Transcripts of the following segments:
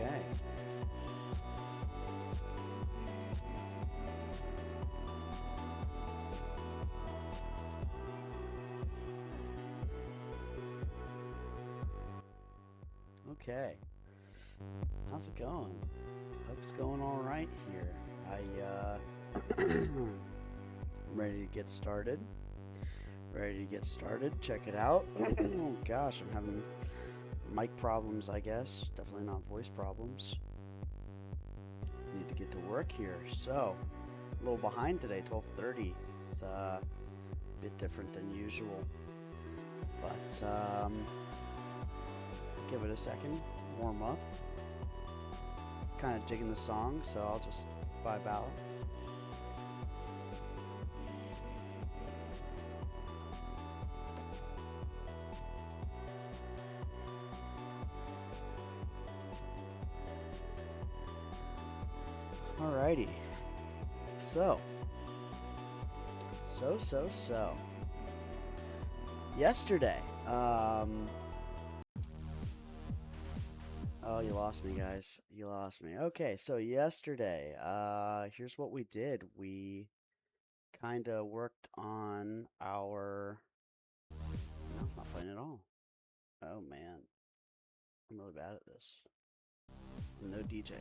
Okay. Okay. How's it going? Hope it's going all right here. I'm ready to get started. Ready to get started. Check it out. Oh gosh, I'm having mic problems, I guess. Definitely not voice problems. Need to get to work here. So, a little behind today, 12:30. It's a bit different than usual. But give it a second, warm up. Kind of digging the song, so I'll just vibe out. Alrighty. So. Yesterday, oh, you lost me, guys. You lost me. Okay, so yesterday, here's what we did. We kind of worked on our... No, it's not playing at all. Oh, man. I'm really bad at this. No DJ.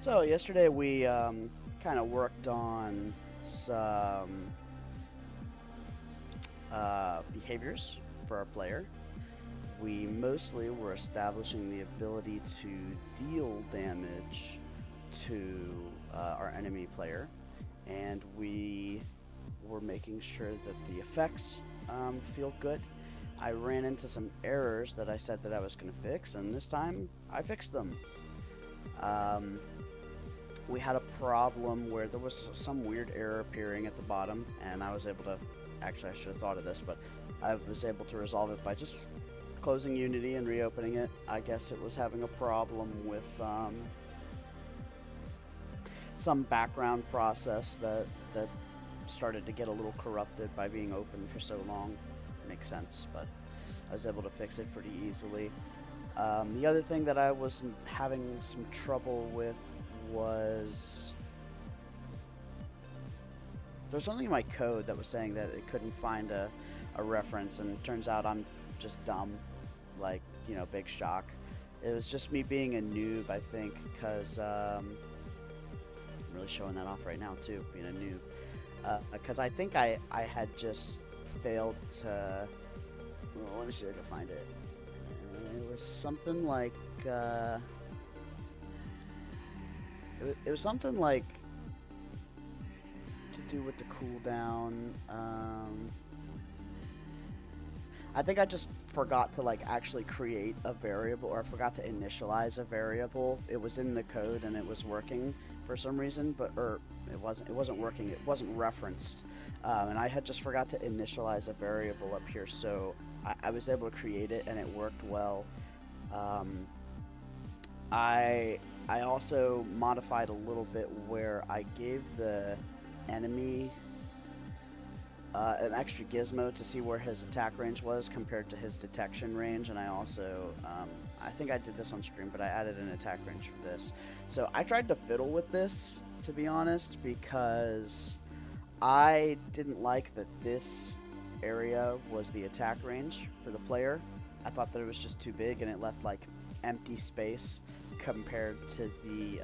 So yesterday we kind of worked on some behaviors for our player. We mostly were establishing the ability to deal damage to our enemy player, and we were making sure that the effects feel good. I ran into some errors that I said that I was going to fix, and this time I fixed them. We had a problem where there was some weird error appearing at the bottom, and I was able to, actually I should have thought of this, but I was able to resolve it by just closing Unity and reopening it. I guess it was having a problem with some background process that started to get a little corrupted by being open for so long. Makes sense, but I was able to fix it pretty easily. The other thing that I was having some trouble with was there's something in my code that was saying that it couldn't find a reference, and it turns out I'm just dumb, like, you know, big shock. It was just me being a noob, I think, because I'm really showing that off right now too, being a noob, because I think I had just failed to, well, let me see if I can find it. It was something like it was something like to do with the cooldown. I think I just forgot to like actually create a variable, or I forgot to initialize a variable. It was in the code and it was working for some reason, but it wasn't working. It wasn't referenced, and I had just forgot to initialize a variable up here. So I was able to create it and it worked well. I also modified a little bit where I gave the enemy an extra gizmo to see where his attack range was compared to his detection range, and I also, I think I did this on stream, but I added an attack range for this. So I tried to fiddle with this, to be honest, because I didn't like that this area was the attack range for the player. I thought that it was just too big and it left like empty space compared to the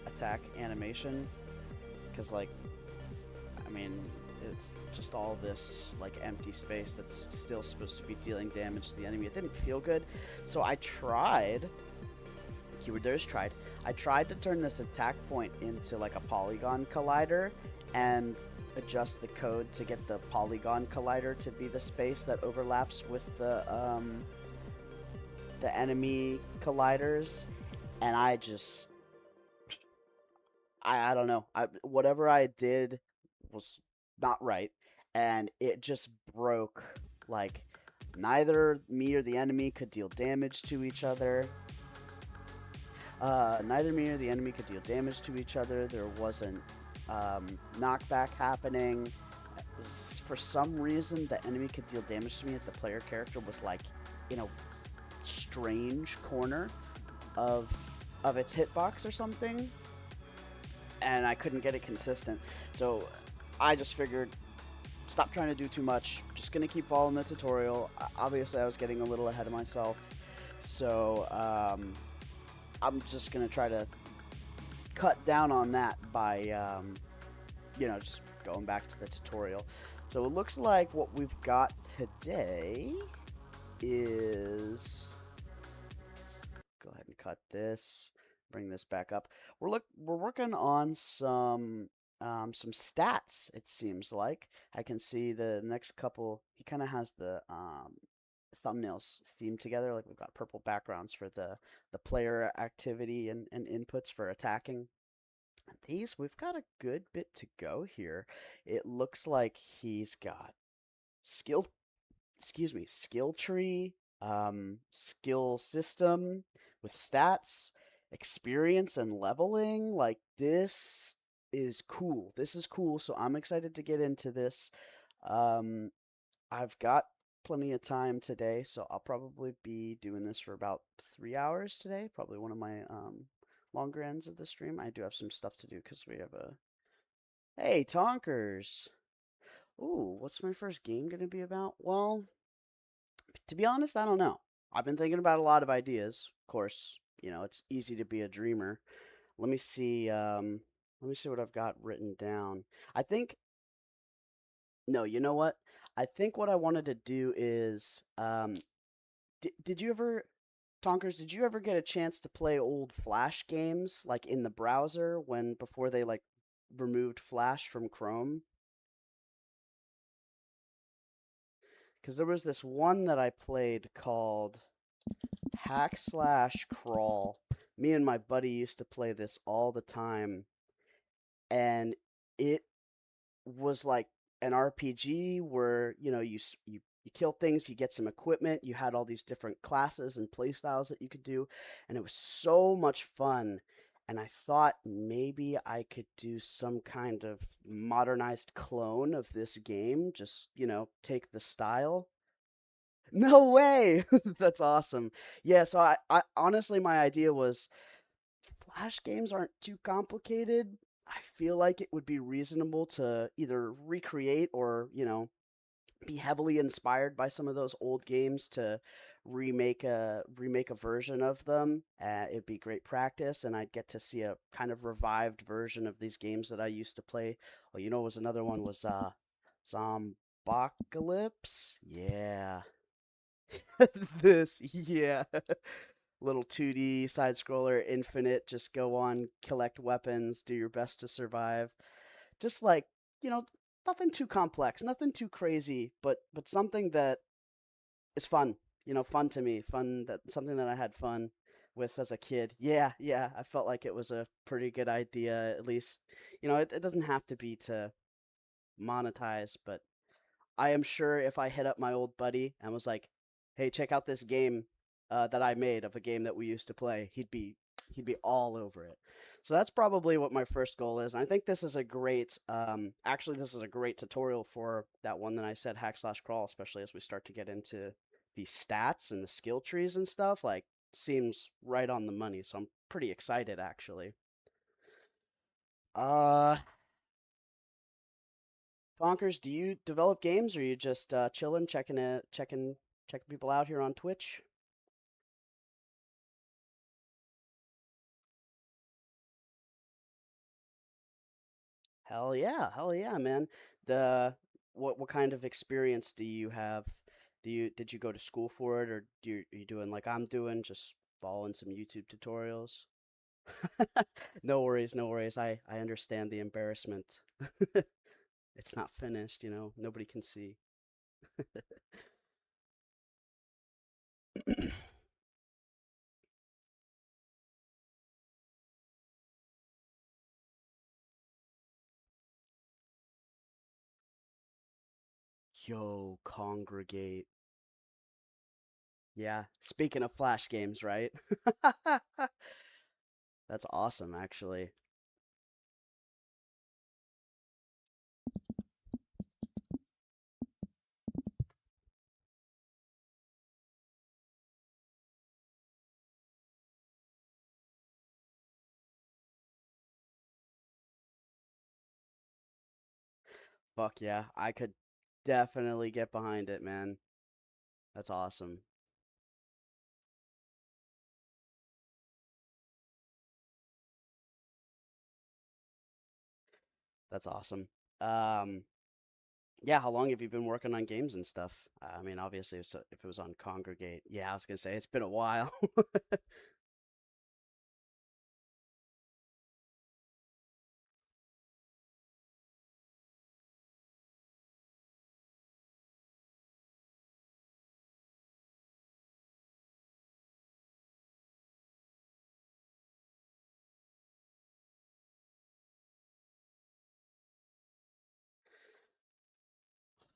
attack animation, because like, I mean, it's just all this like empty space that's still supposed to be dealing damage to the enemy. It didn't feel good, so I tried, keyword there is tried, I tried to turn this attack point into like a polygon collider and adjust the code to get the polygon collider to be the space that overlaps with the enemy colliders, and I just, I don't know, whatever I did was not right, and it just broke. Like, neither me or the enemy could deal damage to each other. Neither me or the enemy could deal damage to each other. There wasn't knockback happening. For some reason, the enemy could deal damage to me if the player character was like in a strange corner of of its hitbox or something, and I couldn't get it consistent. So I just figured, stop trying to do too much. Just gonna keep following the tutorial. Obviously, I was getting a little ahead of myself, so I'm just gonna try to cut down on that by just going back to the tutorial. So it looks like what we've got today is, go ahead and cut this, bring this back up. We're working on some stats. It seems like I can see the next couple. He kind of has the thumbnails themed together. Like we've got purple backgrounds for the player activity and inputs for attacking. These, we've got a good bit to go here. It looks like he's got skill, skill tree, skill system with stats, experience, and leveling. Like this is cool. This is cool. So I'm excited to get into this. Um, I've got plenty of time today, so I'll probably be doing this for about 3 hours today. Probably one of my longer ends of the stream. I do have some stuff to do because we have a. Hey, Tonkers! Ooh, what's my first game gonna be about? Well, to be honest, I don't know. I've been thinking about a lot of ideas. Of course, it's easy to be a dreamer. Let me see. Let me see what I've got written down. I think. No, you know what? I think what I wanted to do is. Did you ever, Tonkers? Did you ever get a chance to play old Flash games like in the browser when before they like removed Flash from Chrome? Because there was this one that I played called Hack Slash Crawl. Me and my buddy used to play this all the time, and it was like an RPG where you kill things, you get some equipment, you had all these different classes and play styles that you could do, and it was so much fun. And I thought maybe I could do some kind of modernized clone of this game, just take the style. No way! That's awesome. Yeah, so I honestly, my idea was Flash games aren't too complicated. I feel like it would be reasonable to either recreate or, be heavily inspired by some of those old games to remake a version of them. It'd be great practice, and I'd get to see a kind of revived version of these games that I used to play. Oh, was another one was Zombocalypse. Yeah, this, yeah. Little 2D side scroller, infinite, just go on, collect weapons, do your best to survive. Just like, you know, nothing too complex, nothing too crazy, but something that is fun. Fun to me, fun that something that I had fun with as a kid. Yeah, yeah, I felt like it was a pretty good idea. At least, it doesn't have to be to monetize, but I am sure if I hit up my old buddy and was like, "Hey, check out this game that I made of a game that we used to play," he'd be all over it. So that's probably what my first goal is. And I think this is a great, actually, this is a great tutorial for that one that I said, hack slash crawl, especially as we start to get into the stats and the skill trees and stuff. Like, seems right on the money. So I'm pretty excited, actually. Uh, Bonkers, do you develop games or are you just chilling, checking people out here on Twitch? Hell yeah, man. The what kind of experience do you have? Did you go to school for it, or are you doing like I'm doing, just following some YouTube tutorials? No worries, no worries. I understand the embarrassment. It's not finished, nobody can see. Yo, congregate. Yeah, speaking of Flash games, right? That's awesome, actually. Fuck yeah. I could definitely get behind it, man. That's awesome. That's awesome. Um, yeah, how long have you been working on games and stuff? I mean, obviously, if it was on Congregate, yeah, I was gonna say it's been a while.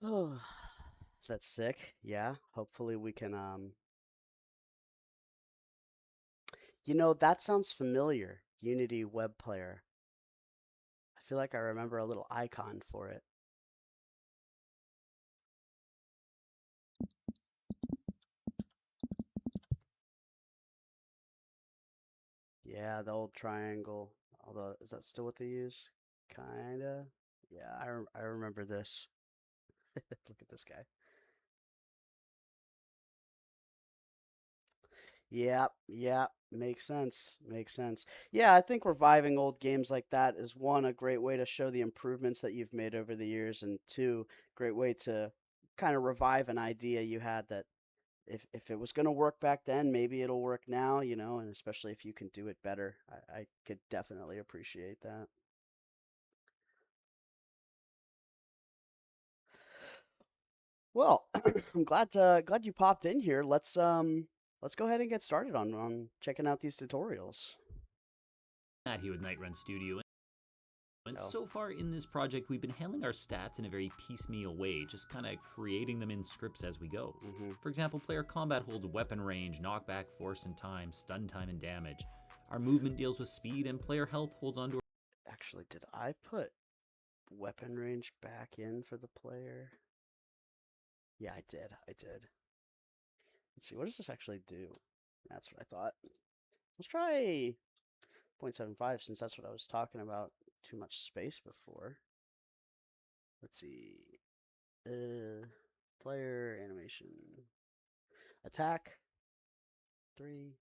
Oh, that's sick. Yeah, hopefully we can. That sounds familiar. Unity web player. I feel like I remember a little icon for it. Yeah, the old triangle. Although, is that still what they use? Kinda. Yeah, I remember this. Look at this guy. Yeah, yeah, makes sense. Makes sense. Yeah, I think reviving old games like that is one, a great way to show the improvements that you've made over the years, and two, great way to kind of revive an idea you had that if it was going to work back then, maybe it'll work now, and especially if you can do it better. I could definitely appreciate that. Well, I'm glad you popped in here. Let's go ahead and get started on checking out these tutorials. Matt here with Night Run Studio, and Oh, so far in this project we've been handling our stats in a very piecemeal way, just kind of creating them in scripts as we go. mm-hmm. For example, player combat holds weapon range, knockback, force and time, stun time and damage. Our movement deals with speed, and player health holds onto. Actually, did I put weapon range back in for the player? Yeah, I did. I did. Let's see, what does this actually do? That's what I thought. Let's try 0.75 since that's what I was talking about. Too much space before. Let's see. Player animation. Attack. 3.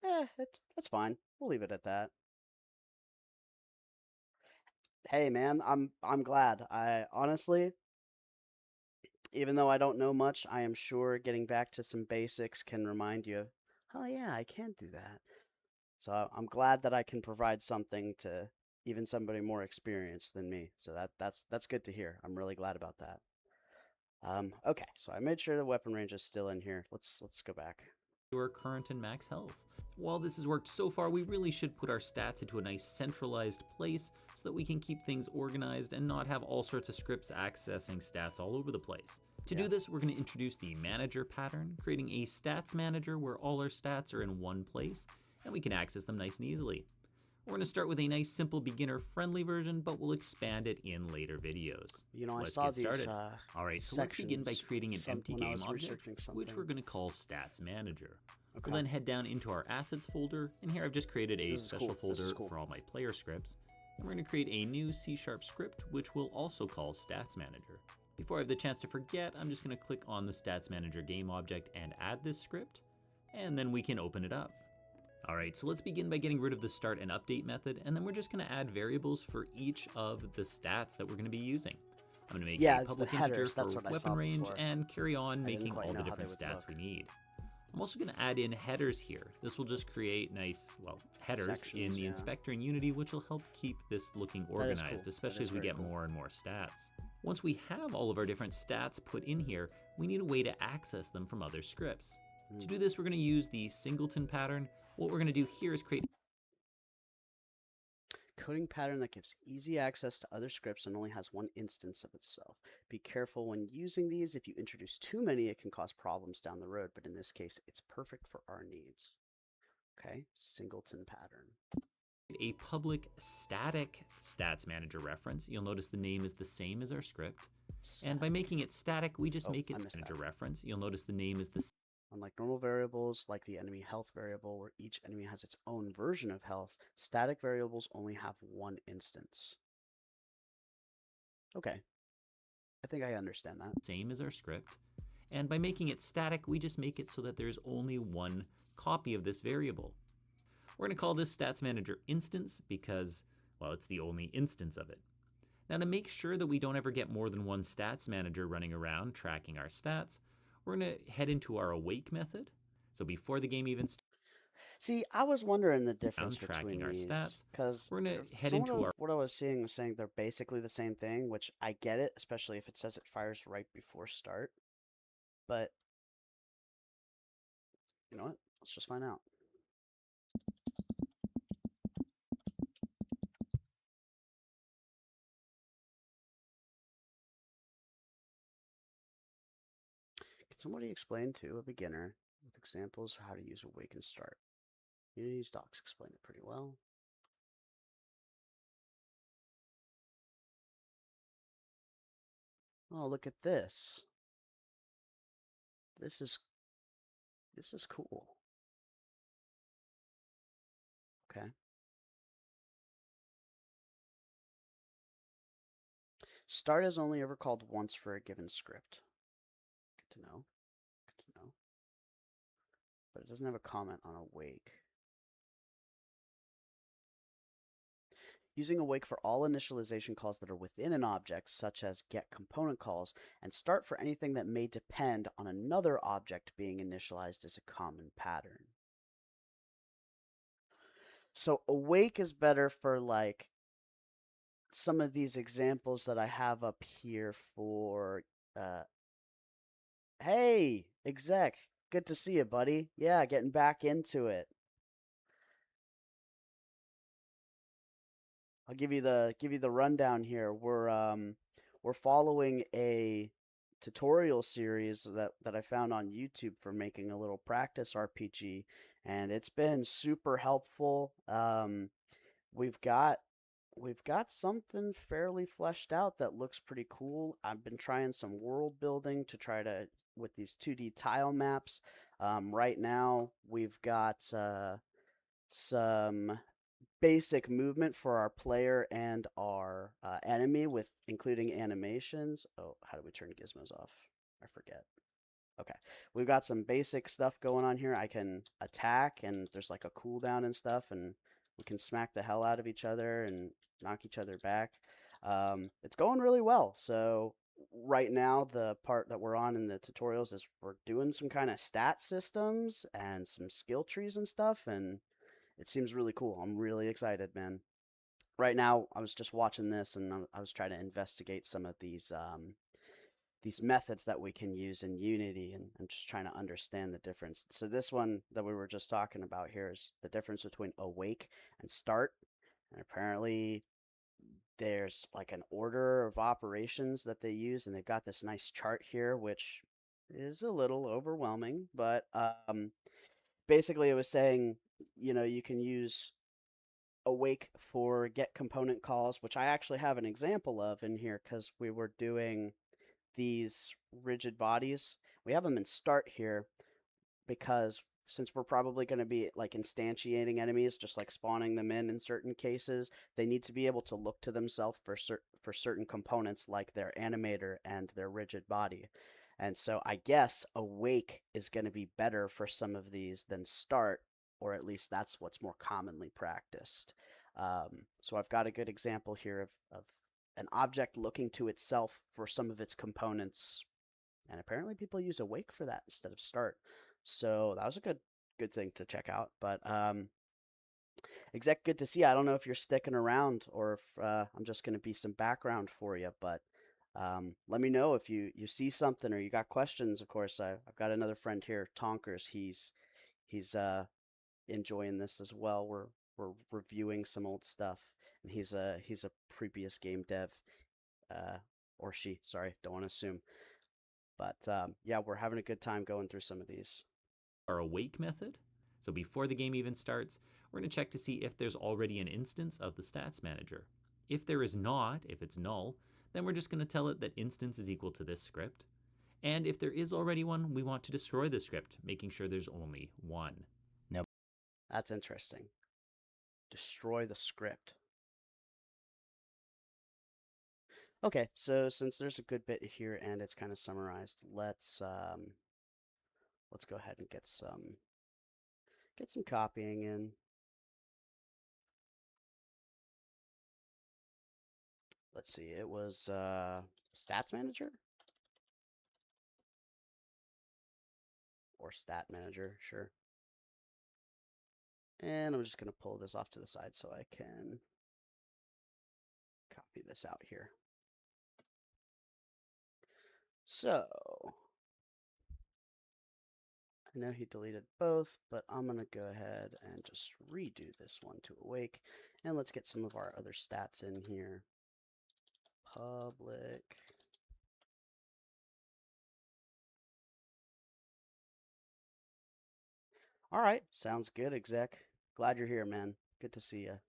That's fine. We'll leave it at that. Hey man, I'm glad. I honestly, even though I don't know much, I am sure getting back to some basics can remind you of, oh yeah, I can do that. So I'm glad that I can provide something to even somebody more experienced than me. So that's good to hear. I'm really glad about that. Okay, so I made sure the weapon range is still in here. Let's go back. Our current and max health. While this has worked so far, we really should put our stats into a nice centralized place so that we can keep things organized and not have all sorts of scripts accessing stats all over the place. To Yeah. do this, we're going to introduce the manager pattern, creating a stats manager where all our stats are in one place and we can access them nice and easily. We're going to start with a nice simple beginner friendly version, but we'll expand it in later videos. I Let's saw get these started. Alright, so let's begin by sections creating an empty when I game was object, researching which we're something. going to call Stats Manager. We'll Okay. then head down into our assets folder, and here I've just created a This is special cool. This is folder cool. for all my player scripts. And we're going to create a new C# script, which we'll also call Stats Manager. Before I have the chance to forget, I'm just going to click on the Stats Manager game object and add this script, and then we can open it up. Alright, so let's begin by getting rid of the start and update method, and then we're just going to add variables for each of the stats that we're going to be using. I'm going to make Yeah, a it's the public integer headers. for That's what I weapon saw range before. and carry on I didn't making quite all the know how they different would stats look. we need. I'm also going to add in headers here. This will just create nice, headers in Sections, the yeah. inspector in Unity, which will help keep this looking That is organized, cool. especially That is as we very get cool. more and more stats. Once we have all of our different stats put in here, we need a way to access them from other scripts. To do this, we're going to use the singleton pattern. What we're going to do here is create Coding pattern that gives easy access to other scripts and only has one instance of itself. Be careful when using these. If you introduce too many, it can cause problems down the road, but in this case, it's perfect for our needs. Okay, singleton pattern. a public static stats manager reference. You'll notice the name is the same as our script. Static. And by making it static, we just Oh, make I it missed manager that. reference. You'll notice the name is the same. Unlike normal variables, like the enemy health variable, where each enemy has its own version of health, static variables only have one instance. Okay, I think I understand that. Same as our script. And by making it static, we just make it so that there's only one copy of this variable. We're going to call this stats manager instance because, well, it's the only instance of it. Now, to make sure that we don't ever get more than one stats manager running around tracking our stats, we're going to head into our awake method. So before the game even starts See, I was wondering the difference tracking between our these stats, because we're going to head some into of our what I was seeing was saying they're basically the same thing, which I get it, especially if it says it fires right before start. But you know what? Let's just find out. Can somebody explain to a beginner with examples how to use Awake and Start? Unity's docs explain it pretty well. Oh, look at this. This is this is cool. Okay. Start is only ever called once for a given script. Good to know. Good to know. But it doesn't have a comment on Awake. Using awake for all initialization calls that are within an object, such as get component calls, and start for anything that may depend on another object being initialized is a common pattern. So awake is better for like some of these examples that I have up here for hey, exec, good to see you, buddy. Yeah, getting back into it. I'll give you the rundown here. We're following a tutorial series that I found on YouTube for making a little practice RPG, and it's been super helpful. We've got we've got something fairly fleshed out that looks pretty cool. I've been trying some world building to try to with these 2D tile maps. Right now, we've got some basic movement for our player and our enemy with including animations. Oh, how do we turn gizmos off? I forget. Okay. We've got some basic stuff going on here. I can attack and there's like a cooldown and stuff and we can smack the hell out of each other and knock each other back. It's going really well. So right now the part that we're on in the tutorials is we're doing some kind of stat systems and some skill trees and stuff and it seems really cool. I'm really excited, man. Right now, I was just watching this and I was trying to investigate some of these methods that we can use in Unity and just trying to understand the difference. So this one that we were just talking about here is the difference between awake and start. And apparently there's like an order of operations that they use and they've got this nice chart here which is a little overwhelming, but basically it was saying, you know, you can use awake for get component calls, which I actually have an example of in here because we were doing these rigid bodies. We have them in start here because since we're probably going to be like instantiating enemies, just like spawning them in certain cases, they need to be able to look to themselves for certain components like their animator and their rigid body. And so I guess awake is going to be better for some of these than start, or at least that's what's more commonly practiced. So I've got a good example here of an object looking to itself for some of its components, and apparently people use awake for that instead of start. So that was a good thing to check out. But exec, good to see you. I don't know if you're sticking around or if I'm just going to be some background for you, but let me know if you see something or you got questions. Of course, I've got another friend here, Tonkers. He's enjoying this as well. We're reviewing some old stuff, and he's a previous game dev, uh, or she. Sorry, don't want to assume. But yeah, we're having a good time going through some of these. our awake method. So before the game even starts, we're going to check to see if there's already an instance of the stats manager. If there is not, if it's null, then we're just going to tell it that instance is equal to this script. And if there is already one, we want to destroy the script, making sure there's only one. Now, That's interesting. Destroy the script. Okay, so since there's a good bit here and it's kind of summarized, let's go ahead and get some copying in. Let's see, it was Stats Manager or Stat Manager, sure. And I'm just going to pull this off to the side so I can copy this out here. So, I know he deleted both, but I'm going to go ahead and just redo this one to awake. And let's get some of our other stats in here. Public. All right, sounds good, exec. Glad you're here, man. Good to see you.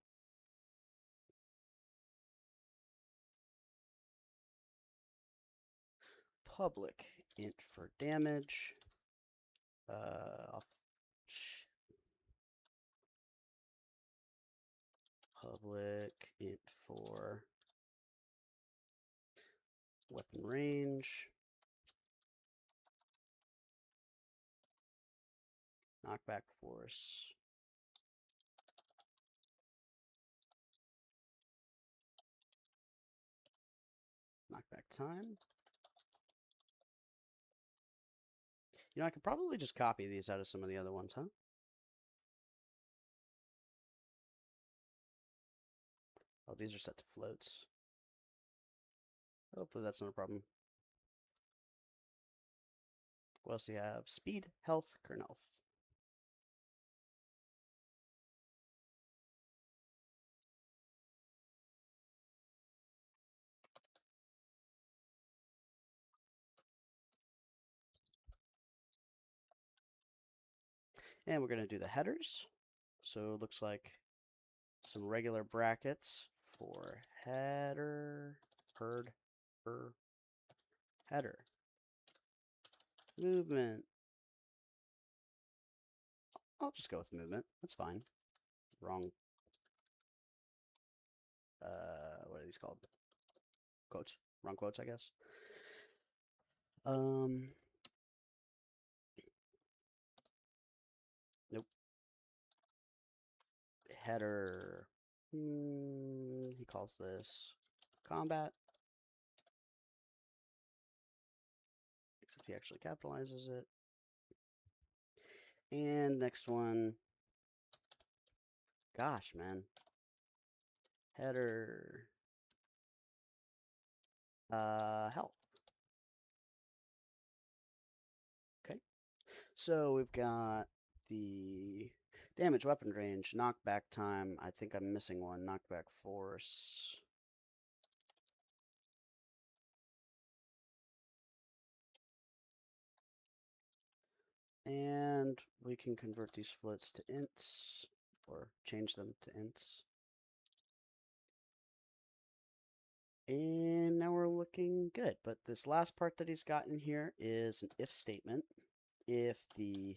Public int for damage. Public int for weapon range. Knockback force. Knockback time. You know, I could probably just copy these out of some of the other ones, huh? Oh, these are set to floats. Hopefully that's not a problem. What else do you have? Speed, health, current health. And we're going to do the headers. So it looks like some regular brackets for header, herd, header. Movement. I'll just go with movement. That's fine. Wrong. What are these called? Quotes. Wrong quotes, I guess. Nope. Header. He calls this combat. Except he actually capitalizes it. And next one. Gosh, man. Header. Help. Okay. So we've got the damage weapon range, knockback time. I think I'm missing one. Knockback force. And we can convert these floats to ints or change them to ints. And now we're looking good. But this last part that he's got in here is an if statement. If the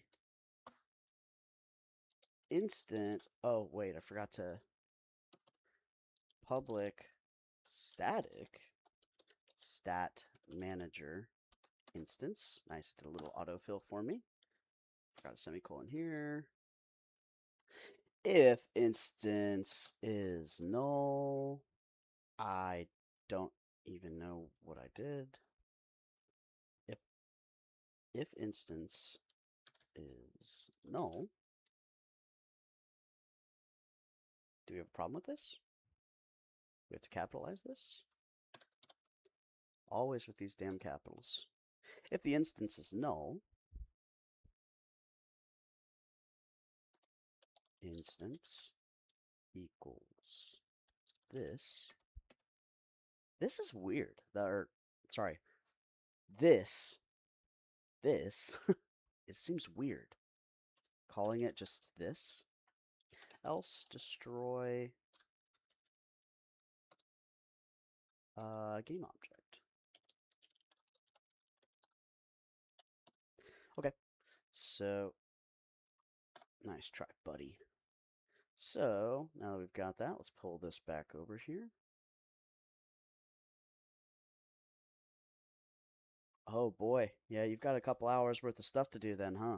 instance, oh wait, I forgot to public static stat manager instance. Nice, it did a little autofill for me. Forgot a semicolon here. If instance is null, I don't even know what I did. If instance is null, do we have a problem with this? We have to capitalize this? Always with these damn capitals. If the instance is null, instance equals this. This is weird. Sorry. This. It seems weird. Calling it just this. Else destroy game object. Okay. So, nice try, buddy. So, now that we've got that, let's pull this back over here. Oh boy. Yeah, you've got a couple hours worth of stuff to do then, huh?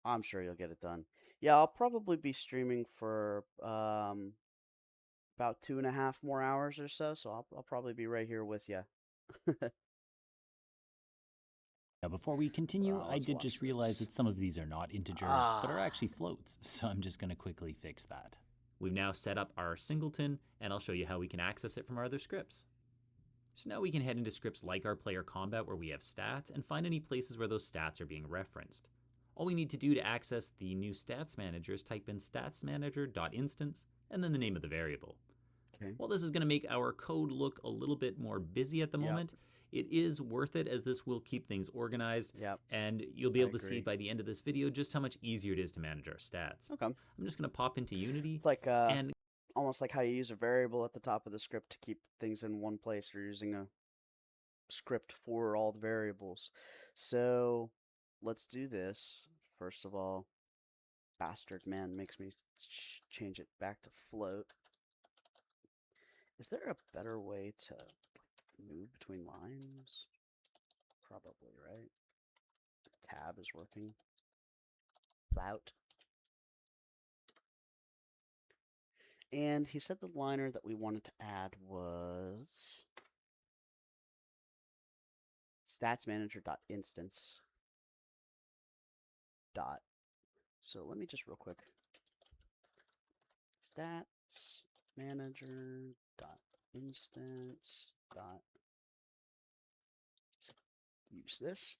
I'm sure you'll get it done. Yeah, I'll probably be streaming for about 2.5 more hours or so, so I'll probably be right here with you. Now, before we continue, Well, I let's did watch just realize this. that some of these are not integers, but are Ah, actually floats, so I'm just going to quickly fix that. We've now set up our singleton, and I'll show you how we can access it from our other scripts. So now we can head into scripts like our player combat where we have stats and find any places where those stats are being referenced. All we need to do to access the new stats manager is type in statsmanager.instance and then the name of the variable. okay. While this is going to make our code look a little bit more busy at the Yep. moment, it is worth it as this will keep things organized, Yep. and you'll be I able to see agree. by the end of this video just how much easier it is to manage our stats. Okay. I'm just going to pop into Unity It's like and almost like how you use a variable at the top of the script to keep things in one place. You're using a script for all the variables. So let's do this. First of all, bastard man makes me change it back to float. Is there a better way to move between lines? Probably, right? Tab is working. Flout. And he said the liner that we wanted to add was statsmanager.instance dot. So let me just real quick. Stats manager dot instance dot use this.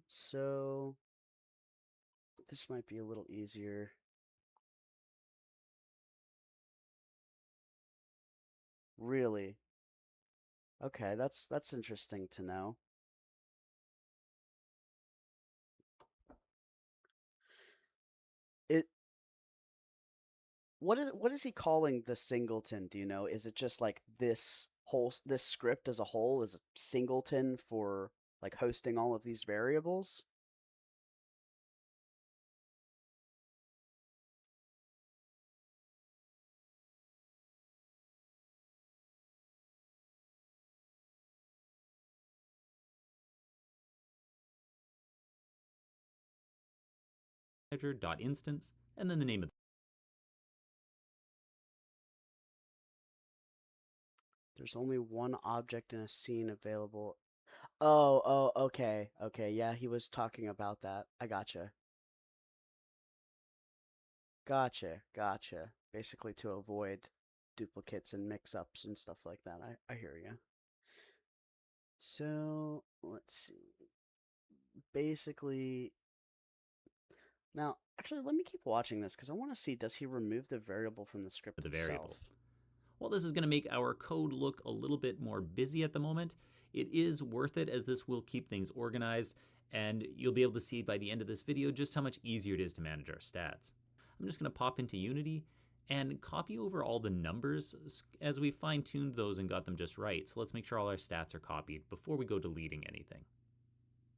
So this might be a little easier. Really? Okay, that's interesting to know. It what is he calling the singleton? Do you know? Is it just like this script as a whole is a singleton for like hosting all of these variables? manager.instance and then the name of There's only one object in a scene available. Oh, okay. Okay, yeah, he was talking about that. I gotcha. Gotcha. Basically to avoid duplicates and mix-ups and stuff like that. I hear you. So, let's see. Basically, now, actually, let me keep watching this because I want to see, does he remove the variable from the script the itself? variable. While this is going to make our code look a little bit more busy at the moment, it is worth it as this will keep things organized, and you'll be able to see by the end of this video just how much easier it is to manage our stats. I'm just going to pop into Unity and copy over all the numbers as we fine-tuned those and got them just right. So let's make sure all our stats are copied before we go deleting anything.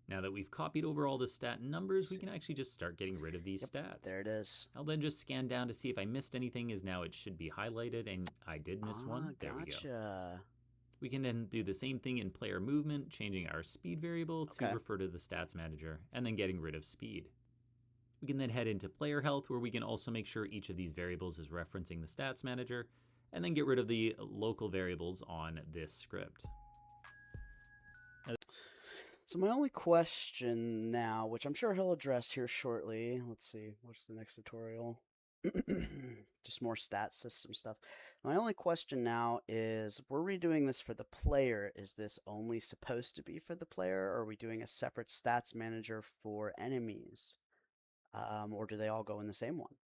Now that we've copied over all the stat numbers, we can actually just start getting rid of these Yep, stats. there it is. I'll then just scan down to see if I missed anything, as now it should be highlighted, and I did miss one. There we go. Gotcha. We can then do the same thing in player movement, changing our speed variable to Okay. refer to the stats manager, and then getting rid of speed. We can then head into player health, where we can also make sure each of these variables is referencing the stats manager, and then get rid of the local variables on this script. So my only question now, which I'm sure he'll address here shortly. Let's see, what's the next tutorial? Just more stat system stuff. My only question now is, we're redoing this for the player. Is this only supposed to be for the player, or are we doing a separate stats manager for enemies? Or do they all go in the same one?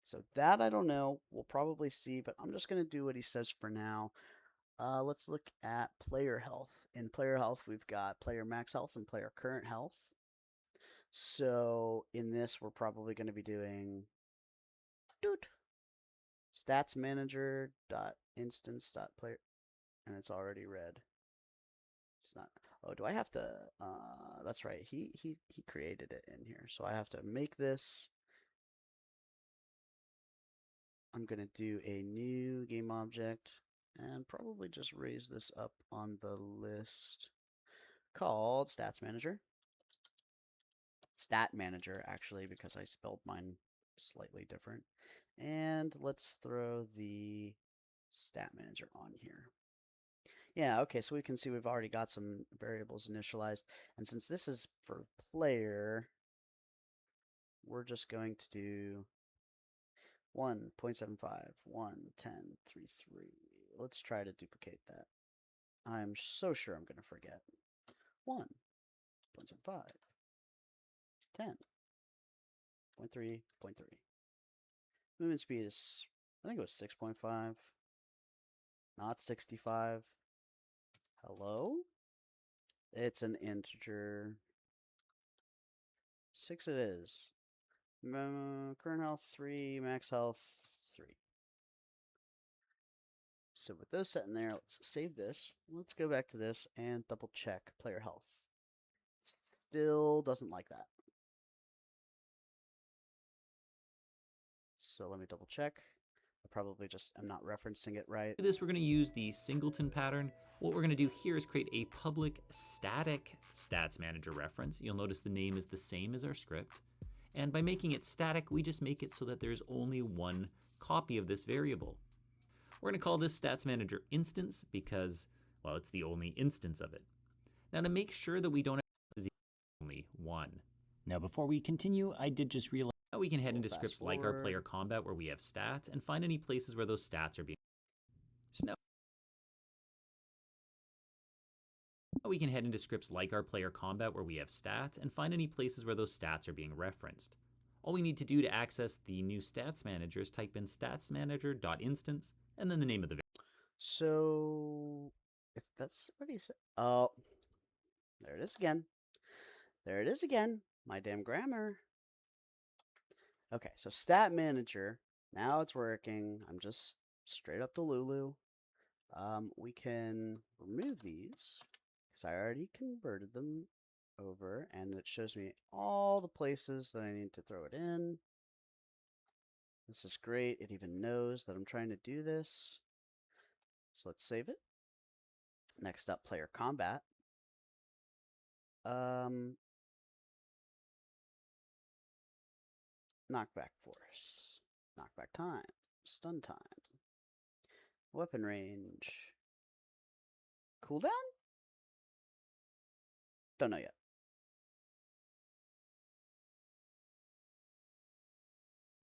So that I don't know. We'll probably see, but I'm just going to do what he says for now. Let's look at player health. In player health, we've got player max health and player current health. So in this, we're probably going to be doing stats manager dot instance dot player, and it's already red. It's not. Oh, do I have to? That's right. He created it in here, so I have to make this. I'm gonna do a new game object. and probably just raise this up on the list called Stats Manager. Stat Manager, actually, because I spelled mine slightly different. And let's throw the Stat Manager on here. Yeah, okay, so we can see we've already got some variables initialized. And since this is for player, we're just going to do 1.75, 1, 10, 3, 3. Let's try to duplicate that. I'm so sure I'm going to forget. 1.75, 10, 0.3, 0.3. Movement speed is, I think it was 6.5, not 65. Hello? It's an integer. 6 it is. Current health 3, max health 3. So with those set in there, let's save this. Let's go back to this and double check player health. Still doesn't like that. So let me double check. I probably just am not referencing it right. For this, we're going to use the singleton pattern. What we're going to do here is create a public static stats manager reference. You'll notice the name is the same as our script. And by making it static, we just make it so that there's only one copy of this variable. We're going to call this stats manager instance because, well, it's the only instance of it. Now, to make sure that we don't have only one. Now, before we continue, I did just realize we can head into scripts like our player combat where we have stats and find any places where those stats are being. So now we can head into scripts like our player combat where we have stats and find any places where those stats are being referenced. All we need to do to access the new stats manager is type in statsmanager.instance and then the name of the variable. So if that's what he said, oh, there it is again. There it is again. My damn grammar. Okay, so stat manager. Now it's working. I'm just straight up to Lulu. We can remove these because I already converted them over, and it shows me all the places that I need to throw it in. This is great. It even knows that I'm trying to do this. So let's save it. Next up, player combat. Knockback force, knockback time, stun time, weapon range, cooldown? Don't know yet.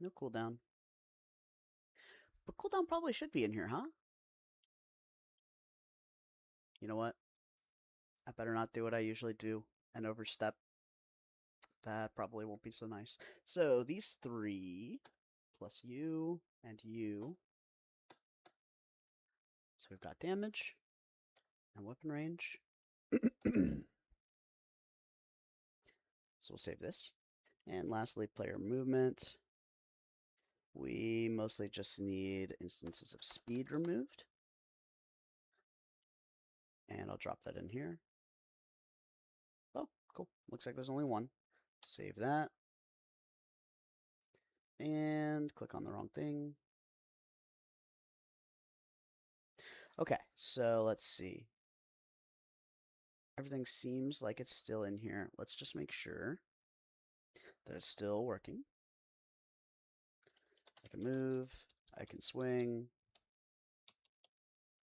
No cooldown. But cooldown probably should be in here, huh? You know what? I better not do what I usually do and overstep. That probably won't be so nice. So these 3 plus you and you. So we've got damage and weapon range. So we'll save this. And lastly, player movement. We mostly just need instances of speed removed. And I'll drop that in here. Oh, cool. Looks like there's only one. Save that. And click on the wrong thing. Okay, so let's see. Everything seems like it's still in here. Let's just make sure that it's still working. I can move. I can swing.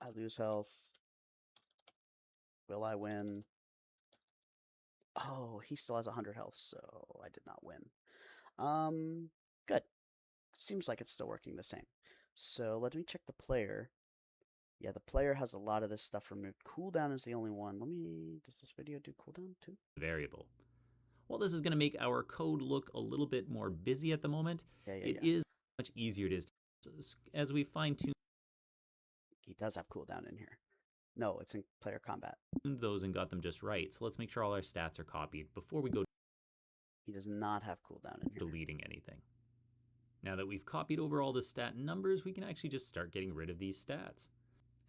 I lose health. Will I win? Oh, he still has 100 health, so I did not win. Good. Seems like it's still working the same. So let me check the player. Yeah, the player has a lot of this stuff removed. Cooldown is the only one. Does this video do cooldown too? Variable. While this is going to make our code look a little bit more busy at the moment, it is much easier it is as we fine tune. He does have cooldown in here. No, it's in player combat. Those and got them just right. So let's make sure all our stats are copied before we go. He does not have cooldown in here. Deleting anything. Now that we've copied over all the stat numbers, we can actually just start getting rid of these stats.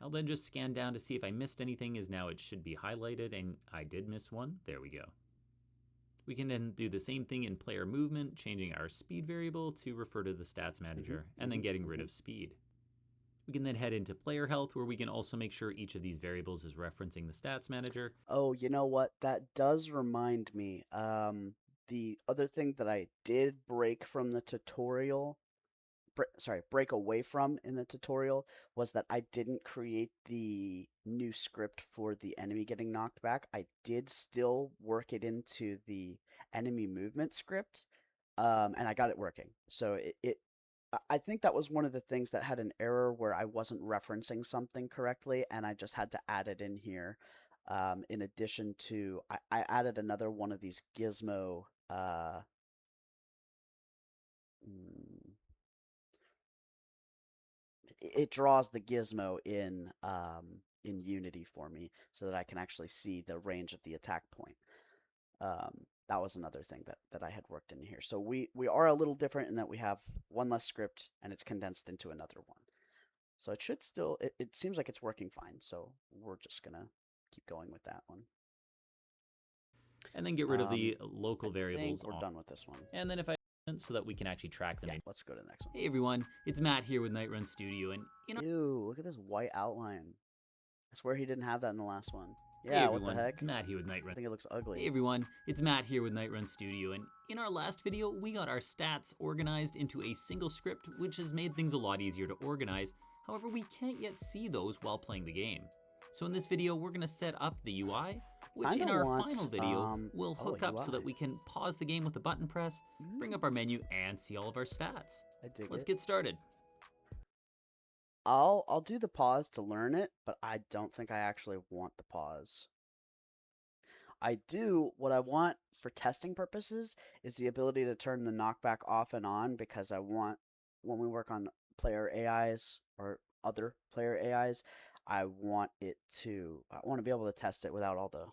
I'll then just scan down to see if I missed anything, as now it should be highlighted, and I did miss one. There we go. We can then do the same thing in player movement, changing our speed variable to refer to the stats manager, and then getting rid of speed. We can then head into player health, where we can also make sure each of these variables is referencing the stats manager. Oh, you know what? That does remind me. The other thing that I did break from the tutorial, break away from in the tutorial was that I didn't create the new script for the enemy getting knocked back. I did still work it into the enemy movement script, and I got it working. So I think that was one of the things that had an error where I wasn't referencing something correctly, and I just had to add it in here. In addition to, I added another one of these gizmo. Mm, it draws the gizmo in Unity for me, so that I can actually see the range of the attack point. That was another thing that I had worked in here. So we are a little different in that we have one less script and it's condensed into another one. So it should still, it seems like it's working fine. So we're just gonna keep going with that one. And then get rid of the I local variables. think we're done with this one. And then if I so that we can actually track them. Yeah, let's go to the next one. Hey everyone, it's Matt here with Nightrun Studio, and Ew, look at this white outline. I swear he didn't have that in the last one. hey Yeah, everyone, what the heck? it's Matt here with I Nightrun. think it looks ugly. Hey everyone, it's Matt here with Nightrun Studio, and in our last video, we got our stats organized into a single script, which has made things a lot easier to organize. However, we can't yet see those while playing the game. So in this video, we're gonna set up the UI, which in our final video will hook up so that we can pause the game with a button press, bring up our menu, and see all of our stats. Let's get started. I'll do the pause to learn it, but I don't think I actually want the pause. What I want for testing purposes is the ability to turn the knockback off and on, because I want, when we work on player AIs or other player AIs, I want to be able to test it without all the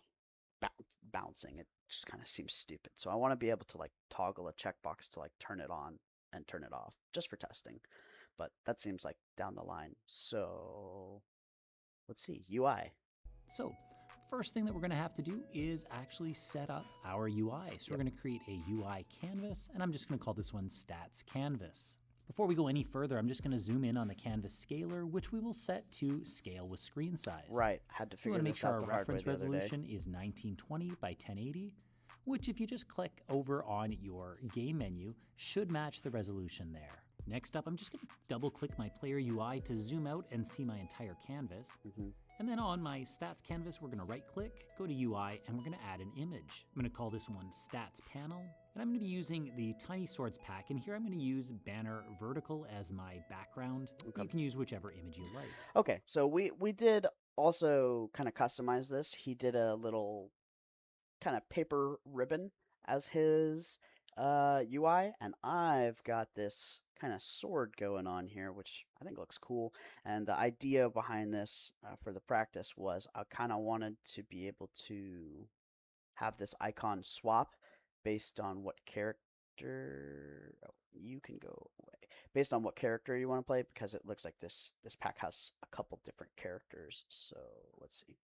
bouncing. It just kind of seems stupid. So I want to be able to like toggle a checkbox to like turn it on and turn it off just for testing. But that seems like down the line. So let's see, UI. So first thing that we're gonna have to do is actually set up our UI. So we're gonna create a UI canvas, and I'm just gonna call this one Stats Canvas. Before we go any further, I'm just gonna zoom in on the canvas scaler, which we will set to scale with screen size. Right, had to figure this out the hard way the other day. We wanna make sure our reference resolution is 1920 by 1080, which if you just click over on your game menu, should match the resolution there. Next up, I'm just gonna double click my player UI to zoom out and see my entire canvas. And then on my stats canvas, we're gonna right click, go to UI, and we're gonna add an image. I'm gonna call this one Stats Panel, and I'm gonna be using the Tiny Swords pack, and here I'm gonna use Banner Vertical as my background. Okay. You can use whichever image you like. Okay, so we did also kind of customize this. He did a little kind of paper ribbon as his UI, and I've got this kind of sword going on here, which I think looks cool. And the idea behind this for the practice was I kind of wanted to be able to have this icon swap based on what character. Oh, you can go away. Based on what character you want to play, because it looks like this pack has a couple different characters. So let's see.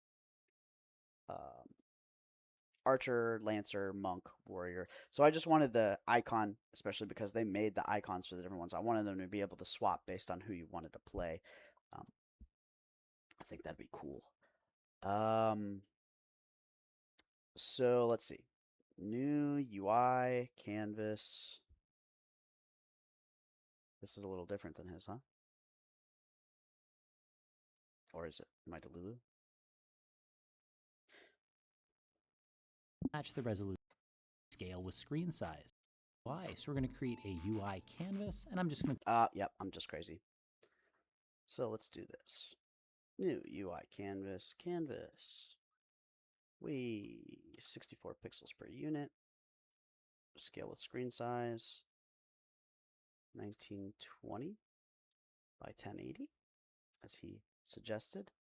Archer, Lancer, Monk, Warrior. So I just wanted the icon, especially because they made the icons for the different ones. I wanted them to be able to swap based on who you wanted to play. I think that'd be cool. So let's see. New UI, canvas. This is a little different than his, huh? Or is it? Am I Delulu? Match the resolution scale with screen size. UI. So we're going to create a UI canvas, and I'm just going to. Yep, I'm just crazy. So let's do this. New UI canvas, canvas. 64 pixels per unit. Scale with screen size. 1920 by 1080, as he suggested.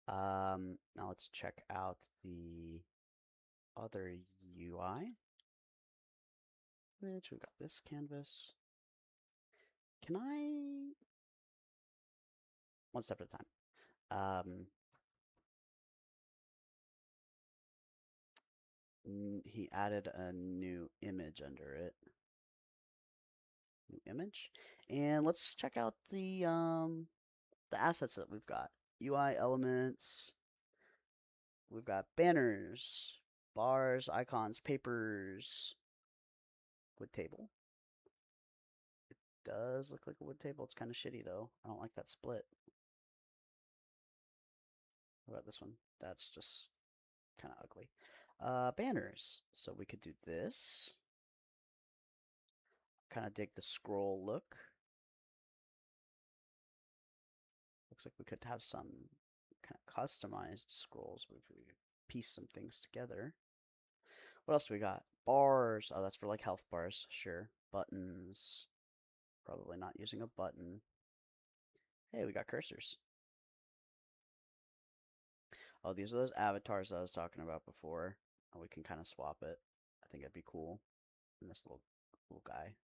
Now let's check out the other UI, which we've got this canvas. Can I, one step at a time. He added a new image under it. New image, and let's check out the the assets that we've got. UI elements. We've got banners, bars, icons, papers, wood table. It does look like a wood table. It's kind of shitty though. I don't like that split. What about this one? That's just kind of ugly. Banners. So we could do this. Kind of dig the scroll look. Looks like we could have some kind of customized scrolls if we piece some things together. What else do we got? Bars. Oh, that's for like health bars. Sure. Buttons. Probably not using a button. Hey, we got cursors. Oh, these are those avatars that I was talking about before. Oh, we can kind of swap it. I think it'd be cool. And this little guy.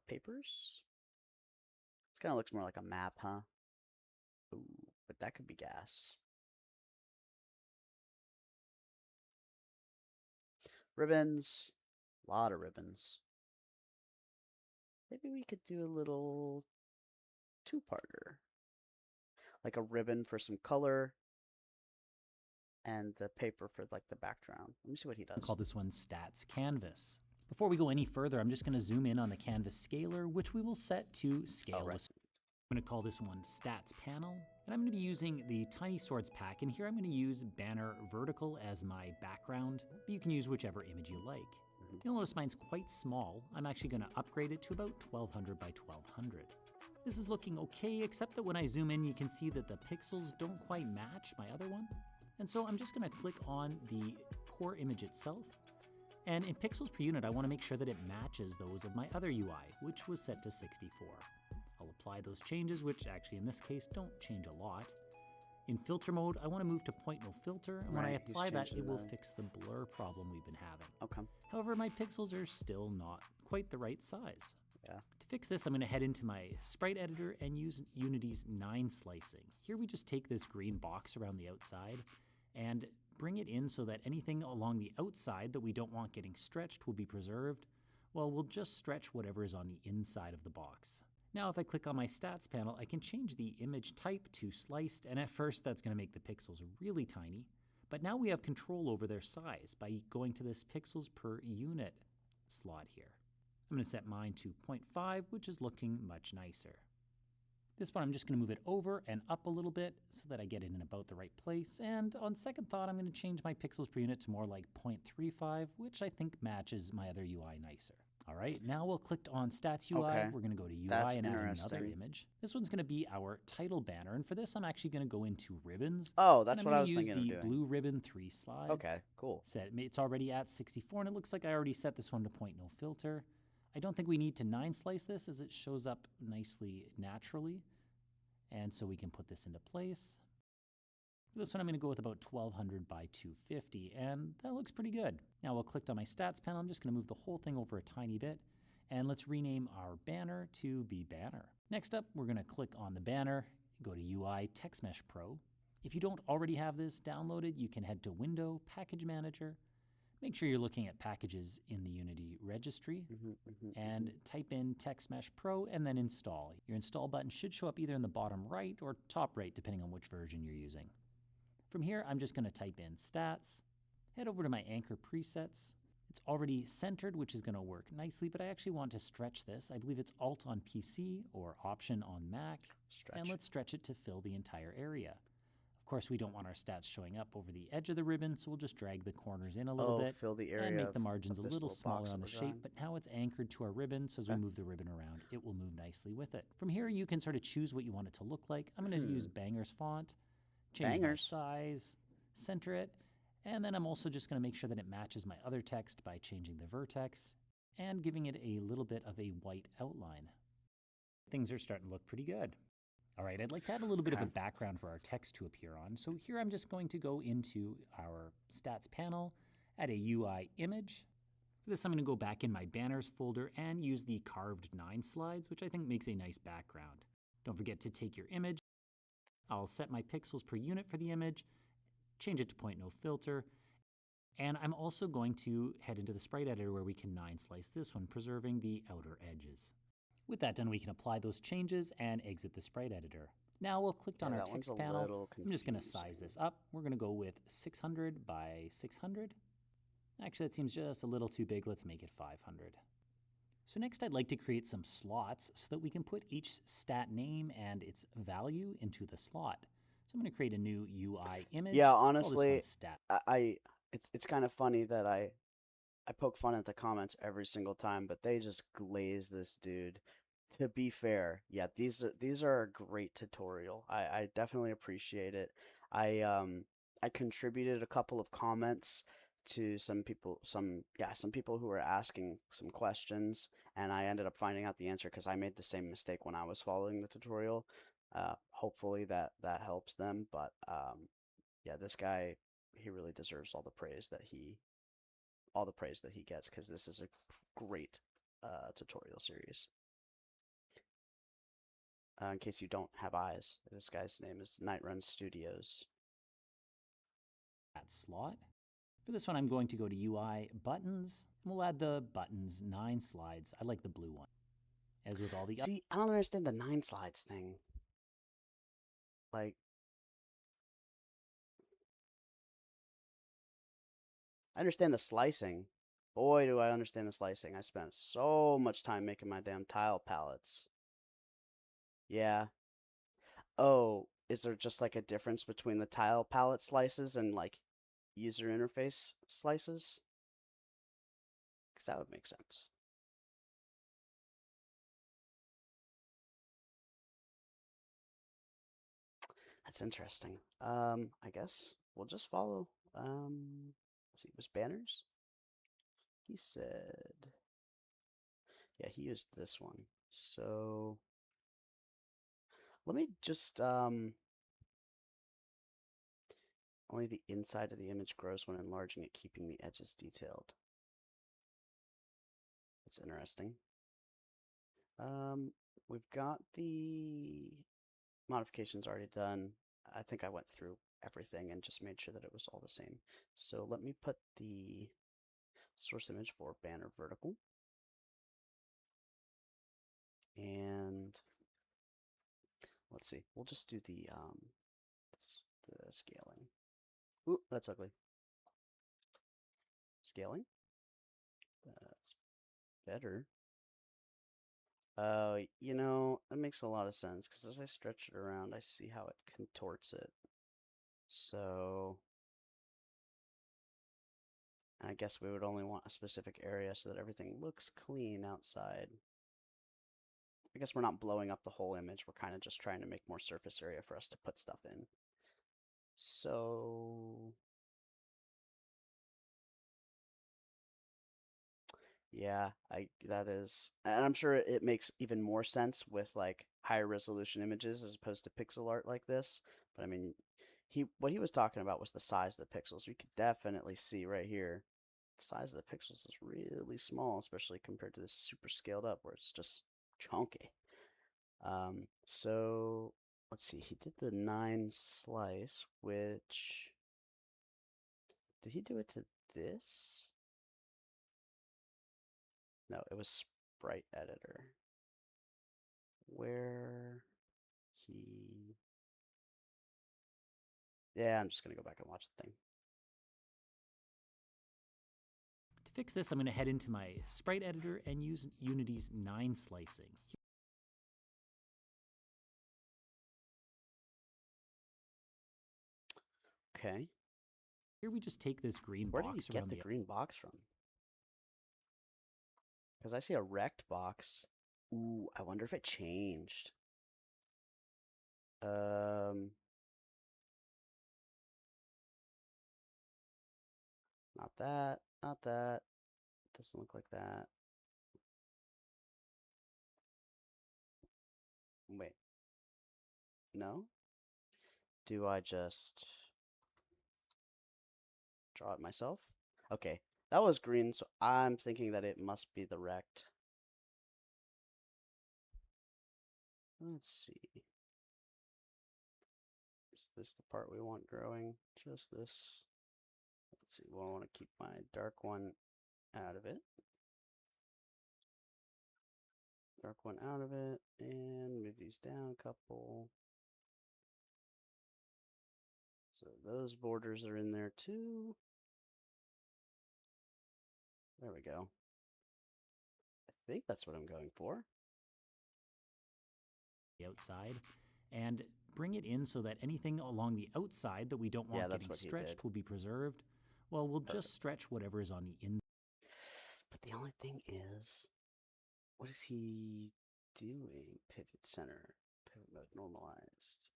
Papers. This kind of looks more like a map, huh? Ooh, but that could be gas. Ribbons. A lot of ribbons. Maybe we could do a little two-parter. Like a ribbon for some color and the paper for like the background. Let me see what he does. Call this one Stats Canvas. Before we go any further, I'm just going to zoom in on the canvas scaler, which we will set to scale. Right. I'm going to call this one Stats Panel, and I'm going to be using the Tiny Swords pack, and here I'm going to use Banner Vertical as my background, but you can use whichever image you like. You'll notice mine's quite small. I'm actually going to upgrade it to about 1200 by 1200. This is looking okay, except that when I zoom in, you can see that the pixels don't quite match my other one. And so I'm just going to click on the core image itself. And in pixels per unit, I want to make sure that it matches those of my other UI, which was set to 64. I'll apply those changes, which actually in this case don't change a lot. In filter mode, I want to move to point no filter, and when I apply that, it will fix the blur problem we've been having. Okay. However, my pixels are still not quite the right size. Yeah. To fix this, I'm going to head into my sprite editor and use Unity's 9 slicing. Here we just take this green box around the outside and bring it in so that anything along the outside that we don't want getting stretched will be preserved. Well, we'll just stretch whatever is on the inside of the box. Now, if I click on my stats panel, I can change the image type to sliced, and at first that's going to make the pixels really tiny. But now we have control over their size by going to this pixels per unit slot here. I'm going to set mine to 0.5, which is looking much nicer. This one, I'm just going to move it over and up a little bit so that I get it in about the right place. And on second thought, I'm going to change my pixels per unit to more like 0.35, which I think matches my other UI nicer. All right, now we'll click on Stats UI. Okay. We're going to go to UI That's and add another interesting. image. This one's going to be our title banner. And for this, I'm actually going to go into ribbons. Oh, that's and what I I'm was going to thinking of use the doing. blue ribbon 3 slides. Okay, cool. It's already at 64, and it looks like I already set this one to point no filter. I don't think we need to 9 slice this as it shows up nicely naturally. And so we can put this into place. For this one, I'm going to go with about 1200 by 250, and that looks pretty good. Now we'll click on my stats panel. I'm just going to move the whole thing over a tiny bit, and let's rename our banner to be banner. Next up, we're going to click on the banner, go to UI Text Mesh Pro. If you don't already have this downloaded, you can head to Window, Package Manager. Make sure you're looking at packages in the Unity registry and type in Text Mesh Pro and then install. Your install button should show up either in the bottom right or top right, depending on which version you're using. From here, I'm just going to type in stats, head over to my anchor presets. It's already centered, which is going to work nicely, but I actually want to stretch this. I believe it's Alt on PC or Option on Mac. Stretch. And let's stretch it to fill the entire area. Of course, we don't want our stats showing up over the edge of the ribbon, so we'll just drag the corners in a little bit fill the area and make the margins a this little box smaller that on the we're shape, drawing. but now it's anchored to our ribbon, so as we move the ribbon around, it will move nicely with it. From here, you can sort of choose what you want it to look like. I'm going to use Banger's font, change my size, center it, and then I'm also just going to make sure that it matches my other text by changing the vertex and giving it a little bit of a white outline. Things are starting to look pretty good. All right, I'd like to add a little bit of a background for our text to appear on. So here I'm just going to go into our stats panel, add a UI image. For this, I'm going to go back in my banners folder and use the carved 9 slides, which I think makes a nice background. Don't forget to take your image. I'll set my pixels per unit for the image, change it to point no filter, and I'm also going to head into the sprite editor where we can 9 slice this one, preserving the outer edges. With that done, we can apply those changes and exit the sprite editor. Now we'll click Yeah, on our that one's text a panel. little I'm just going to confusing. size this up. We're going to go with 600 by 600. Actually, that seems just a little too big. Let's make it 500. So next I'd like to create some slots so that we can put each stat name and its value into the slot. So I'm going to create a new UI image. Yeah, Call this honestly, one stat. it's kind of funny that I poke fun at the comments every single time, but they just glaze this dude. To be fair, yeah, these are a great tutorial. I definitely appreciate it. I contributed a couple of comments to some people, some people who were asking some questions, and I ended up finding out the answer because I made the same mistake when I was following the tutorial. Hopefully that helps them, but yeah, this guy, he really deserves all the praise that he gets, because this is a great tutorial series. In case you don't have eyes, this guy's name is Nightrun Studios. That slot. For this one, I'm going to go to UI buttons, and we'll add the buttons 9 slides. I like the blue one. As with all the See, I don't understand the 9 slides thing. Like, I understand the slicing. Boy, do I understand the slicing. I spent so much time making my damn tile palettes. Yeah. Oh, is there just like a difference between the tile palette slices and like user interface slices? Because that would make sense. That's interesting. I guess we'll just follow. Let's see, it was banners? He said, yeah, he used this one. So let me just, only the inside of the image grows when enlarging it, keeping the edges detailed. That's interesting. We've got the modifications already done. I think I went through everything and just made sure that it was all the same. So let me put the source image for banner vertical. And let's see, we'll just do the scaling. Ooh, that's ugly. Scaling. That's better. You know, that makes a lot of sense, because as I stretch it around, I see how it contorts it. So I guess we would only want a specific area so that everything looks clean outside. I guess we're not blowing up the whole image. We're kind of just trying to make more surface area for us to put stuff in. So yeah, that is, and I'm sure it makes even more sense with like higher resolution images as opposed to pixel art like this. But I mean, what he was talking about was the size of the pixels. We could definitely see right here, the size of the pixels is really small, especially compared to this super scaled up where it's just chunky. So let's see, he did the 9 slice, which, did he do it to this? No, it was sprite editor. Where he, yeah, I'm just gonna go back and watch the thing. To fix this, I'm going to head into my sprite editor and use Unity's 9 slicing. Okay. Here we just take this green Where did he box get around the the green box from? Because I see a rect box. Ooh, I wonder if it changed. Not that, not that. Doesn't look like that. Wait. No? Do I just draw it myself? Okay, that was green, so I'm thinking that it must be the rect. Let's see. Is this the part we want growing? Just this. Let's see, well, I want to keep my dark one out of it. dark one out of it, and move these down a couple. So those borders are in there too. There we go. I think that's what I'm going for. The outside, and bring it in so that anything along the outside that we don't want that's getting what he stretched did. will be preserved. Well, we'll Perfect. just stretch whatever is on the inside. But the only thing is, what is he doing? Pivot center, pivot mode normalized.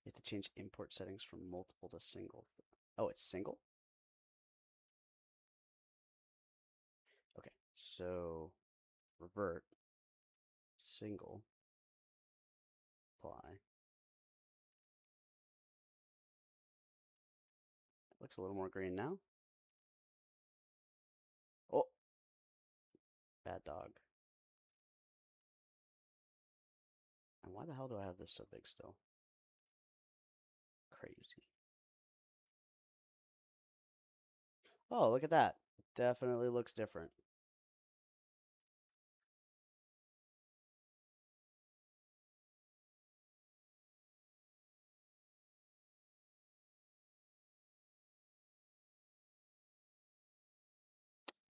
You have to change import settings from multiple to single. Oh, it's single? Okay, so revert, single, apply. Looks a little more green now. Oh, bad dog. And why the hell do I have this so big still? Crazy. Oh, look at that. Definitely looks different.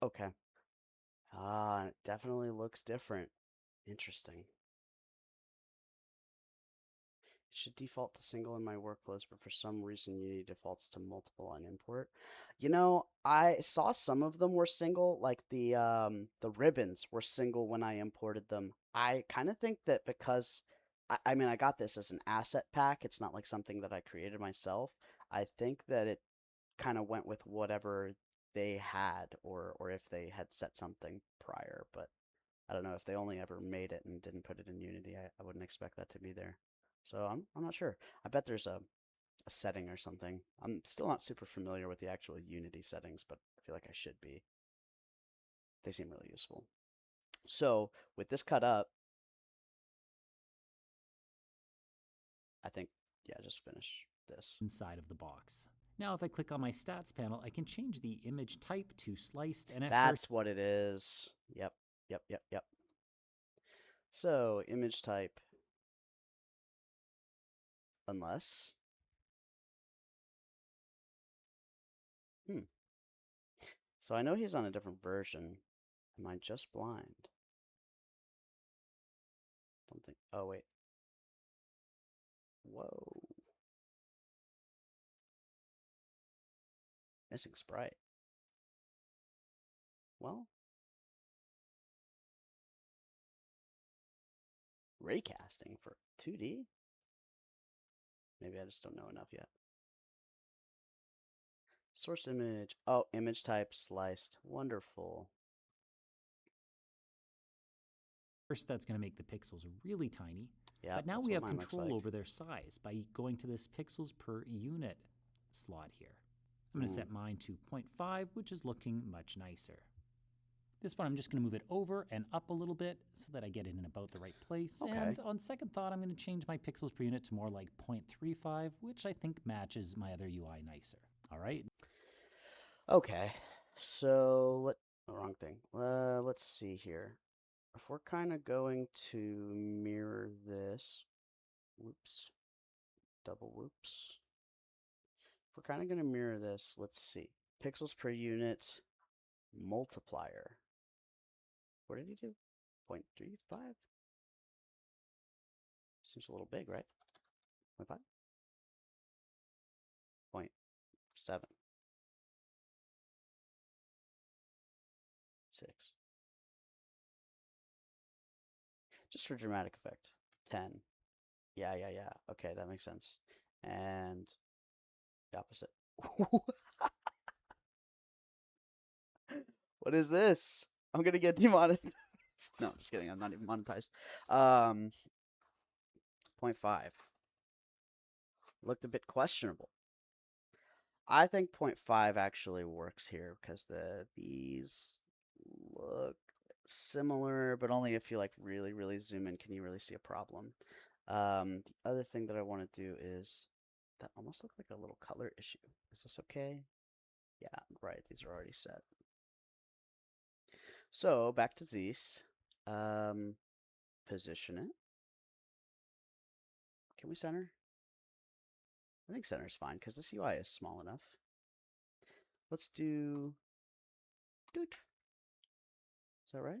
Okay. Ah, it definitely looks different. Interesting. It should default to single in my workflows, but for some reason Unity defaults to multiple on import. You know, I saw some of them were single, like the ribbons were single when I imported them. I kind of think that because I mean I got this as an asset pack, it's not like something that I created myself. I think that it kind of went with whatever they had or if they had set something prior, but I don't know if they only ever made it and didn't put it in Unity. I wouldn't expect that to be there. So I'm not sure. I bet there's a setting or something. I'm still not super familiar with the actual Unity settings, but I feel like I should be. They seem really useful. So with this cut up, I think, yeah, just finish this. Inside of the box. Now, if I click on my stats panel, I can change the image type to sliced, and at first, That's what it is. Yep, yep, yep, yep. So image type, unless, hmm. So I know he's on a different version. Am I just blind? Don't think. Oh wait. Whoa. Missing sprite. Well, raycasting for 2D? Maybe I just don't know enough yet. Source image. Oh, image type sliced. Wonderful. first that's going to make the pixels really tiny. Yeah, But now that's we what have mine looks control like. over their size by going to this pixels per unit slot here. I'm going to set mine to 0.5, which is looking much nicer. This one I'm just going to move it over and up a little bit so that I get it in about the right place. Okay. And on second thought, I'm going to change my pixels per unit to more like 0.35, which I think matches my other UI nicer. All right. Okay. So wrong thing. Let's see here. If we're kind of going to mirror this, whoops, double whoops. If we're kind of going to mirror this, let's see. Pixels per unit multiplier. What did he do? 0.35? Seems a little big, right? 0.5? 0.7. 6. Just for dramatic effect. 10. Yeah. Okay, that makes sense. And the opposite. What is this? I'm gonna get demonetized. No, I'm just kidding. I'm not even monetized. 0.5. Looked a bit questionable. I think 0.5 actually works here because these look similar, but only if you like really zoom in can you really see a problem. The other thing that I want to do is that almost look like a little color issue. Is this okay? Yeah, right. These are already set. So back to Zeus. Position it. Can we center? I think center is fine because this UI is small enough. Let's do. Doot. Is that right?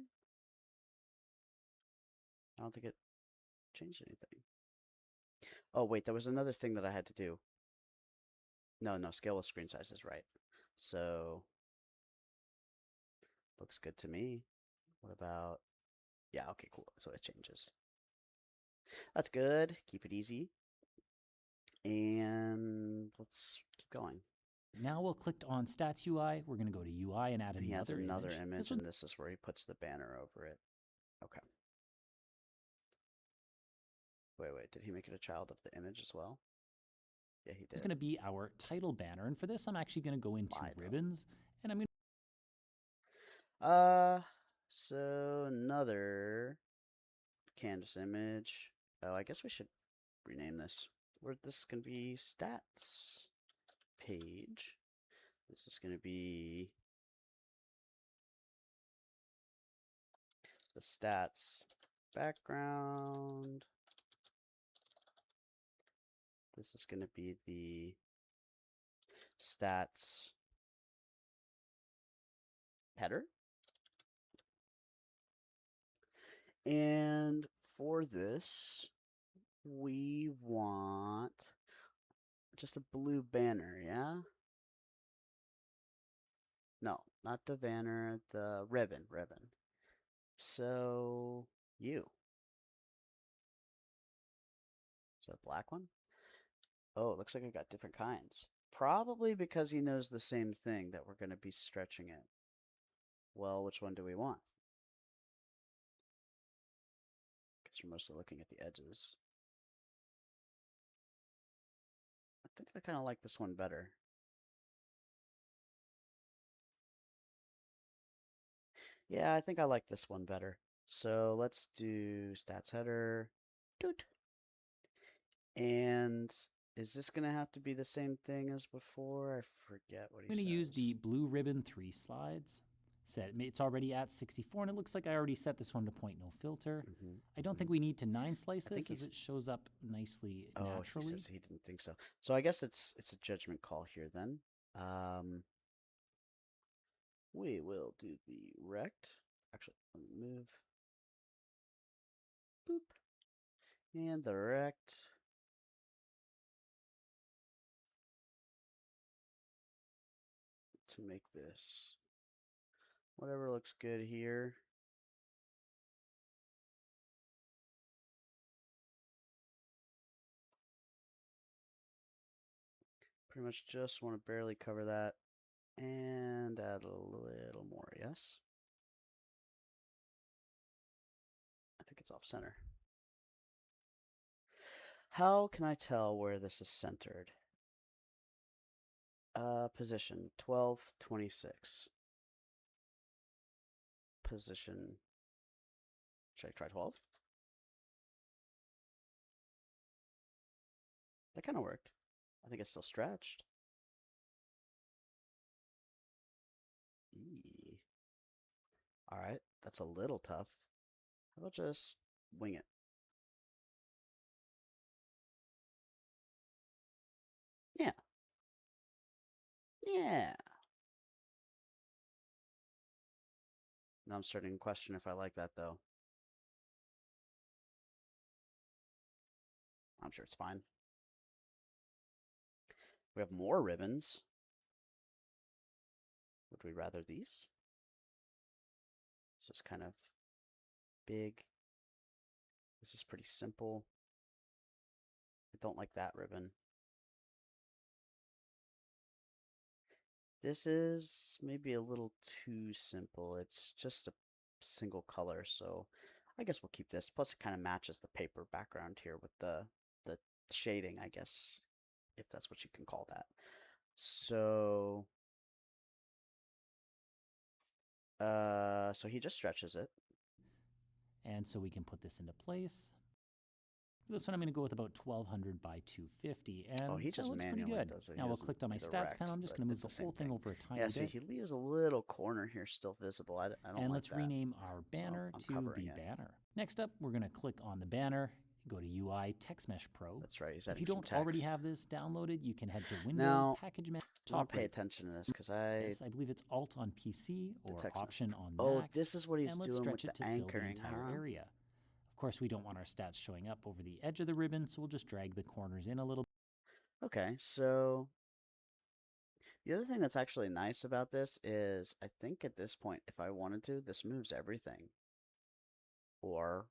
I don't think it changed anything. Oh wait, there was another thing that I had to do. No, scale with screen size is right. So looks good to me. What about? Yeah, okay, cool. So it changes. That's good. Keep it easy. And let's keep going. Now we'll click on Stats UI. We're going to go to UI and add And he has another image, This and this is where he puts the banner over it. Okay. Wait. Did he make it a child of the image as well? Yeah, he is did. going to be our title banner. And for this, I'm actually going to go into ribbons. And I'm going So another canvas image. Oh, I guess we should rename this. This is going to be stats page. This is going to be the stats background. This is going to be the stats header. And for this, we want just a blue banner, yeah? No, not the banner, the ribbon. So, you. Is that a black one? Oh, it looks like I got different kinds. Probably because he knows the same thing that we're going to be stretching it. Well, which one do we want? Because we're mostly looking at the edges. I think I kind of like this one better. Yeah, I think I like this one better. So let's do stats header. Doot. And is this going to have to be the same thing as before? I forget what he to says. use the blue ribbon 3 slides. It's already at 64, and it looks like I already set this one to point no filter. I don't think we need to 9 slice this as it shows up nicely naturally. He says he didn't think so. So I guess it's a judgment call here then. We will do the rect. Actually, let me move. Boop. And the rect. To make this whatever looks good here. Pretty much just want to barely cover that and add a little more, yes? I think it's off center. How can I tell where this is centered? Position 1226. Position. Should I try 12? That kind of worked. I think it's still stretched. Eee. All right, that's a little tough. How about just wing it? Yeah. Yeah. Now I'm starting to question if I like that, though. I'm sure it's fine. We have more ribbons. Would we rather these? This is kind of big. This is pretty simple. I don't like that ribbon. This is maybe a little too simple. It's just a single color, so I guess we'll keep this. Plus, it kind of matches the paper background here with the shading, I guess, if that's what you can call that. So, so he just stretches it. And so we can put this into place. For this one, I'm going to go with about 1200 by 250, and Oh, he that just looks pretty manually good. does it. Now, we'll click on my stats panel. I'm just going to move the whole thing over a tiny see, bit. he leaves a little corner here still visible. I don't And like let's that. rename our banner I'm to covering the it. banner. Next up, we're going to click on the banner, go to UI Text Mesh Pro. That's right. He's If you adding some don't already text. have this downloaded, you can head to Window, Now, Package Manager, I want top to pay right. attention to this because I believe it's Alt on PC or Option on Mac. Oh, this is what he's and let's doing with stretch it the to anchoring, fill the entire area. Of course, we don't want our stats showing up over the edge of the ribbon, so we'll just drag the corners in a little. Okay, so the other thing that's actually nice about this is I think at this point, if I wanted to, this moves everything. Or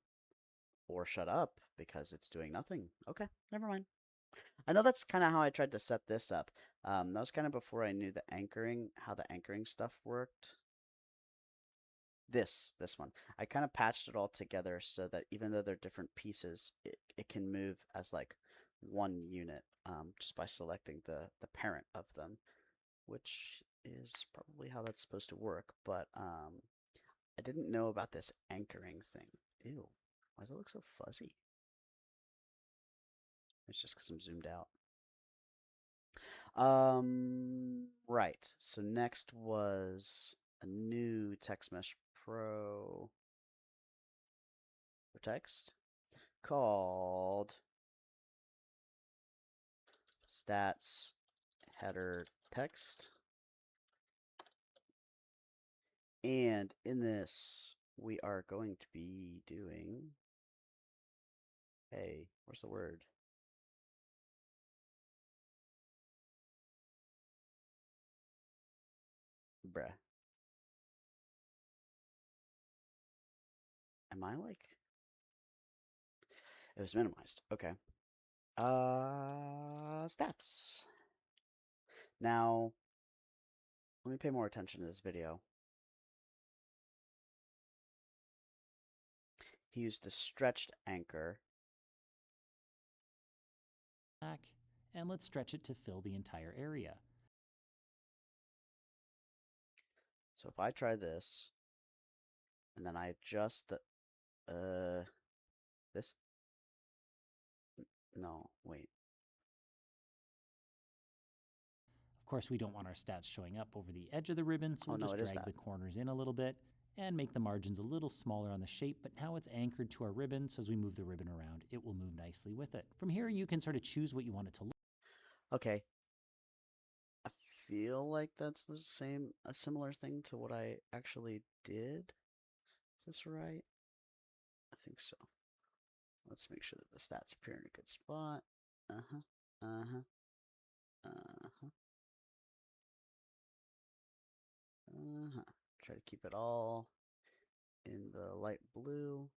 shut up because it's doing nothing. Okay, never mind. I know that's kind of how I tried to set this up. That was kind of before I knew how the anchoring stuff worked. This one. I kind of patched it all together so that even though they're different pieces, it can move as like one unit just by selecting the parent of them, which is probably how that's supposed to work. But I didn't know about this anchoring thing. Ew, why does it look so fuzzy? It's just because I'm zoomed out. Right. So next was a new Text Mesh Pro for text called stats header text. And in this, we are going to be doing, hey, where's the word? Bruh. Am I like? It was minimized. Okay. Stats. Now, let me pay more attention to this video. He used a stretched anchor. And let's stretch it to fill the entire area. So if I try this, and then I adjust this? No, wait. Of course, we don't want our stats showing up over the edge of the ribbon, so we'll just drag the corners in a little bit and make the margins a little smaller on the shape, but now it's anchored to our ribbon, so as we move the ribbon around, it will move nicely with it. From here, you can sort of choose what you want it to look. Okay. I feel like that's a similar thing to what I actually did. Is this right? I think so. Let's make sure that the stats appear in a good spot. Uh-huh. Uh-huh. Uh-huh. Uh-huh. Try to keep it all in the light blue.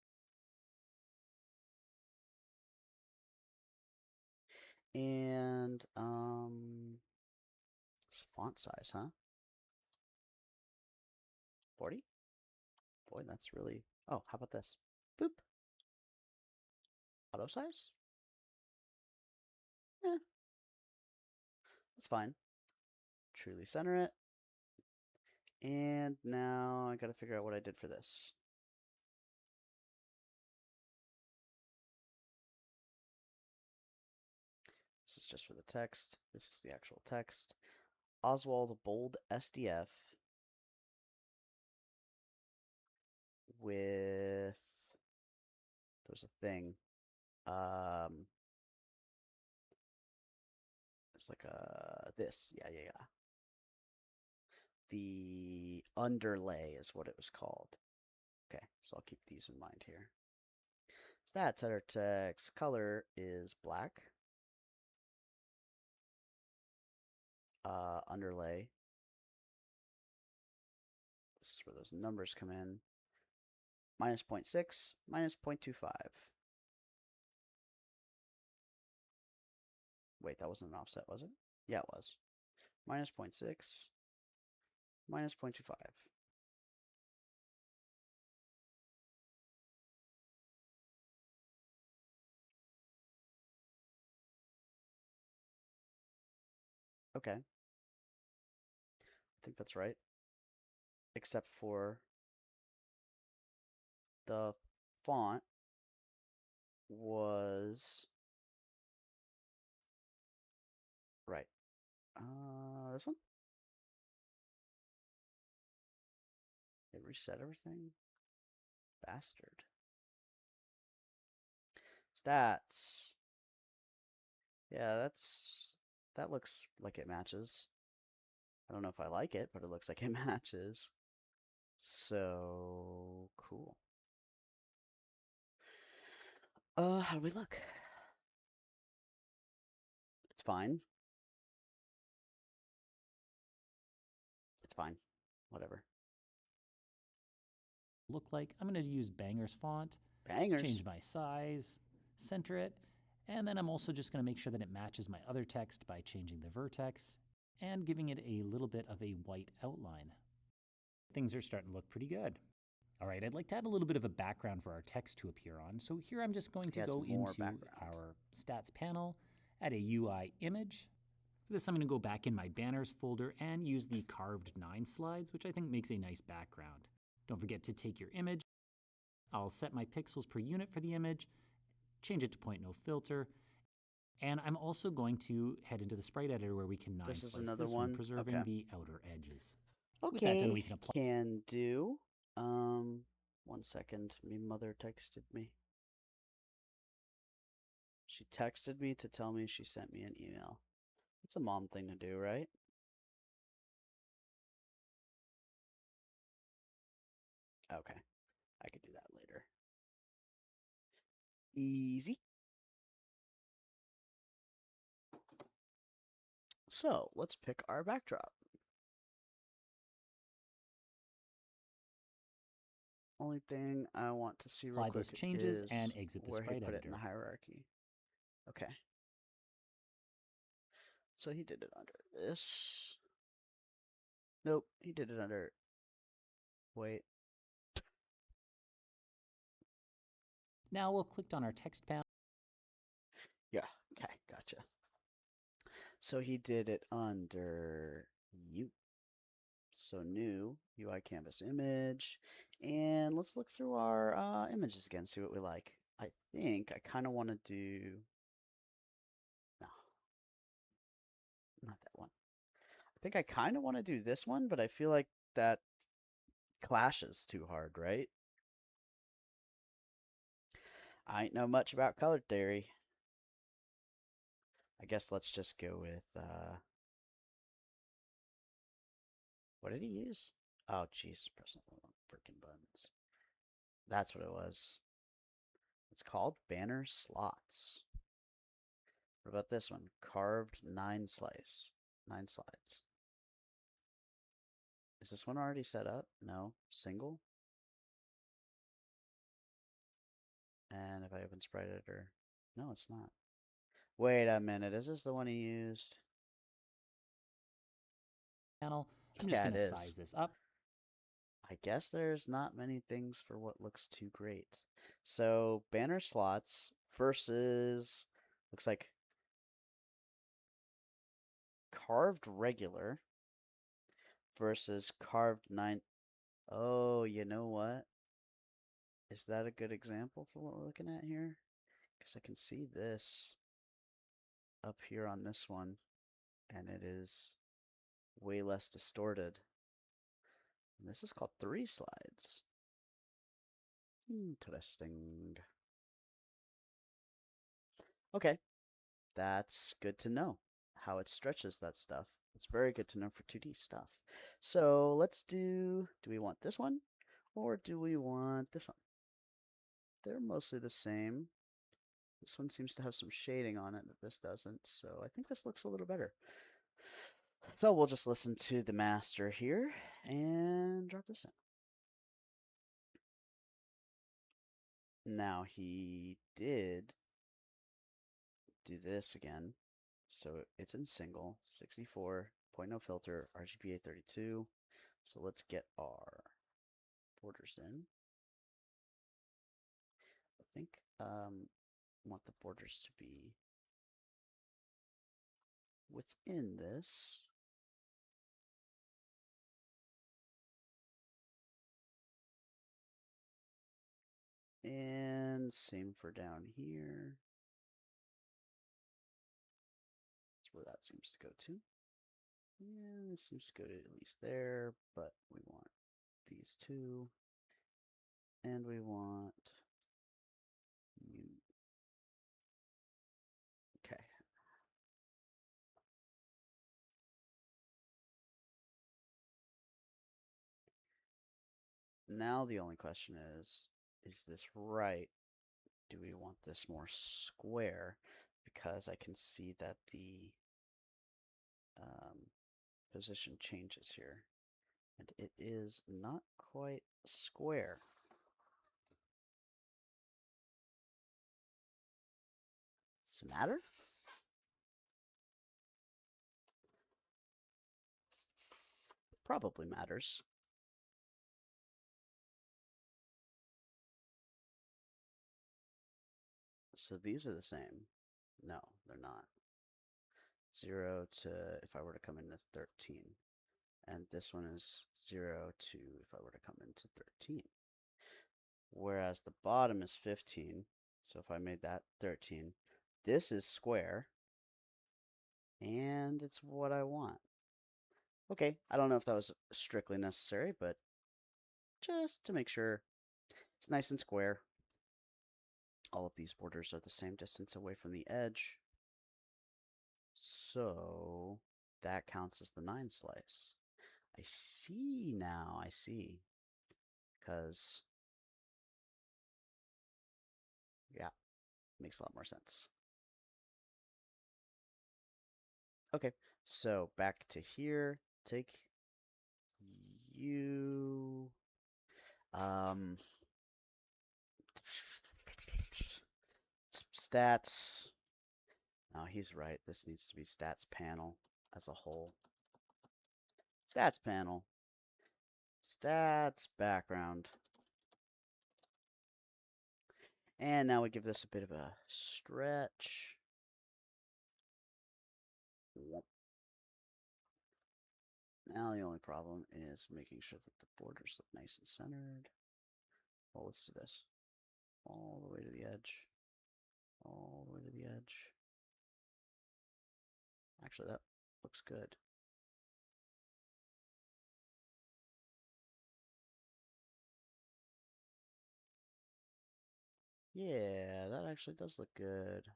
And font size, huh? 40? Boy, that's really. Oh, how about this? Boop. Auto size? Eh, that's fine. Truly center it. And now I gotta figure out what I did for this. This is just for the text. This is the actual text. Oswald Bold SDF with there's a thing. It's like a this. Yeah. The underlay is what it was called. Okay, so I'll keep these in mind here. Stats header text color is black. Underlay. This is where those numbers come in. Minus 0.6, minus 0.25. Wait, that wasn't an offset, was it? Yeah, it was. Minus 0.6, minus 0.25. Okay. I think that's right. Except for the font. was right. This one? It reset everything? Bastard. Stats. Yeah, that looks like it matches. I don't know if I like it, but it looks like it matches. So cool. How do we look? It's fine. It's fine. Whatever. Look like I'm going to use Banger's font, Bangers. change my size, center it, and then I'm also just going to make sure that it matches my other text by changing the vertex and giving it a little bit of a white outline. Things are starting to look pretty good. All right, I'd like to add a little bit of a background for our text to appear on. So here I'm just going to go into our stats panel, add a UI image. For this, I'm going to go back in my banners folder and use the carved 9 slides, which I think makes a nice background. Don't forget to take your image. I'll set my pixels per unit for the image, change it to point no filter, and I'm also going to head into the sprite editor where we can 9 This is slice another this one? one, preserving Okay. the outer edges. Okay. With that done, we can apply. Can do. 1 second. My mother texted me. She texted me to tell me she sent me an email. It's a mom thing to do, right? Okay. I could do that later. Easy. So let's pick our backdrop. Only thing I want to see real Apply quick those changes is and exit the where he sprite put it in editor. the hierarchy. Okay. So he did it under this. Nope, he did it under. Wait. Now we'll click on our text panel. Yeah. Okay. Gotcha. So he did it under U. So new UI canvas image. And let's look through our images again, see what we like. I think I kind of want to do. No. Not that one. I think I kind of want to do this one, but I feel like that clashes too hard, right? I ain't know much about color theory. I guess let's just go with, what did he use? Oh, jeez, pressing the wrong freaking buttons. That's what it was. It's called banner slots. What about this one? Carved 9 slice. 9 slides. Is this one already set up? No. Single? And if I open Sprite Editor, no, it's not. Wait a minute. Is this the one he used? I'm just Yeah, going it to is. size this up. I guess there's not many things for what looks too great. So banner slots versus looks like carved regular versus carved 9. Oh, you know what? Is that a good example for what we're looking at here? Because I can see this up here on this one, and it is way less distorted. And this is called 3 slides. Interesting. Okay, that's good to know how it stretches that stuff. It's very good to know for 2D stuff. So let's do we want this one or do we want this one? They're mostly the same. This one seems to have some shading on it that this doesn't, so I think this looks a little better. So we'll just listen to the master here and drop this in. Now he did do this again. So it's in single, 64.0 filter, RGBA 32. So let's get our borders in. I think want the borders to be within this. And same for down here. That's where that seems to go to. Yeah, it seems to go to at least there, but we want these two. And we want you. Okay. Now the only question is this right? Do we want this more square? Because I can see that the position changes here. And it is not quite square. Does it matter? Probably matters. So these are the same. No, they're not. 0 to if I were to come into 13. And this one is 0 to if I were to come into 13. Whereas the bottom is 15. So if I made that 13, this is square. And it's what I want. Okay, I don't know if that was strictly necessary, but just to make sure it's nice and square. All of these borders are the same distance away from the edge. So that counts as the 9 slice. I see now, I see. Because, yeah, makes a lot more sense. Okay, so back to here. Take you. Stats. No, he's right. This needs to be stats panel as a whole. Stats panel. Stats background. And now we give this a bit of a stretch. Now the only problem is making sure that the borders look nice and centered. Well, let's do this. All the way to the edge. All the way to the edge. Actually, that looks good. Yeah, that actually does look good.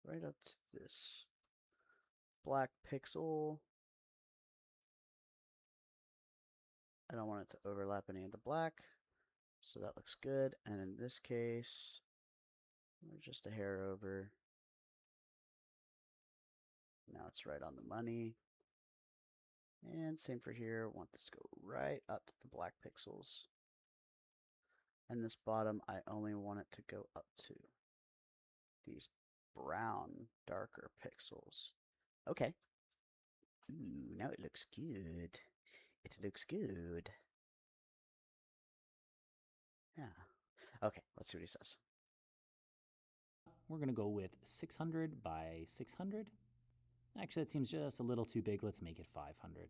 Right up to this black pixel. I don't want it to overlap any of the black, so that looks good. And in this case, we're just a hair over. Now it's right on the money. And same for here. I want this to go right up to the black pixels. And this bottom, I only want it to go up to these brown, darker pixels. Okay. Ooh, now it looks good. It looks good. Yeah. Okay, let's see what he says. We're going to go with 600 by 600. Actually, that seems just a little too big. Let's make it 500.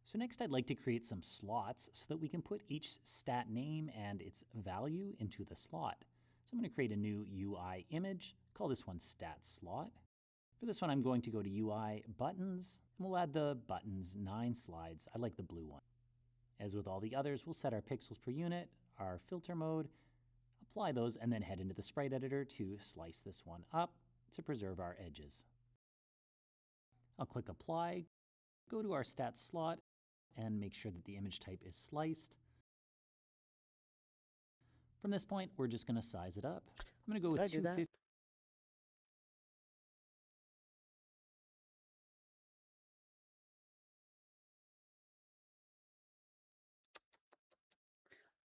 So next I'd like to create some slots so that we can put each stat name and its value into the slot. So I'm going to create a new UI image, call this one stat slot. For this one I'm going to go to UI buttons, and we'll add the buttons 9 slides. I like the blue one. As with all the others, we'll set our pixels per unit, our filter mode, apply those, and then head into the sprite editor to slice this one up to preserve our edges. I'll click apply, go to our stat slot, and make sure that the image type is sliced. From this point, we're just going to size it up. I'm going to go with 250.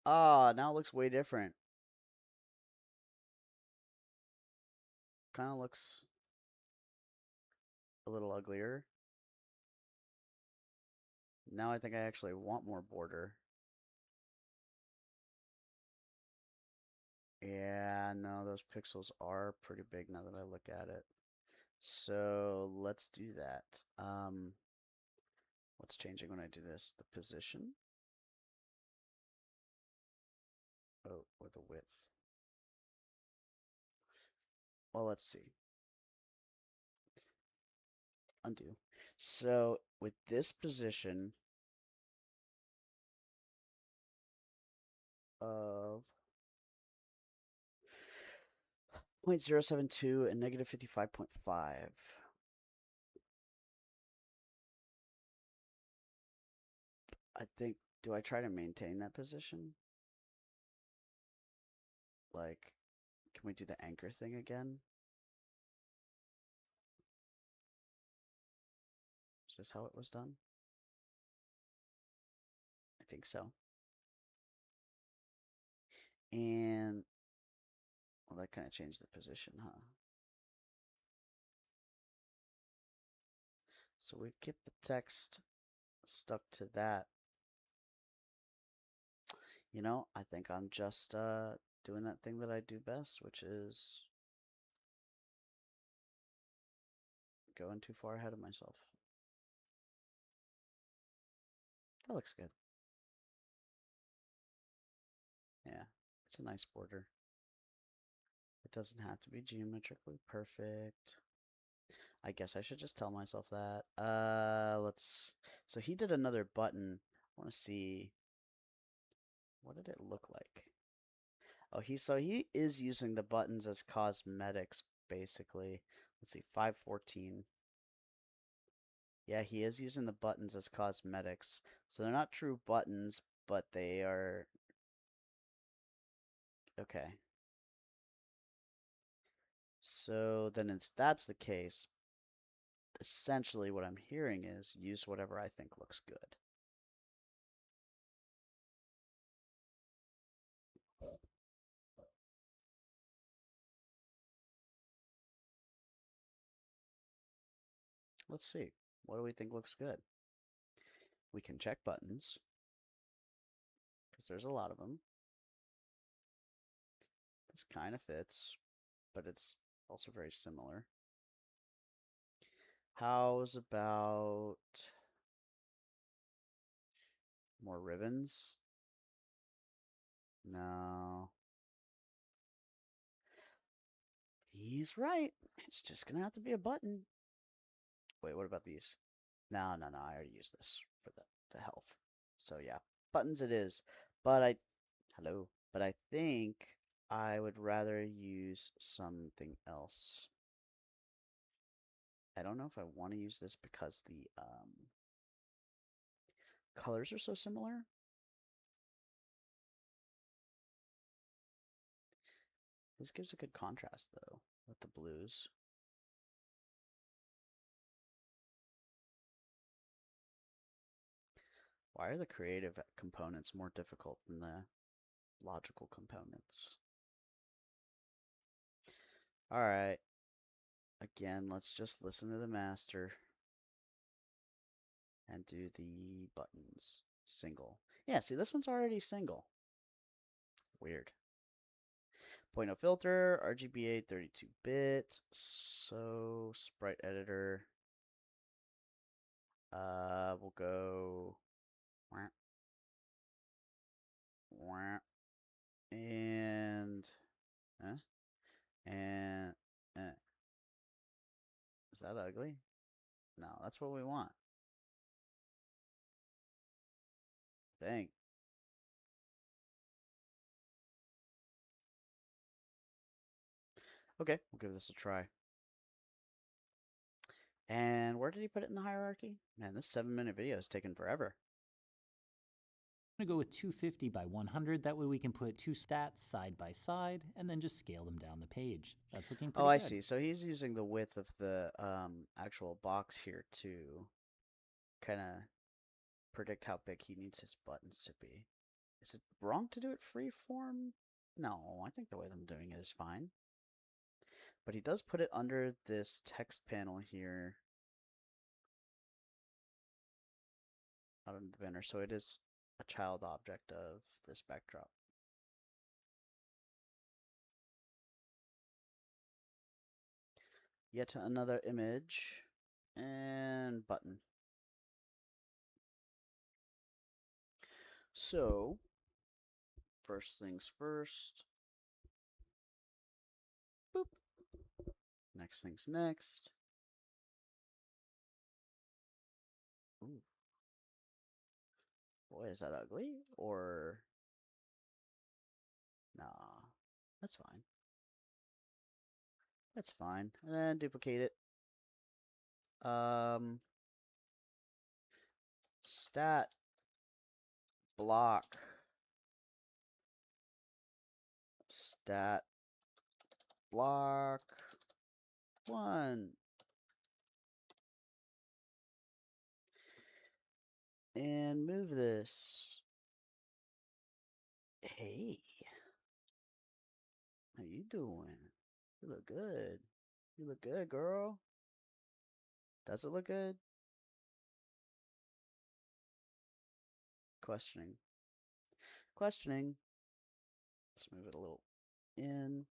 Ah, now it looks way different. Kind of looks a little uglier. Now I think I actually want more border. Yeah, no, those pixels are pretty big now that I look at it. So let's do that. What's changing when I do this? The position. Oh, with the width. Well, let's see. Undo. So with this position of 0.072 and negative 55.5. I think, do I try to maintain that position? Like, can we do the anchor thing again? Is this how it was done? I think so. And, well, that kind of changed the position, huh? So we keep the text stuck to that. You know, I think I'm just doing that thing that I do best, which is going too far ahead of myself. That looks good. Yeah, it's a nice border. It doesn't have to be geometrically perfect. I guess I should just tell myself that. So he did another button. I want to see, what did it look like? Oh, he is using the buttons as cosmetics, basically. Let's see, 514. Yeah, he is using the buttons as cosmetics. So they're not true buttons, but they are okay. So then if that's the case, essentially what I'm hearing is use whatever I think looks good. Let's see. What do we think looks good? We can check buttons because there's a lot of them. This kind of fits, but it's also very similar. How's about more ribbons? No. He's right. It's just going to have to be a button. Wait, what about these? No. I already used this for the health. So yeah, buttons it is. But hello. But I think I would rather use something else. I don't know if I want to use this because the colors are so similar. This gives a good contrast though with the blues. Why are the creative components more difficult than the logical components? All right. Again, let's just listen to the master and do the buttons. Single. Yeah, see, this one's already single. Weird. Point of filter, RGBA 32-bit. So, sprite editor. We'll go. And. And. Is that ugly? No, that's what we want. Dang. Okay, we'll give this a try. And where did he put it in the hierarchy? Man, this 7-minute video is taking forever. I'm going to go with 250 by 100. That way we can put two stats side by side and then just scale them down the page. That's looking pretty good. Oh, I see. So he's using the width of the actual box here to kind of predict how big he needs his buttons to be. Is it wrong to do it freeform? No, I think the way I'm doing it is fine. But he does put it under this text panel here. Out of the banner, so it is a child object of this backdrop. Yet another image and button. So First things first. Boop. Next things next. Ooh. Boy, is that ugly? Or... Nah. That's fine. That's fine. And then duplicate it. Stat block. Stat block 1. And move this. Hey. How you doing? You look good. You look good, girl. Does it look good? Questioning. Questioning. Let's move it a little in.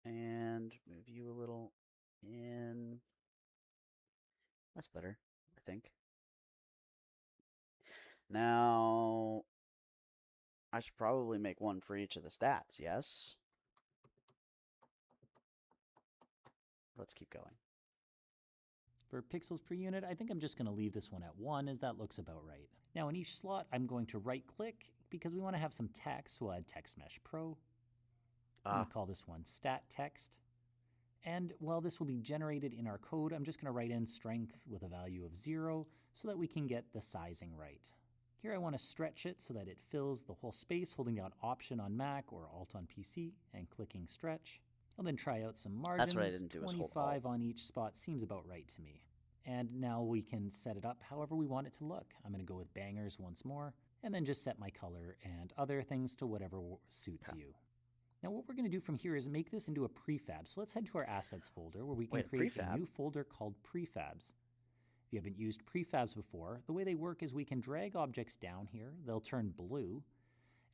And move you a little in. That's better, I think. Now, I should probably make one for each of the stats, yes? Let's keep going. For pixels per unit, I think I'm just going to leave this one at 1, as that looks about right. Now in each slot, I'm going to right-click, because we want to have some text, so we'll add Text Mesh Pro. I'm going to call this one Stat Text. And while this will be generated in our code, I'm just going to write in strength with a value of 0, so that we can get the sizing right. Here I want to stretch it so that it fills the whole space, holding down Option on Mac or Alt on PC, and clicking Stretch. I'll then try out some margins. That's what I didn't do, is hold 25 Alt. on each spot seems about right to me. And now we can set it up however we want it to look. I'm going to go with bangers once more, and then just set my color and other things to whatever suits you. Now what we're going to do from here is make this into a prefab. So let's head to our assets folder where we can create a new folder called prefabs. If you haven't used prefabs before, the way they work is we can drag objects down here. They'll turn blue.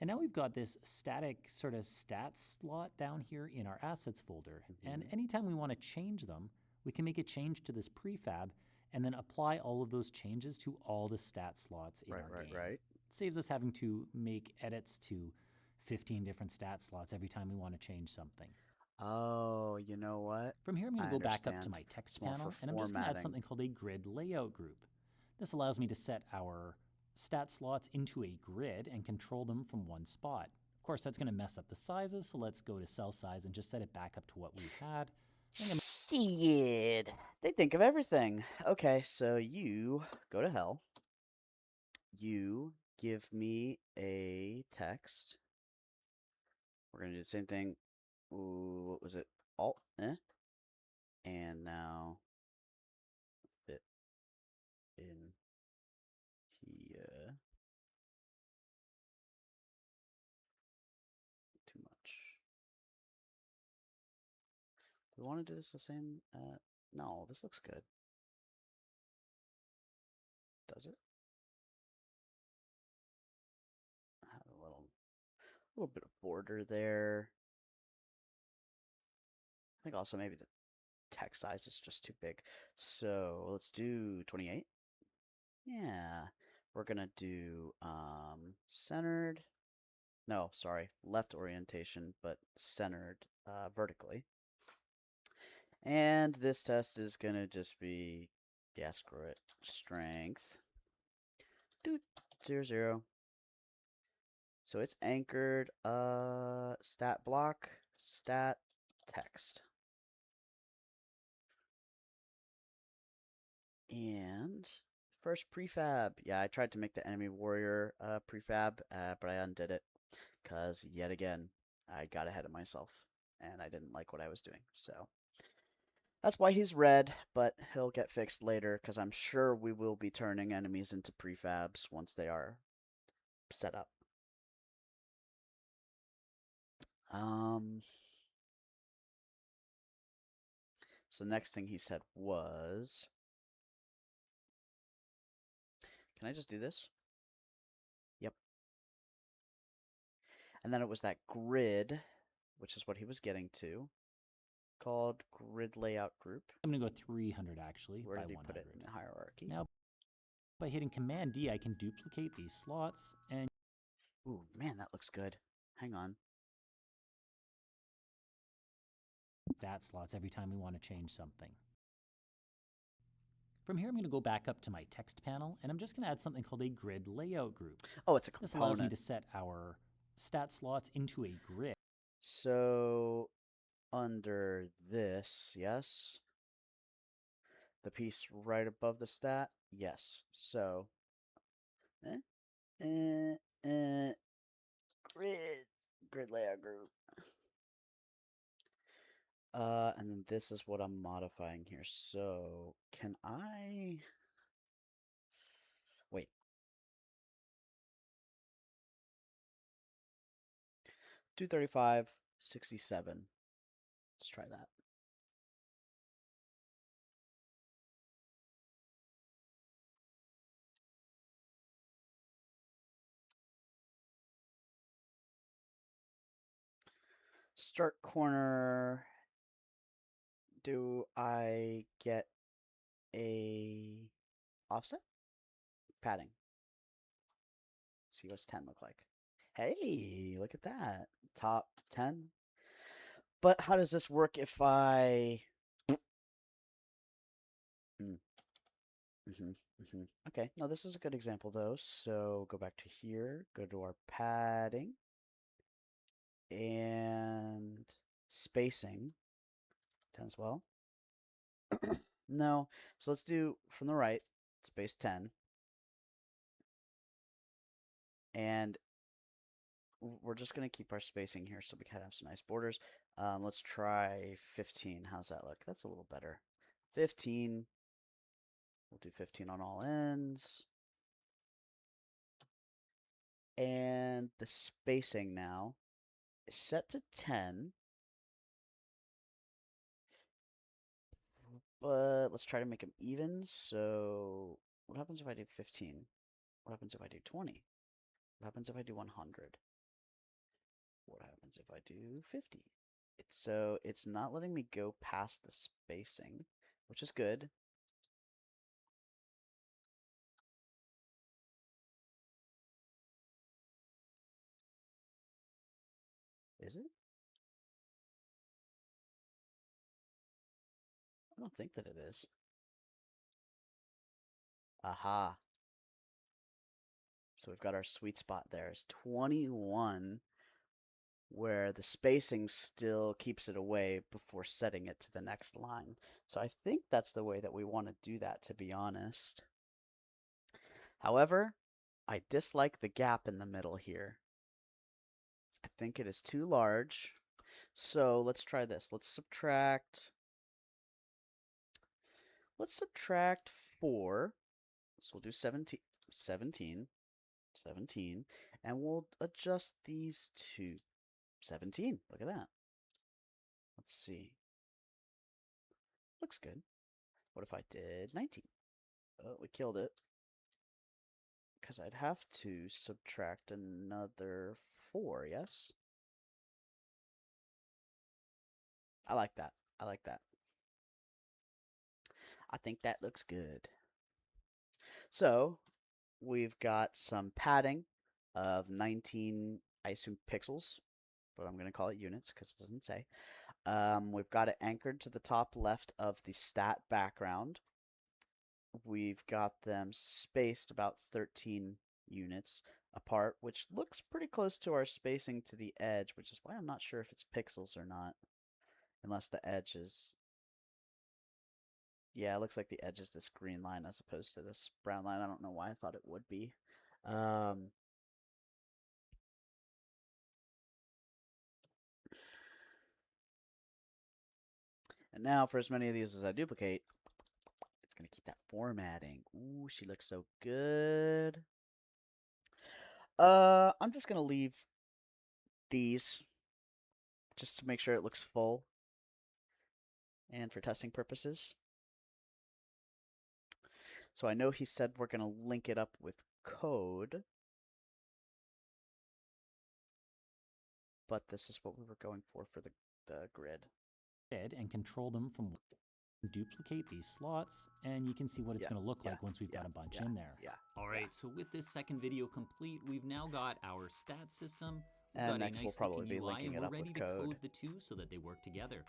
And now we've got this static sort of stats slot down here in our assets folder. And anytime we want to change them, we can make a change to this prefab and then apply all of those changes to all the stat slots in our game. It saves us having to make edits to 15 different stat slots every time we want to change something. Oh, you know what? From here, I'm going to go back up to my text panel, and I'm just going to add something called a grid layout group. This allows me to set our stat slots into a grid and control them from one spot. Of course, that's going to mess up the sizes, so let's go to cell size and just set it back up to what we had. Shit. They think of everything. Okay, so you go to hell. You give me a text. We're going to do the same thing. Ooh, what was it? Alt, and now fit in here. Too much. Do we want to do this the same? No, this looks good. Does it? Have a little bit of border there. I think also maybe the text size is just too big. So let's do 28. Yeah, we're gonna do centered. No, sorry, left orientation, but centered vertically. And this test is gonna just be, yeah, screw it, strength. 0, 0. So it's anchored, stat block, stat text. And first prefab. Yeah, I tried to make the enemy warrior prefab, but I undid it because yet again, I got ahead of myself and I didn't like what I was doing. So that's why he's red, but he'll get fixed later because I'm sure we will be turning enemies into prefabs once they are set up. So next thing he said was, can I just do this? Yep. And then it was that grid, which is what he was getting to, called grid layout group. I'm going to go 300 actually. Where by did he 100. put it in the hierarchy? Now, by hitting Command D, I can duplicate these slots and. Ooh, man, that looks good. hang on. Stat slots every time we want to change something. From here, I'm going to go back up to my text panel, and I'm just going to add something called a grid layout group. Oh, it's a This component. allows me to set our stat slots into a grid. So under this, yes. The piece right above the stat, yes. So, grid layout group. And then this is what I'm modifying here. So can I wait? 235, 67. Let's try that. Start corner. Do I get a offset? Padding. Let's see what's 10 look like. Hey, look at that. Top 10. But how does this work if I Okay, no, this is a good example though. So go back to here, go to our padding and spacing 10 as well. No, so let's do from the right, space 10. And we're just going to keep our spacing here so we can have some nice borders. Let's try 15. How's that look? That's a little better. 15. We'll do 15 on all ends. And the spacing now is set to 10. But let's try to make them even. So what happens if I do 15? What happens if I do 20? What happens if I do 100? What happens if I do 50? So it's not letting me go past the spacing, which is good. Is it? I don't think that it is. Aha. So we've got our sweet spot there. It's 21, where the spacing still keeps it away before setting it to the next line. So I think that's the way that we want to do that, to be honest. However, I dislike the gap in the middle here. I think it is too large. So let's try this. Let's subtract 4. So we'll do 17, 17, and we'll adjust these to 17. Look at that. Let's see. Looks good. What if I did 19? Oh, we killed it. Because I'd have to subtract another 4, yes? I like that. I like that. I think that looks good. So, we've got some padding of 19, I assume, pixels, but I'm going to call it units because it doesn't say. We've got it anchored to the top left of the stat background. We've got them spaced about 13 units apart, which looks pretty close to our spacing to the edge, which is why I'm not sure if it's pixels or not, unless the edge is... Yeah, it looks like the edge is this green line as opposed to this brown line. I don't know why I thought it would be. And now for as many of these as I duplicate, it's going to keep that formatting. Ooh, she looks so good. I'm just going to leave these just to make sure it looks full and for testing purposes. So I know he said we're going to link it up with code, but this is what we were going for the grid. And control them from duplicate these slots, and you can see what it's going to look like once we've got a bunch in there. All right, so with this second video complete, we've now got our stat system, We've And got next a we'll nice probably looking be UI, linking and it we're up ready with to code. code the two so that they work together.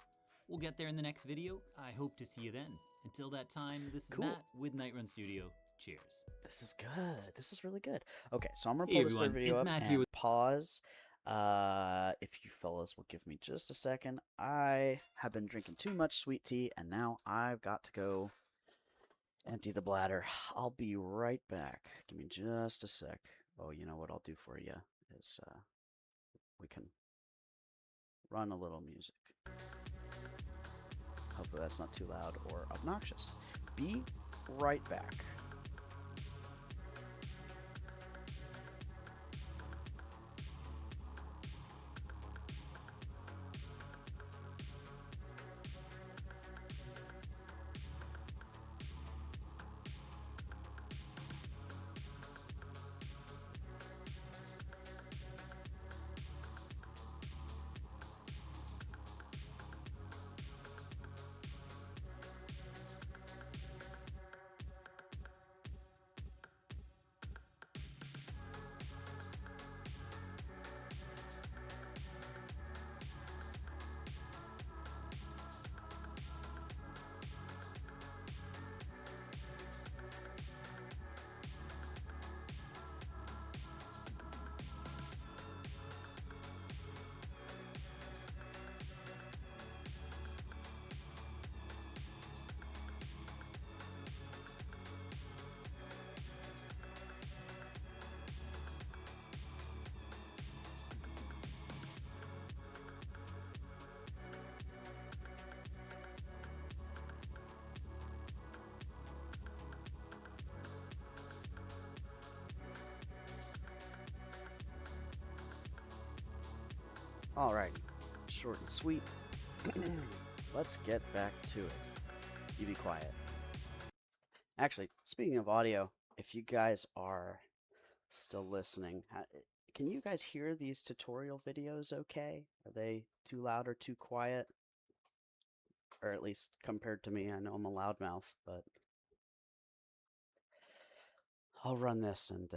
We'll get there in the next video. I hope to see you then. Until that time, this is Cool. Matt with Nightrun Studio. Cheers. This is good. This is really good. Okay, so I'm gonna Hey pull this third everyone, video it's up Matt here and with pause. If you fellas will give me just a second, I have been drinking too much sweet tea, and now I've got to go empty the bladder. I'll be right back. Give me just a sec. Oh, you know what I'll do for you is we can run a little music. Hopefully that's not too loud or obnoxious. Be right back. Alright, short and sweet. Let's get back to it. You be quiet. Actually, speaking of audio, if you guys are still listening, can you guys hear these tutorial videos okay? Are they too loud or too quiet? Or at least compared to me, I know I'm a loudmouth, but I'll run this and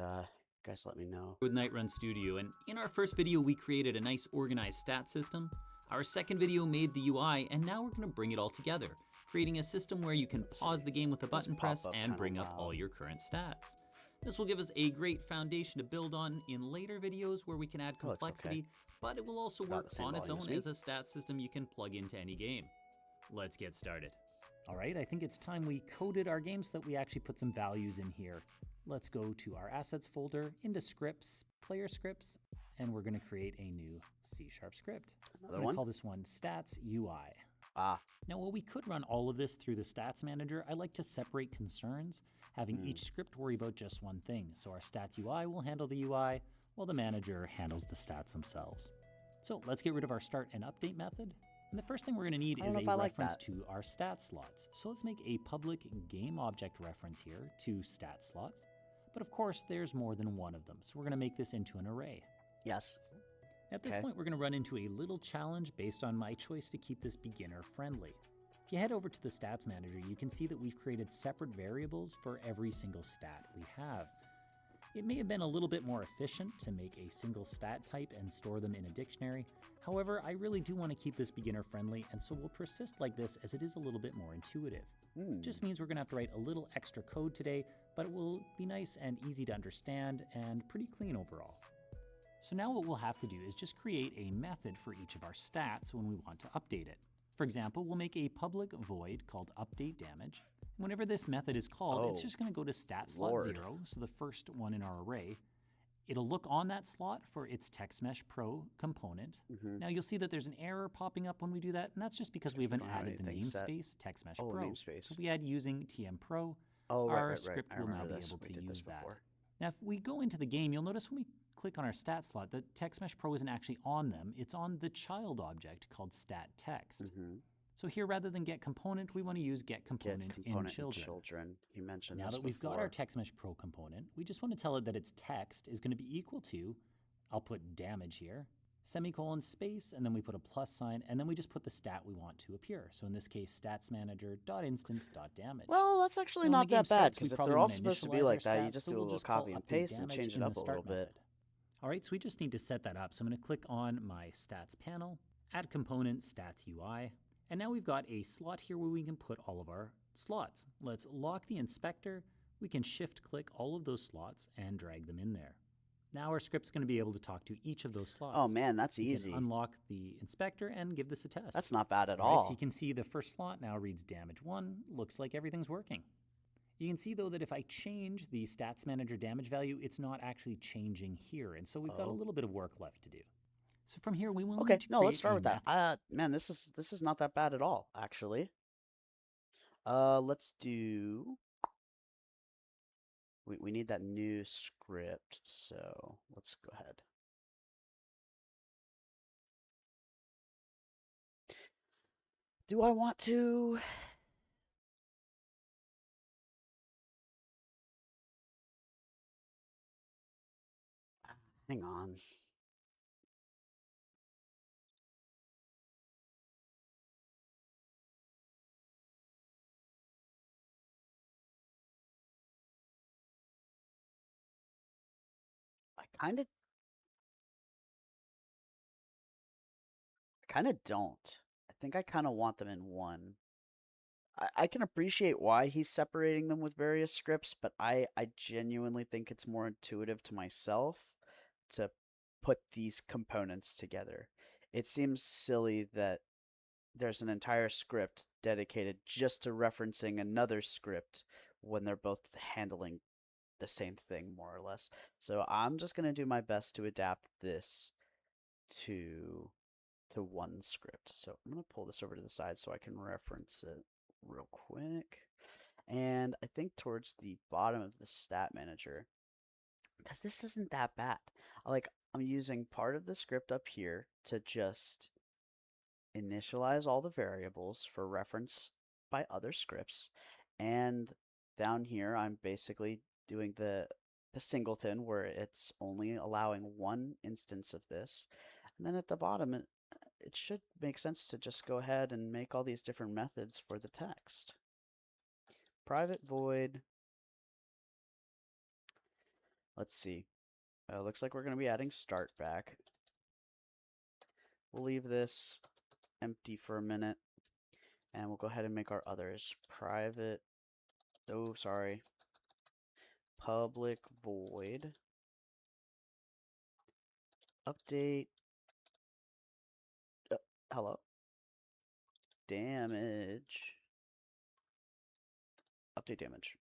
guys let me know. with Nightrun Studio, and in our first video we created a nice organized stat system. Our second video made the UI, and now we're going to bring it all together, creating a system where you can pause the game with a button press and bring up all your current stats. This will give us a great foundation to build on in later videos where we can add complexity, but it will also work on its own as a stat system you can plug into any game. Let's get started. All right, I think it's time we coded our game so that we actually put some values in here. Let's go to our assets folder, into scripts, player scripts, and we're going to create a new C# script. I'm going to call this one stats UI. Now, while we could run all of this through the stats manager, I like to separate concerns, having each script worry about just one thing. So our stats UI will handle the UI, while the manager handles the stats themselves. So let's get rid of our start and update method. And the first thing we're going to need is a reference to our stat slots. So let's make a public game object reference here to stat slots. But of course, there's more than one of them. So we're going to make this into an array. Yes. At this point, we're going to run into a little challenge based on my choice to keep this beginner friendly. If you head over to the stats manager, you can see that we've created separate variables for every single stat we have. It may have been a little bit more efficient to make a single stat type and store them in a dictionary. However, I really do want to keep this beginner friendly, and so we'll persist like this as it is a little bit more intuitive. Just means we're going to have to write a little extra code today, but it will be nice and easy to understand and pretty clean overall. So now what we'll have to do is just create a method for each of our stats when we want to update it. For example, we'll make a public void called update damage. Whenever this method is called, it's just going to go to stat slot 0, so the first one in our array. It'll look on that slot for its TextMesh Pro component. Now you'll see that there's an error popping up when we do that, and that's just because we haven't added the namespace TextMesh Pro. So if we add using TM Pro, our script will now be able to use that. Now if we go into the game, you'll notice when we click on our stat slot, the TextMesh Pro isn't actually on them. It's on the child object called stat text. So here, rather than get component, we want to use get component in children. You mentioned now that we've got our TextMesh Pro component, we just want to tell it that its text is going to be equal to, I'll put damage here, semicolon space, and then we put a plus sign, and then we just put the stat we want to appear. So in this case, statsmanager.instance.damage. Well, that's actually not that bad, because if they're all supposed to be like that, you just do a little copy and paste and change it up a little bit. All right, so we just need to set that up. So I'm going to click on my stats panel, add component stats UI, and now we've got a slot here where we can put all of our slots. Let's lock the inspector. We can shift click all of those slots and drag them in there. Now our script's going to be able to talk to each of those slots. Oh man, that's we easy. can unlock the inspector and give this a test. That's not bad at all. Right, so all. you can see the first slot now reads damage 1. Looks like everything's working. You can see though that if I change the stats manager damage value, it's not actually changing here. And so we've got a little bit of work left to do. So from here we will need to create let's start with method. that. Man, this is not that bad at all, actually. Let's do. We need that new script, so let's go ahead. Do I want to? Hang on. I kind of don't. I think I kind of want them in one. I can appreciate why he's separating them with various scripts, but I genuinely think it's more intuitive to myself to put these components together. It seems silly that there's an entire script dedicated just to referencing another script when they're both handling the same thing, more or less. So I'm just going to do my best to adapt this to one script. So I'm going to pull this over to the side so I can reference it real quick. And I think towards the bottom of the stat manager, because this isn't that bad. I'm using part of the script up here to just initialize all the variables for reference by other scripts. And down here, I'm basically doing the singleton where it's only allowing one instance of this. And then at the bottom, it should make sense to just go ahead and make all these different methods for the text. Private void. Let's see. Looks like we're going to be adding start back. We'll leave this empty for a minute. And we'll go ahead and make our others. Private. Oh, sorry. Public void. Update. Hello. Damage. Update damage.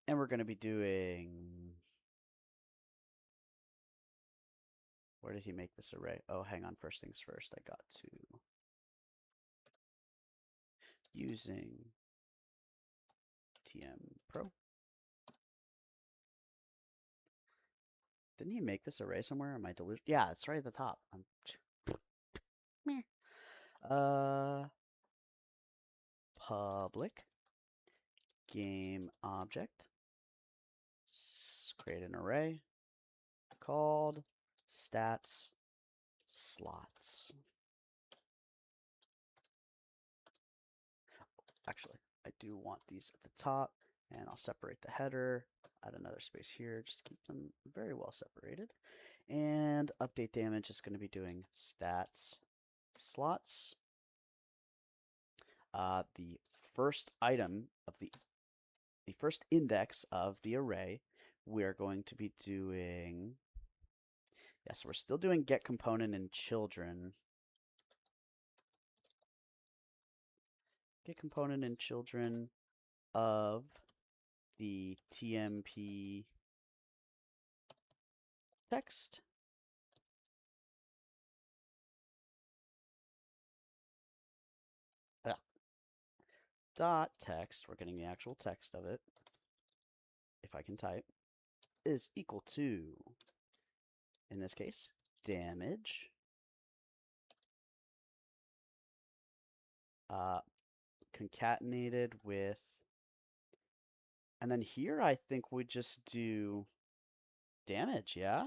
And we're going to be doing. Where did he make this array? Oh, hang on. First things first. I got to. Using TM Pro. Didn't he make this array somewhere? Am I delusional? Yeah, it's right at the top. Public game object. Create an array called stats slots. Actually, I do want these at the top, and I'll separate the header, add another space here, just to keep them very well separated. And update damage is going to be doing stats slots. The first item of the first index of the array, we're going to be doing. Yes, we're still doing get component in children. Get component in children of the TMP text. Dot text, we're getting the actual text of it, if I can type, is equal to, in this case, damage, concatenated with, and then here I think we just do damage, yeah?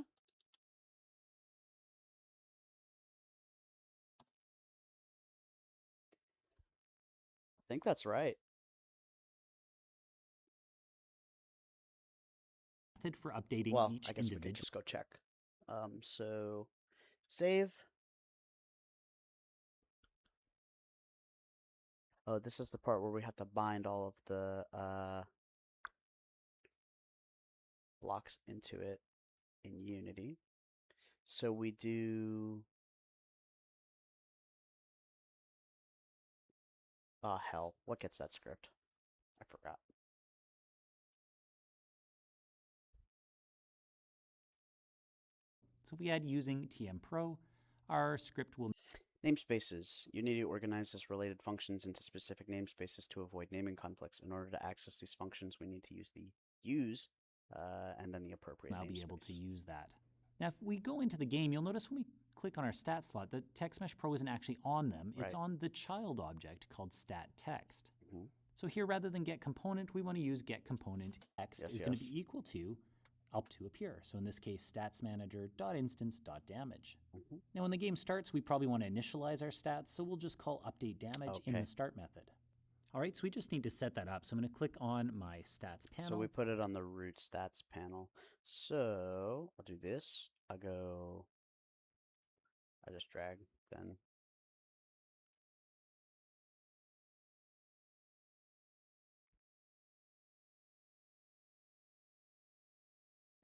I think that's right. Method for updating Well, each I guess we individual. could just go check. So save. Oh, this is the part where we have to bind all of the blocks into it in Unity. So we do. Oh, hell. What gets that script? I forgot. So if we add using TM Pro, our script will Namespaces. Unity organizes related functions into specific namespaces to avoid naming conflicts. In order to access these functions, we need to use the use and then the appropriate now namespace. be able to use that. Now, if we go into the game, you'll notice when we click on our stat slot, the TextMesh Pro isn't actually on them. It's Right. on the child object called stat text. Mhm. So here, rather than get component, we want to use get component text Yes, is going yes. to be equal to up to appear. So in this case, statsmanager.instance.damage. Mhm. Now, when the game starts, we probably want to initialize our stats, so we'll just call update damage in Okay. the start method. All right, so we just need to set that up. So I'm going to click on my stats panel. So we put it on the root stats panel. So I'll do this. I just drag then.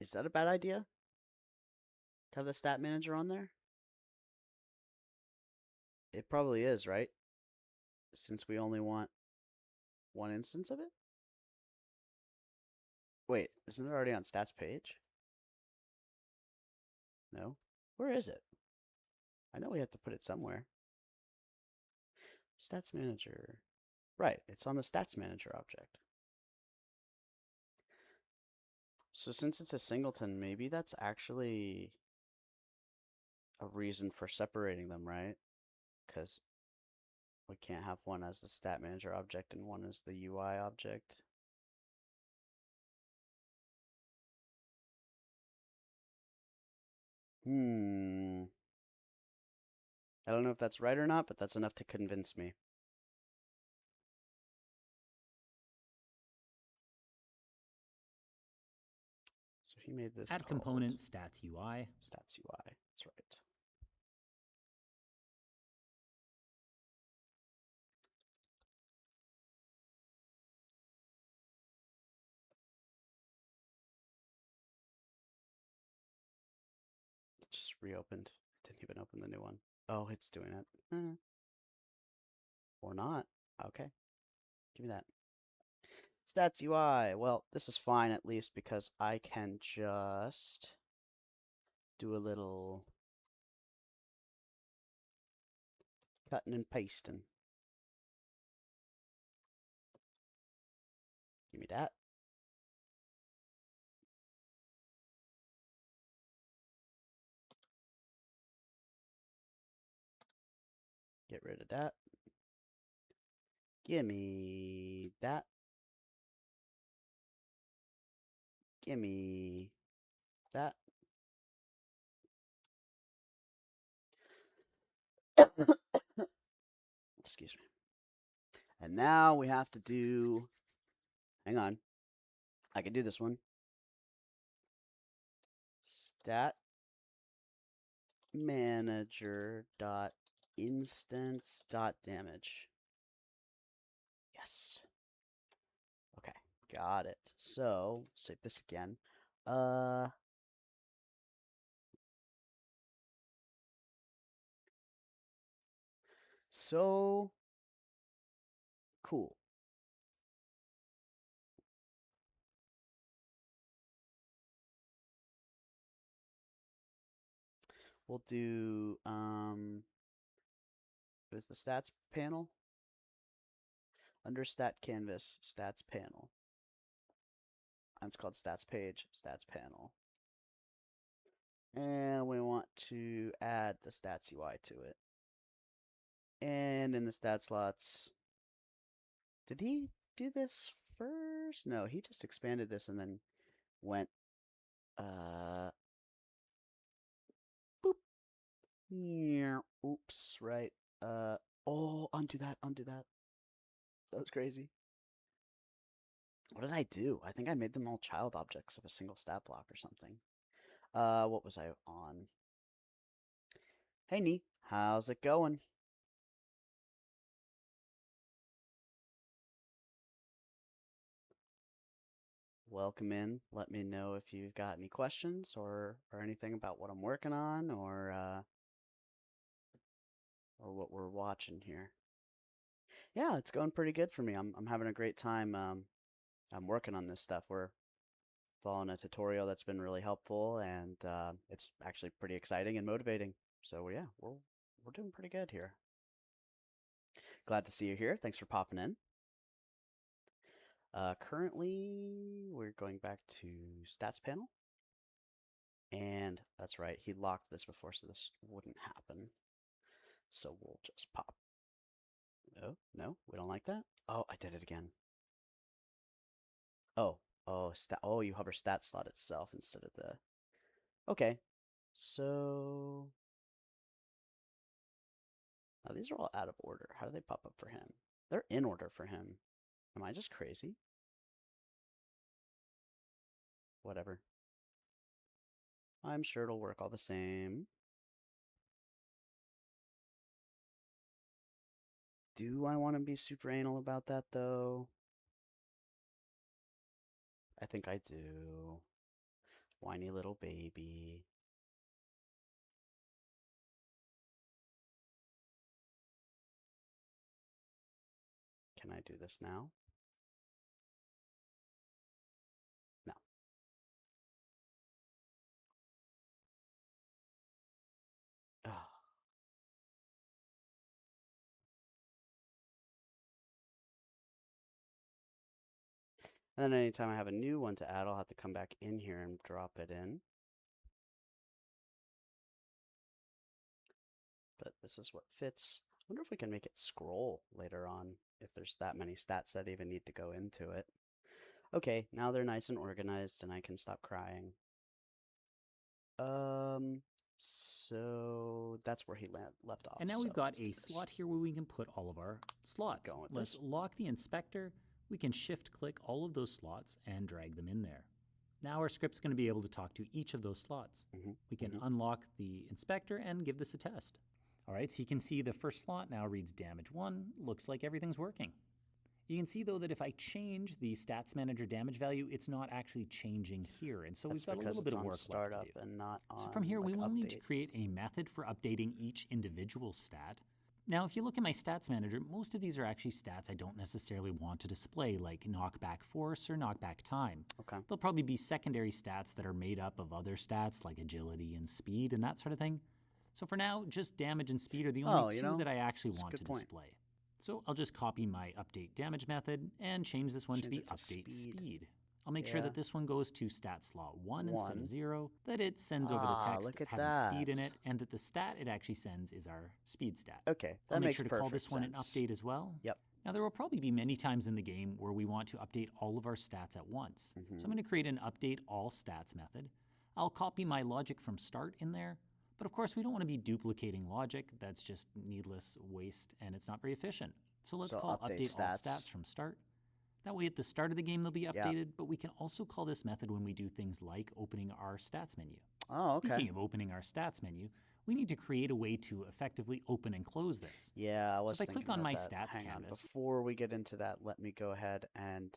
Is that a bad idea? To have the stat manager on there? It probably is, right? Since we only want one instance of it? Wait, isn't it already on stats page? No? Where is it? I know we have to put it somewhere. Stats manager. Right, it's on the stats manager object. So since it's a singleton, maybe that's actually a reason for separating them, right? Because we can't have one as the stat manager object and one as the UI object. I don't know if that's right or not, but that's enough to convince me. So he made this Add component stats UI. Stats UI. That's right. It just reopened. Didn't even open the new one. Oh, it's doing it. Or not. Okay. Give me that. Stats UI. Well, this is fine at least because I can just do a little cutting and pasting. Give me that. Get rid of that. Give me that. Give me that. Excuse me. And now we have to do. Hang on. I can do this one. Stat manager dot instance dot damage. Yes. Okay, got it. So save this again. So cool. We'll do with the stats panel under stat canvas stats panel. It's called stats page stats panel. And we want to add the stats UI to it. And in the stat slots, did he do this first? No, he just expanded this and then went boop. Yeah, oops, right. Oh, undo that, undo that. That was crazy. What did I do? I think I made them all child objects of a single stat block or something. What was I on? Hey, Nee, how's it going? Welcome in. Let me know if you've got any questions or anything about what I'm working on or what we're watching here. Yeah, it's going pretty good for me. I'm having a great time. I'm working on this stuff. We're following a tutorial that's been really helpful, and it's actually pretty exciting and motivating. So yeah, we're doing pretty good here. Glad to see you here. Thanks for popping in. Currently, we're going back to stats panel. And that's right, he locked this before, so this wouldn't happen. So we'll just pop. Oh, no, we don't like that. Oh, I did it again. Oh, oh, you hover stat slot itself instead of the. Okay, so now these are all out of order. How do they pop up for him? They're in order for him. Am I just crazy? Whatever. I'm sure it'll work all the same. Do I want to be super anal about that though? I think I do. Whiny little baby. Can I do this now? No. Ah. And then anytime I have a new one to add, I'll have to come back in here and drop it in. But this is what fits. I wonder if we can make it scroll later on, if there's that many stats that even need to go into it. Okay, now they're nice and organized and I can stop crying. So that's where he left off. And now so we've got let's do a this. slot here where we can put all of our slots. going with Let's this. lock the inspector. We can shift click all of those slots and drag them in there. Now our script's going to be able to talk to each of those slots. We can unlock the inspector and give this a test. All right, so you can see the first slot now reads damage 1. Looks like everything's working. You can see though that if I change the stats manager damage value, it's not actually changing here. And so That's we've got a little bit of work left to do. And not on, so from here, like, we will need to update. create a method for updating each individual stat. Now, if you look at my stats manager, most of these are actually stats I don't necessarily want to display, like knockback force or knockback time. Okay. They'll probably be secondary stats that are made up of other stats like agility and speed and that sort of thing. So for now, just damage and speed are the only two that I actually want to display. So I'll just copy my update damage method and change this one to be update speed. I'll make sure that this one goes to stat slot 1 instead of 0, that it sends over the text having speed in it, and that the stat it actually sends is our speed stat. Okay, that I'll make makes sure to call this one an update as well. Yep. Now there will probably be many times in the game where we want to update all of our stats at once. So I'm going to create an update all stats method. I'll copy my logic from start in there, but of course we don't want to be duplicating logic. That's just needless waste and it's not very efficient. So let's call update all stats from start. That way at the start of the game they'll be updated, but we can also call this method when we do things like opening our stats menu. Oh, okay. Speaking of opening our stats menu, we need to create a way to effectively open and close this. Yeah, I was so if I click on my stats Hang canvas. on. Before we get into that, let me go ahead and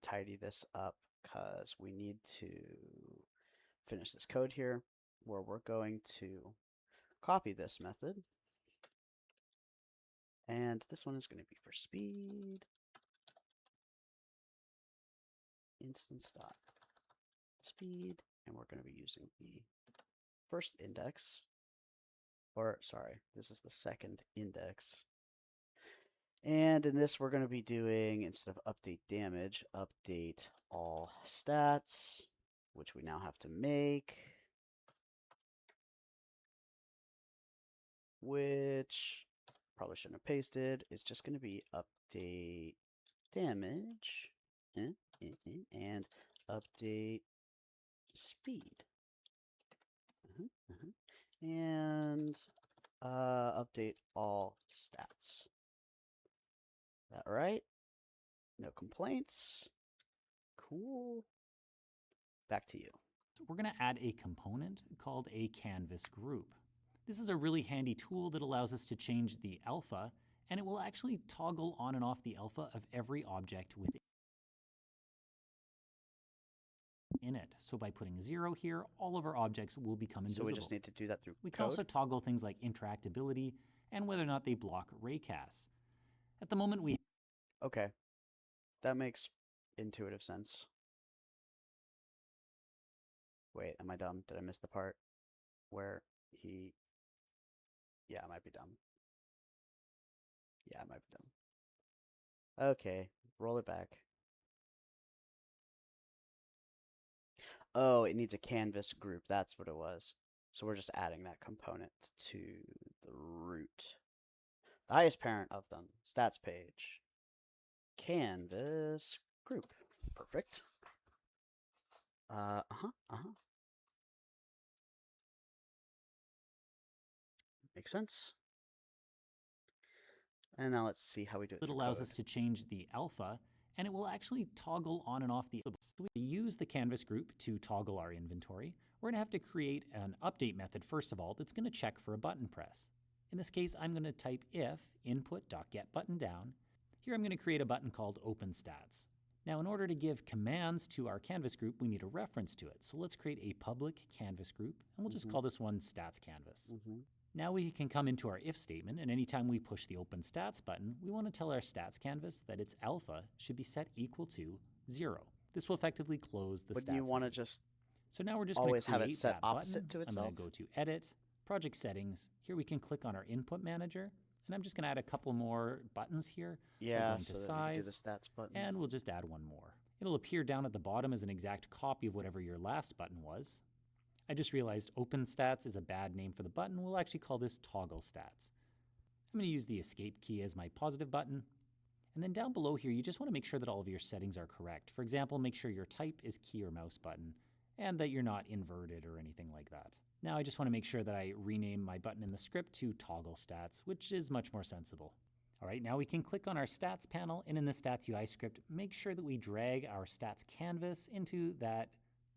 tidy this up because we need to finish this code here where we're going to copy this method. And this one is going to be for speed. Instance dot speed, and we're going to be using the first index, or sorry, this is the second index. And in this, we're going to be doing, instead of update damage, update all stats, which we now have to make, which probably shouldn't have pasted. It's just going to be update damage and update speed. And update all stats. That right? No complaints. Cool. Back to you. we're going to add a component called a canvas group. This is a really handy tool that allows us to change the alpha, and it will actually toggle on and off the alpha of every object within it. So by putting 0 here, all of our objects will become invisible. So we just need to do that through We can code? also toggle things like interactability and whether or not they block raycasts. At the moment we Okay. That makes intuitive sense. Wait, am I dumb? Did I miss the part where he... Yeah, I might be dumb. Yeah, I might be dumb. Okay, roll it back. Oh, it needs a canvas group. That's what it was. So we're just adding that component to the root. The highest parent of them. Stats page. Canvas group. Perfect. Makes sense. And now let's see how we do it. It allows us to change the alpha, and it will actually toggle on and off the. So we use the canvas group to toggle our inventory. We're going to have to create an update method first of all that's going to check for a button press. In this case, I'm going to type if input.getButtonDown. Here I'm going to create a button called OpenStats. Now in order to give commands to our canvas group, we need a reference to it. So let's create a public canvas group, and we'll just call this one Stats Canvas. Now we can come into our if statement, and anytime we push the open stats button, we want to tell our stats canvas that its alpha should be set equal to 0. This will effectively close the stats. Wouldn't you want to menu. just So now we're just always going to have create it set that opposite button. to itself? I'm going to go to Edit, Project Settings. Here we can click on our Input Manager, and I'm just going to add a couple more buttons here. Yeah, Going to so that we size, can do the stats button. and we'll just add one more. It'll appear down at the bottom as an exact copy of whatever your last button was. I just realized Open Stats is a bad name for the button. We'll actually call this Toggle Stats. I'm going to use the Escape key as my positive button. And then down below here, you just want to make sure that all of your settings are correct. For example, make sure your type is key or mouse button, and that you're not inverted or anything like that. Now I just want to make sure that I rename my button in the script to Toggle Stats, which is much more sensible. All right, now we can click on our Stats panel, and in the Stats UI script, make sure that we drag our Stats canvas into that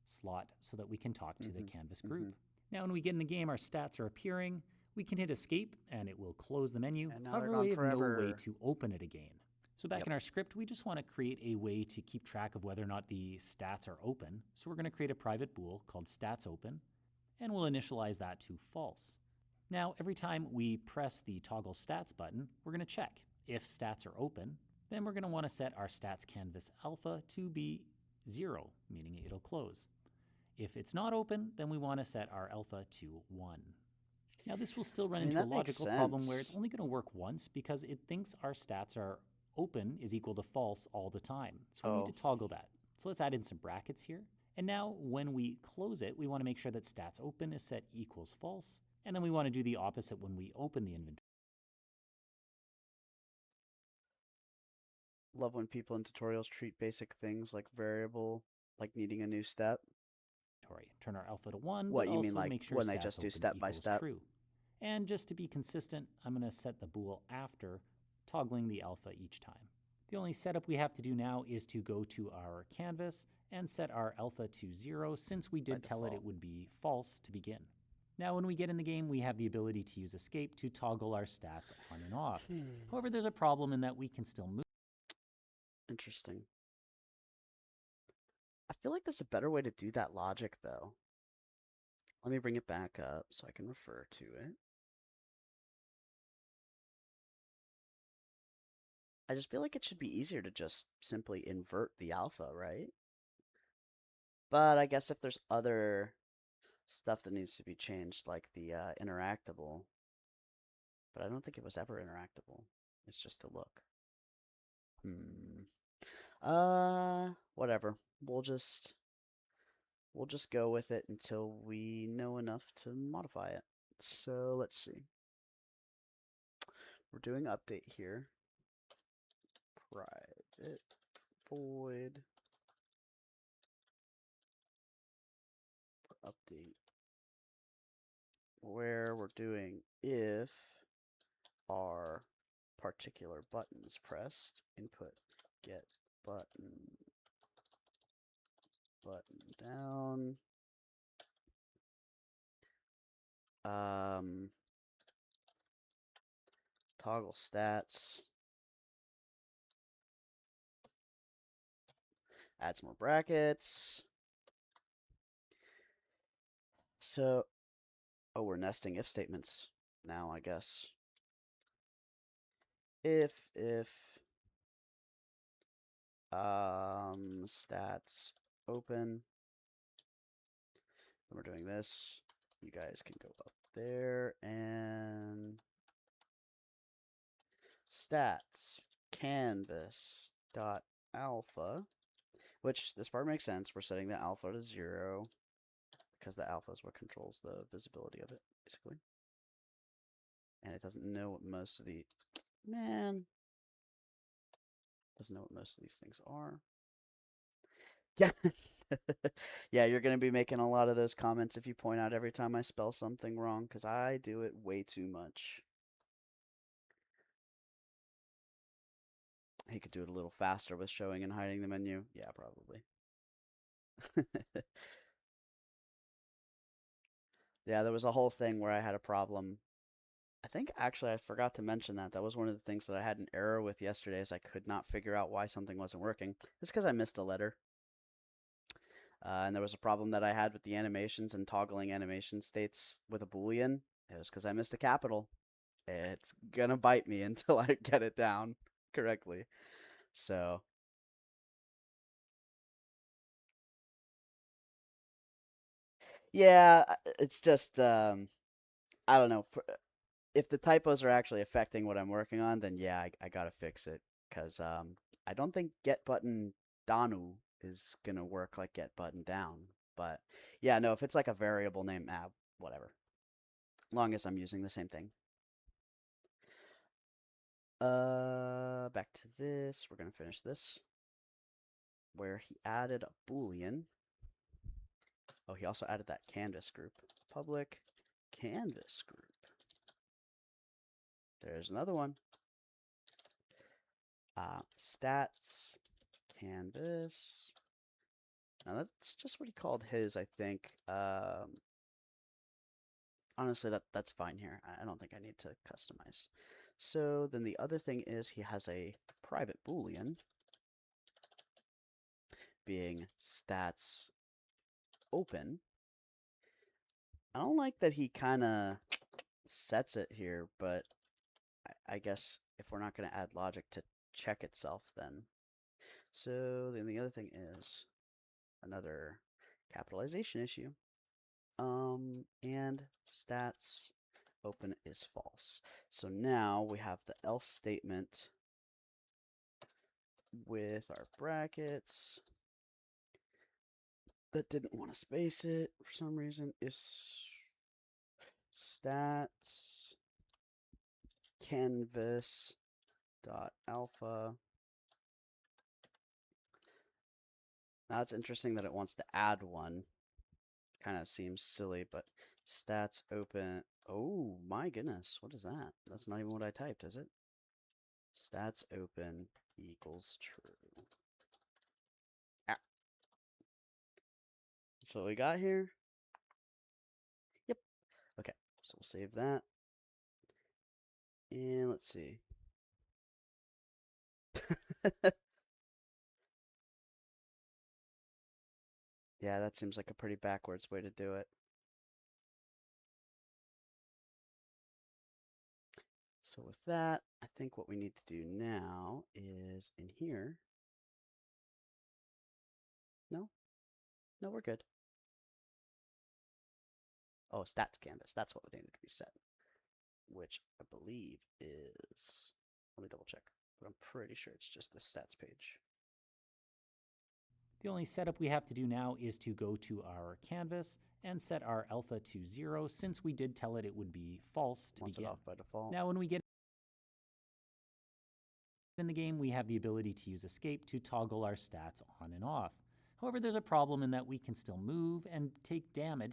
slot so that we can talk to the canvas group. Now when we get in the game, our stats are appearing. We can hit escape and it will close the menu. And now However, they're we gone have no way forever. to open it again. So back in our script, we just want to create a way to keep track of whether or not the stats are open. So we're going to create a private bool called statsOpen, and we'll initialize that to false. Now every time we press the toggle stats button, we're going to check. If stats are open, then we're going to want to set our stats canvas alpha to be 0, meaning it'll close. If it's not open, then we want to set our alpha to 1. Now this will still run into a that makes logical problem where sense. it's only going to work once because it thinks our stats are open is equal to false all the time. So we need to toggle that. So let's add in some brackets here. And now when we close it, we want to make sure that stats open is set equals false. And then we want to do the opposite when we open the inventory. Love when people in tutorials treat basic things like variable, like needing a new step. Turn our alpha to 1, What, but you also mean like make sure when they stats just do open step by equals step? true. And just to be consistent, I'm going to set the bool after toggling the alpha each time. The only setup we have to do now is to go to our canvas and set our alpha to 0 since we did tell it it would be false to begin. Now when we get in the game, we have the ability to use escape to toggle our stats on and off. However, there's a problem in that we can still move. Interesting. I feel like there's a better way to do that logic, though. Let me bring it back up so I can refer to it. I just feel like it should be easier to just simply invert the alpha, right? But I guess if there's other stuff that needs to be changed, like the interactable, but I don't think it was ever interactable. It's just a look. Whatever. We'll just go with it until we know enough to modify it. So let's see. We're doing update here. Private void update, where we're doing if our particular buttons pressed, input get button down, Toggle stats. Add some more brackets. So, oh, we're nesting if statements now, I guess. If stats open. When we're doing this, you guys can go up there and stats canvas dot alpha, which this part makes sense. We're setting the alpha to 0 because the alpha is what controls the visibility of it, basically. And it doesn't know what most of the doesn't know what most of these things are. Yeah. Yeah, you're going to be making a lot of those comments if you point out every time I spell something wrong, because I do it way too much. He could do it a little faster with showing and hiding the menu. Yeah, probably. Yeah, there was a whole thing where I had a problem. I think actually I forgot to mention that. That was one of the things that I had an error with yesterday is I could not figure out why something wasn't working. It's because I missed a letter. And there was a problem that I had with the animations and toggling animation states with a Boolean. It was because I missed a capital. It's gonna bite me until I get it down correctly. So, yeah, it's just I don't know. If the typos are actually affecting what I'm working on, then yeah, I gotta fix it because I don't think get button Danu is gonna work like get button down. But yeah, no, if it's like a variable name, whatever. Long as I'm using the same thing. Back to this. We're gonna finish this where he added a Boolean. Oh, he also added that canvas group. Public canvas group. There's another one. Stats canvas. Now that's just what he called his, I think. Honestly, that's fine here. I don't think I need to customize. So then the other thing is he has a private Boolean being stats open. I don't like that he kind of sets it here, but I guess if we're not going to add logic to check itself, then. So then the other thing is another capitalization issue. And stats open is false. So now we have the else statement with our brackets that didn't want to space it for some reason. Is stats canvas dot alpha. Now it's interesting that it wants to add one. Kind of seems silly, but stats open. Oh my goodness, what is that? That's not even what I typed, is it? Stats open equals true. Ah. So what we got here? Yep. Okay, so we'll save that. And let's see. Yeah, that seems like a pretty backwards way to do it. So with that, I think what we need to do now is in here. No? No, we're good. Oh, stats canvas. That's what needed to be set. Which I believe is, let me double check, but I'm pretty sure it's just the stats page. The only setup we have to do now is to go to our canvas and set our alpha to 0 since we did tell it would be false to Wants it begin. off by default. Now when we get in the game, we have the ability to use escape to toggle our stats on and off. However, there's a problem in that we can still move and take damage.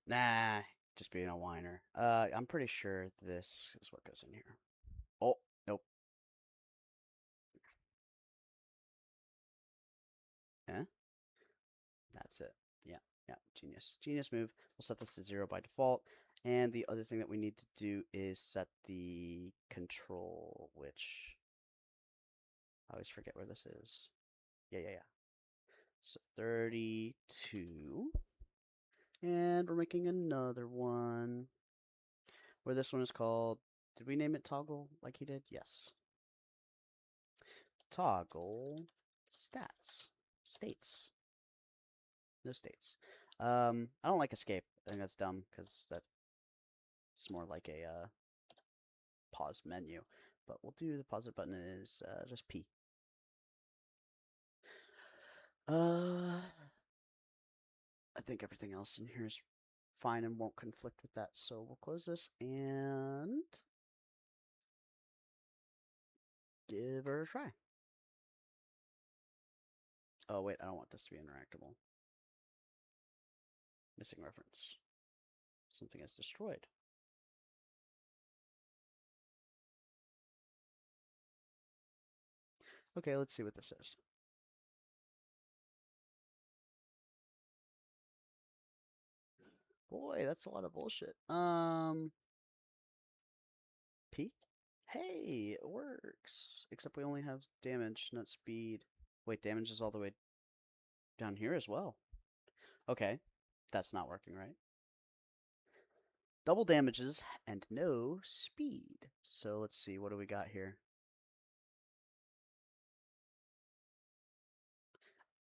Nah, just being a whiner. I'm pretty sure this is what goes in here. Oh, nope. Eh? That's it. Yeah. Yeah, genius. Genius move. We'll set this to 0 by default. And the other thing that we need to do is set the control, which I always forget where this is. Yeah. So 32. And we're making another one where this one is called, did we name it toggle like he did? Yes. Toggle stats. States. No states. I don't like escape. I think that's dumb because that's more like a pause menu. But we'll do the pause button is just P. I think everything else in here is fine and won't conflict with that. So we'll close this and give her a try. Oh, wait, I don't want this to be interactable. Missing reference. Something is destroyed. Okay, let's see what this is. Boy, that's a lot of bullshit. P? Hey, it works. Except we only have damage, not speed. Wait, damage is all the way down here as well. Okay, that's not working right. Double damages and no speed. So let's see, what do we got here?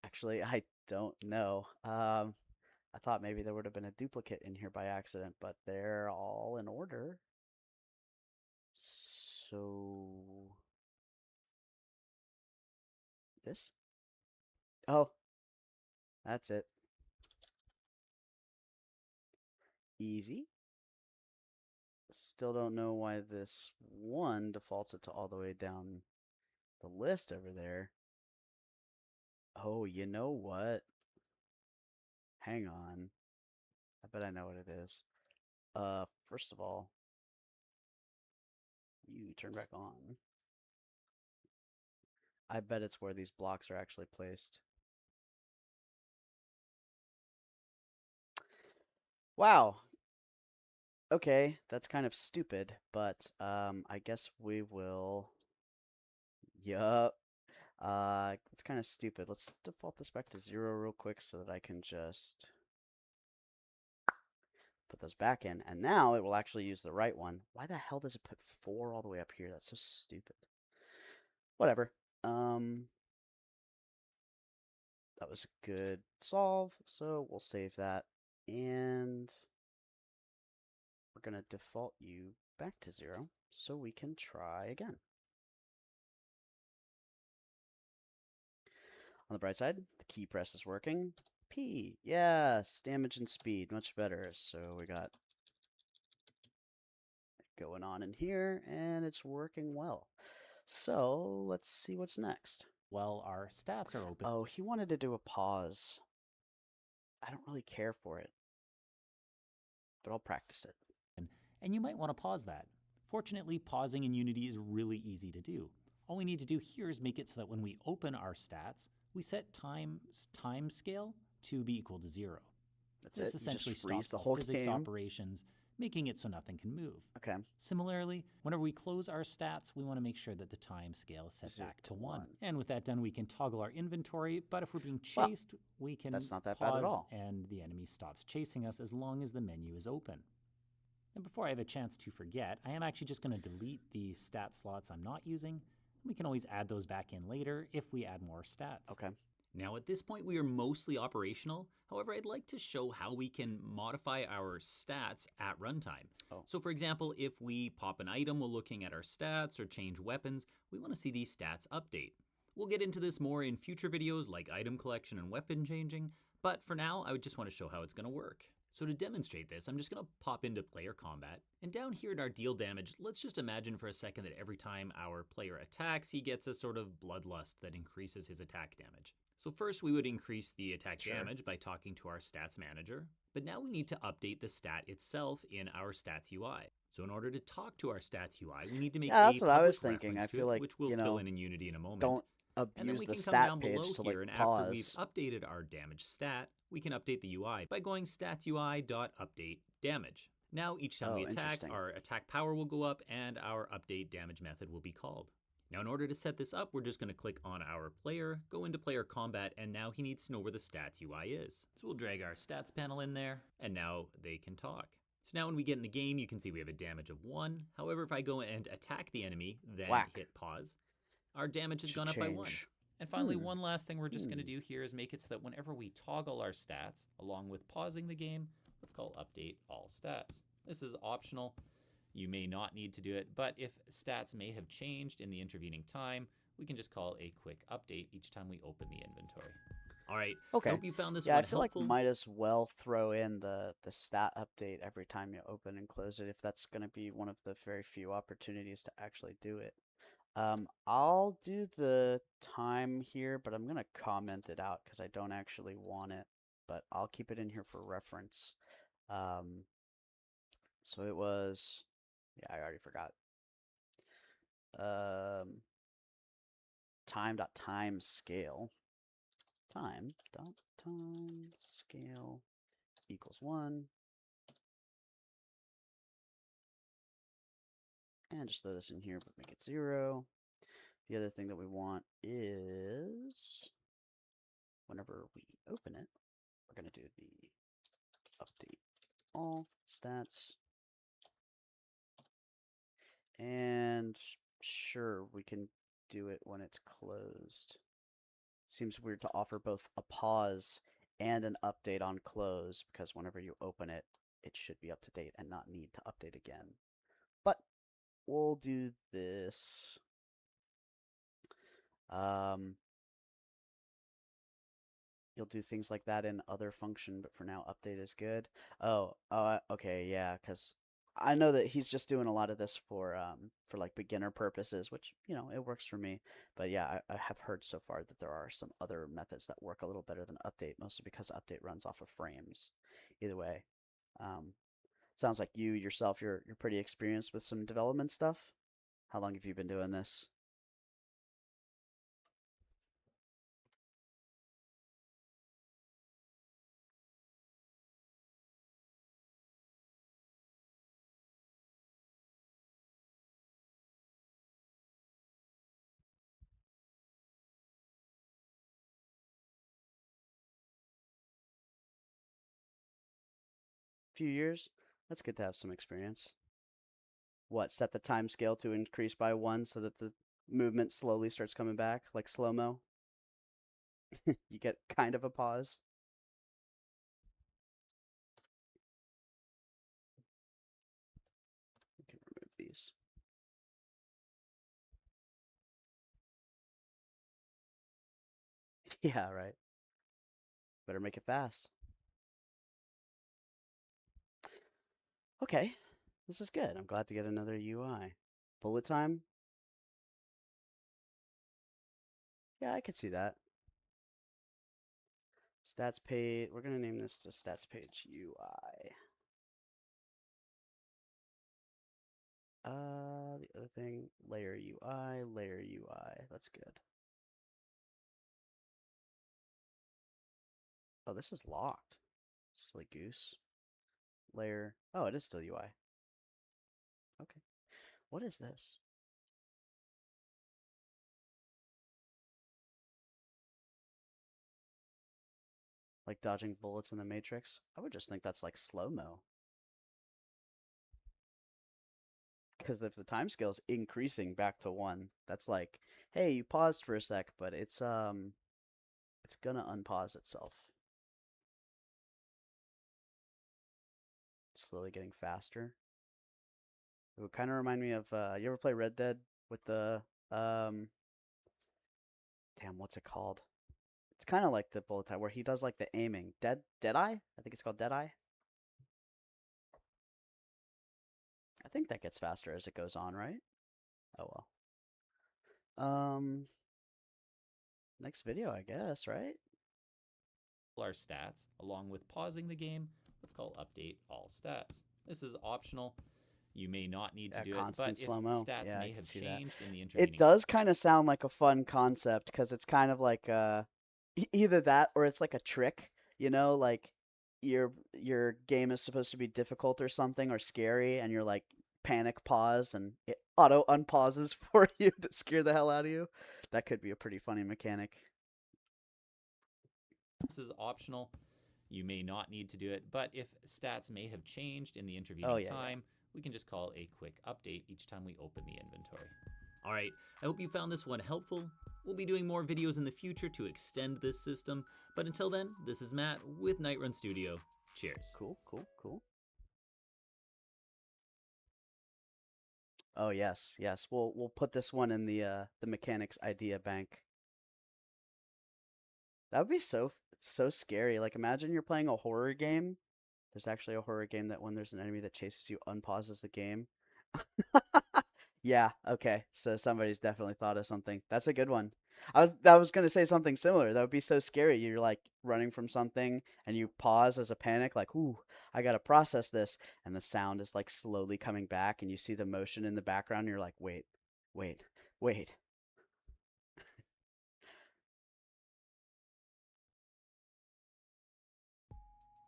Actually, I don't know. I thought maybe there would have been a duplicate in here by accident, but they're all in order. So this? Oh, that's it. Easy. Still don't know why this one defaults it to all the way down the list over there. Oh, you know what? Hang on. I bet I know what it is. First of all, you turn back on. I bet it's where these blocks are actually placed. Wow. Okay, that's kind of stupid, but I guess we will. Yup. It's kind of stupid. Let's default this back to 0 real quick so that I can just put those back in. And now it will actually use the right one. Why the hell does it put 4 all the way up here? That's so stupid. Whatever. That was a good solve, so we'll save that. And we're going to default you back to 0 so we can try again. On the bright side, the key press is working. P, yes, damage and speed, much better. So we got going on in here, and it's working well. So let's see what's next. Well, our stats are open. Oh, he wanted to do a pause. I don't really care for it, but I'll practice it. And you might want to pause that. Fortunately, pausing in Unity is really easy to do. All we need to do here is make it so that when we open our stats, we set time scale to be equal to 0. That's this it. essentially You just freeze stops the all whole physics game. operations, making it so nothing can move. Okay. Similarly, whenever we close our stats, we want to make sure that the time scale is set back to 1. And with that done, we can toggle our inventory, but if we're being chased, we can that's not that pause bad at all. and the enemy stops chasing us as long as the menu is open. And before I have a chance to forget, I am actually just going to delete the stat slots I'm not using. We can always add those back in later if we add more stats. Okay. Now at this point we are mostly operational, however I'd like to show how we can modify our stats at runtime. Oh. So for example, if we pop an item while looking at our stats or change weapons, we want to see these stats update. We'll get into this more in future videos like item collection and weapon changing, but for now I would just want to show how it's going to work. So to demonstrate this, I'm just going to pop into player combat, and down here at our deal damage, let's just imagine for a second that every time our player attacks, he gets a sort of bloodlust that increases his attack damage. So first we would increase the attack damage by talking to our stats manager, but now we need to update the stat itself in our stats UI. So in order to talk to our stats UI, we need to make that's a what I was public thinking. reference I feel to it, like, which we'll fill in Unity in a moment. And then abuse we the can come stat down page below to like here, and after we've pause. updated our damage stat, we can update the UI by going statsui.update damage. Now, each time we Oh, attack, interesting. our attack power will go up and our update damage method will be called. Now, in order to set this up, we're just going to click on our player, go into player combat, and now he needs to know where the stats UI is. So we'll drag our stats panel in there, and now they can talk. So now when we get in the game, you can see we have a damage of 1. However, if I go and attack the enemy, then Whack. hit pause, our damage has Should gone up by 1. change. And finally, Hmm. one last thing we're just going to do here is make it so that whenever we toggle our stats, along with pausing the game, let's call update all stats. This is optional. You may not need to do it, but if stats may have changed in the intervening time, we can just call a quick update each time we open the inventory. All right, Okay. I hope you found this Yeah, I one feel helpful. like might as well throw in the stat update every time you open and close it if that's going to be one of the very few opportunities to actually do it. I'll do the time here, but I'm going to comment it out because I don't actually want it, but I'll keep it in here for reference. So it was, yeah, I already forgot. Time scale. Time scale equals 1. And just throw this in here, but make it 0. The other thing that we want is whenever we open it, we're going to do the update all stats. And sure, we can do it when it's closed. Seems weird to offer both a pause and an update on close because whenever you open it, it should be up to date and not need to update again. But we'll do this. You'll do things like that in other function, but for now, update is good. Okay, yeah, because I know that he's just doing a lot of this for like beginner purposes, which it works for me. But yeah, I have heard so far that there are some other methods that work a little better than update, mostly because update runs off of frames. Either way, um, sounds like you yourself you're pretty experienced with some development stuff. How long have you been doing this? Few years? That's good to have some experience. What, set the time scale to increase by 1 so that the movement slowly starts coming back, like slow-mo? You get kind of a pause. We can remove these. Yeah, right. Better make it fast. Okay, this is good. I'm glad to get another UI. Bullet time? Yeah, I could see that. Stats page. We're going to name this the stats page UI. The other thing, layer UI, layer UI. That's good. Oh, this is locked. Silly goose. Layer. Oh, it is still UI. Okay. What is this? Like dodging bullets in the Matrix? I would just think that's like slow-mo. Because if the time scale is increasing back to 1, that's like, hey, you paused for a sec, but it's gonna unpause itself. Slowly getting faster. It would kind of remind me of you ever play Red Dead with the damn, what's it called? It's kind of like the bullet time where he does like the aiming. Deadeye? I think it's called Deadeye. I think that gets faster as it goes on, right? Oh well. Next video, I guess, right? Our stats, along with pausing the game, let's call update all stats. This is optional. You may not need to Yeah, do it, but constant if slow-mo. stats Yeah, I may can have see that. changed in the It intervening. does kind of sound like a fun concept because it's kind of like either that or it's like a trick, you know, like your game is supposed to be difficult or something or scary and you're like panic pause and it auto unpauses for you to scare the hell out of you. That could be a pretty funny mechanic. This is optional. You may not need to do it, but if stats may have changed in the Oh intervening yeah, yeah. time, we can just call a quick update each time we open the inventory. All right, I hope you found this one helpful. We'll be doing more videos in the future to extend this system, but until then, this is Matt with Nightrun Studio. Cheers. Cool, cool, cool. Oh yes, yes. We'll put this one in the mechanics idea bank. That would be so scary. Like imagine you're playing a horror game. There's actually a horror game that when there's an enemy that chases you, unpauses the game. Yeah, okay. So somebody's definitely thought of something. That's a good one. I was gonna say something similar. That would be so scary. You're like running from something and you pause as a panic, like, ooh, I gotta process this. And the sound is like slowly coming back and you see the motion in the background, and you're like, wait, wait, wait.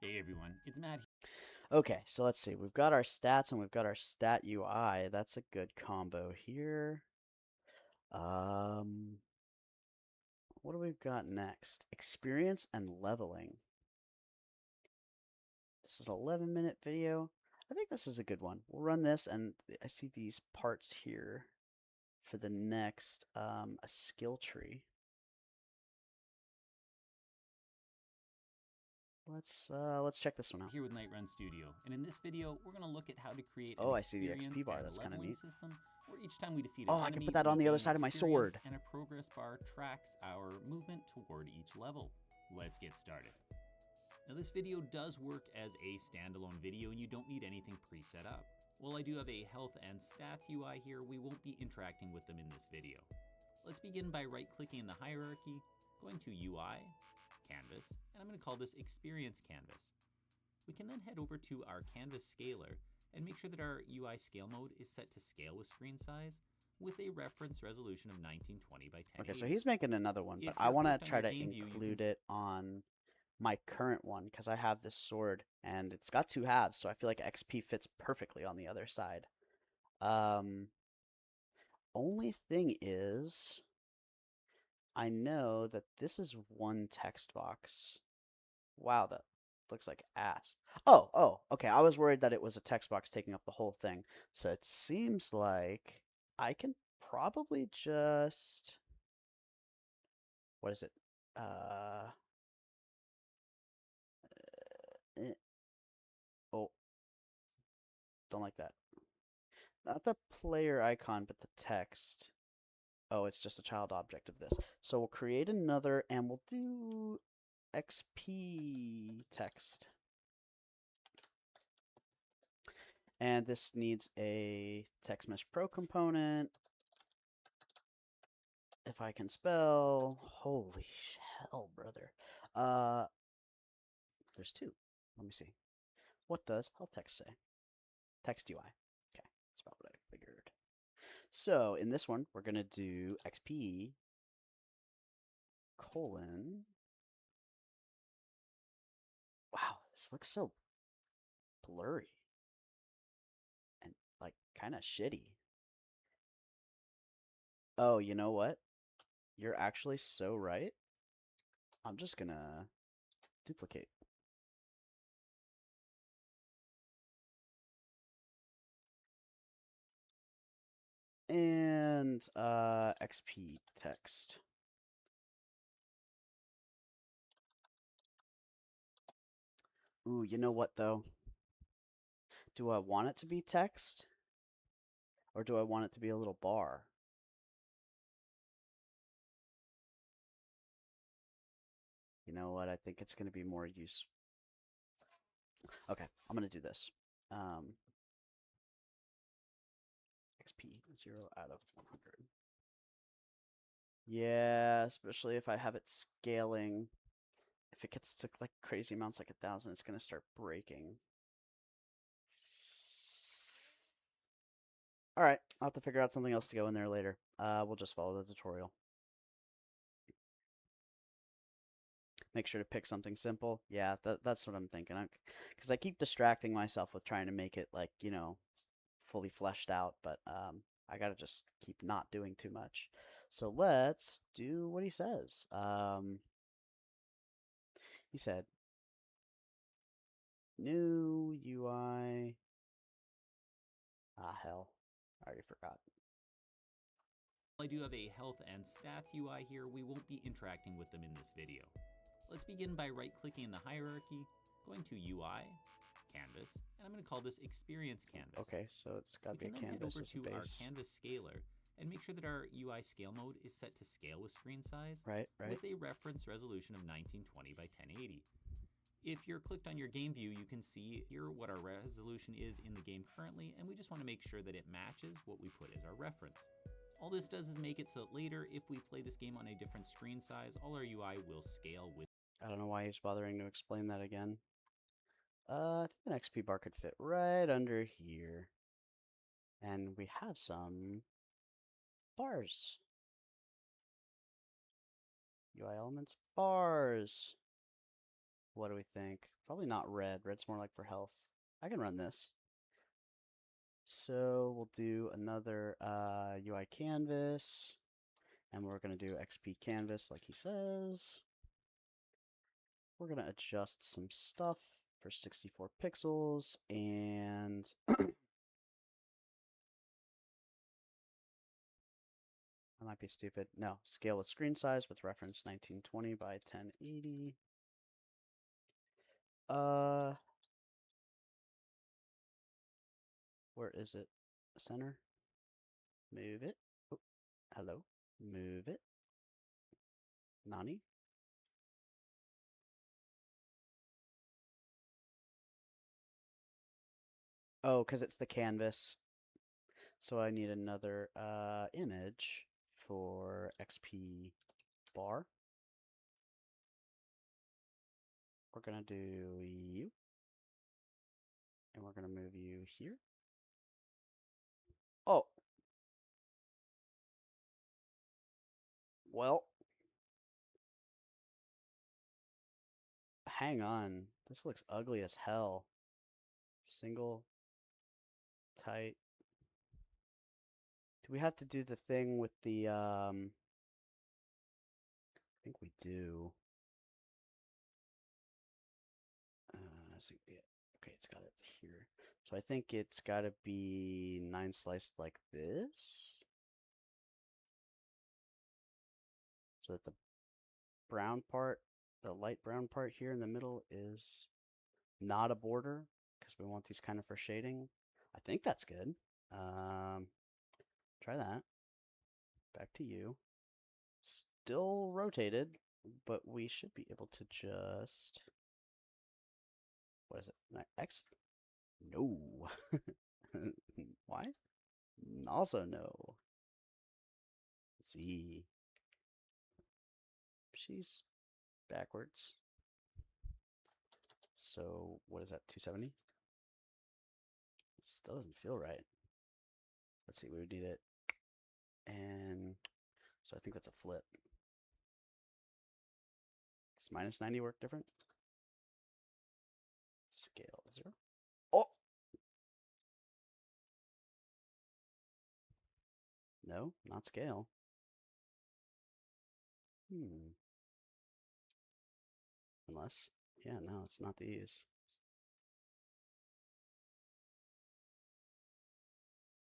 Hey everyone, it's Matt. Okay, so let's see. We've got our stats and we've got our stat UI. That's a good combo here. Um, what do we got next? Experience and leveling. This is an 11-minute video. I think this is a good one. We'll run this, and I see these parts here for the next a skill tree. Let's check this one out. Here with Nightrun Studio, and in this video, we're going to look at how to create an Oh, I see the experience XP bar. and That's kind of leveling neat. system, where each time we defeat Oh, an I can enemy, put that we on the other gain side of my experience, sword. and a progress bar tracks our movement toward each level. Let's get started. Now this video does work as a standalone video and you don't need anything pre-set up. While I do have a health and stats UI here, we won't be interacting with them in this video. Let's begin by right-clicking in the hierarchy, going to UI, Canvas, and I'm going to call this Experience Canvas. We can then head over to our Canvas Scaler and make sure that our UI scale mode is set to scale with screen size with a reference resolution of 1920 by 1080. Okay, so he's making another one, but If I you're want to clicked on try your to game view, you include can it on my current one because I have this sword and it's got two halves, so I feel like XP fits perfectly on the other side. Um, only thing is, I know that this is one text box. Wow, that looks like ass. Oh, okay. I was worried that it was a text box taking up the whole thing. So it seems like I can probably just, what is it? Uh, eh, oh, don't like that. Not the player icon, but the text. Oh, it's just a child object of this. So we'll create another and we'll do XP text. And this needs a text mesh pro component. If I can spell, holy hell, brother. Uh, there's two. Let me see. What does health text say? Text UI. Okay, that's about what I figured. So in this one, we're gonna do XP colon. Wow, this looks so blurry and like kind of shitty. Oh, you know what? You're actually so right. I'm just gonna duplicate. And XP text. Ooh, you know what though? Do I want it to be text? Or do I want it to be a little bar? You know what? I think it's going to be more use. Okay, I'm going to do this. XP 0 out of 100. Yeah, especially if I have it scaling. If it gets to like crazy amounts like 1,000, it's going to start breaking. All right, I'll have to figure out something else to go in there later. We'll just follow the tutorial. Make sure to pick something simple. Yeah, that's what I'm thinking. Because I keep distracting myself with trying to make it like, fully fleshed out, but I gotta just keep not doing too much. So let's do what he says. He said, new UI. Ah, hell. I already forgot. While I do have a health and stats UI here, we won't be interacting with them in this video. Let's begin by right-clicking in the hierarchy, going to UI, Canvas, and I'm going to call this Experience Canvas. Okay, so it's got to be a We can then head canvas over as a to our base. Canvas scaler and make sure that our UI scale mode is set to scale with screen size Right. with a reference resolution of 1920 by 1080. If you're clicked on your game view, you can see here what our resolution is in the game currently, and we just want to make sure that it matches what we put as our reference. All this does is make it so that later, if we play this game on a different screen size, all our UI will scale with. I don't know why he's bothering to explain that again. I think an XP bar could fit right under here. And we have some bars. UI elements, bars. What do we think? Probably not red. Red's more like for health. I can run this. So we'll do another UI canvas. And we're going to do XP canvas like he says. We're going to adjust some stuff for 64 pixels. And I might be stupid. No, scale with screen size with reference 1920 by 1080. Where is it? Center. Move it. Oh, hello. Move it. Nani? Oh, because it's the canvas. So I need another image for XP bar. We're going to do you. And we're going to move you here. Oh. Well. Hang on. This looks ugly as hell. Single. Tight. Do we have to do the thing with the, I think we do. Yeah. Okay, it's got it here. So I think it's got to be 9 sliced like this. So that the brown part, the light brown part here in the middle is not a border because we want these kind of for shading. I think that's good. Try that. Back to you. Still rotated, but we should be able to just, what is it? X? No. Why? Also no. Z. She's backwards. So what is that, 270? Still doesn't feel right. Let's see, we would need it. And so I think that's a flip. Does minus 90 work different? Scale 0. Oh! No, not scale. Unless, yeah, no, it's not these.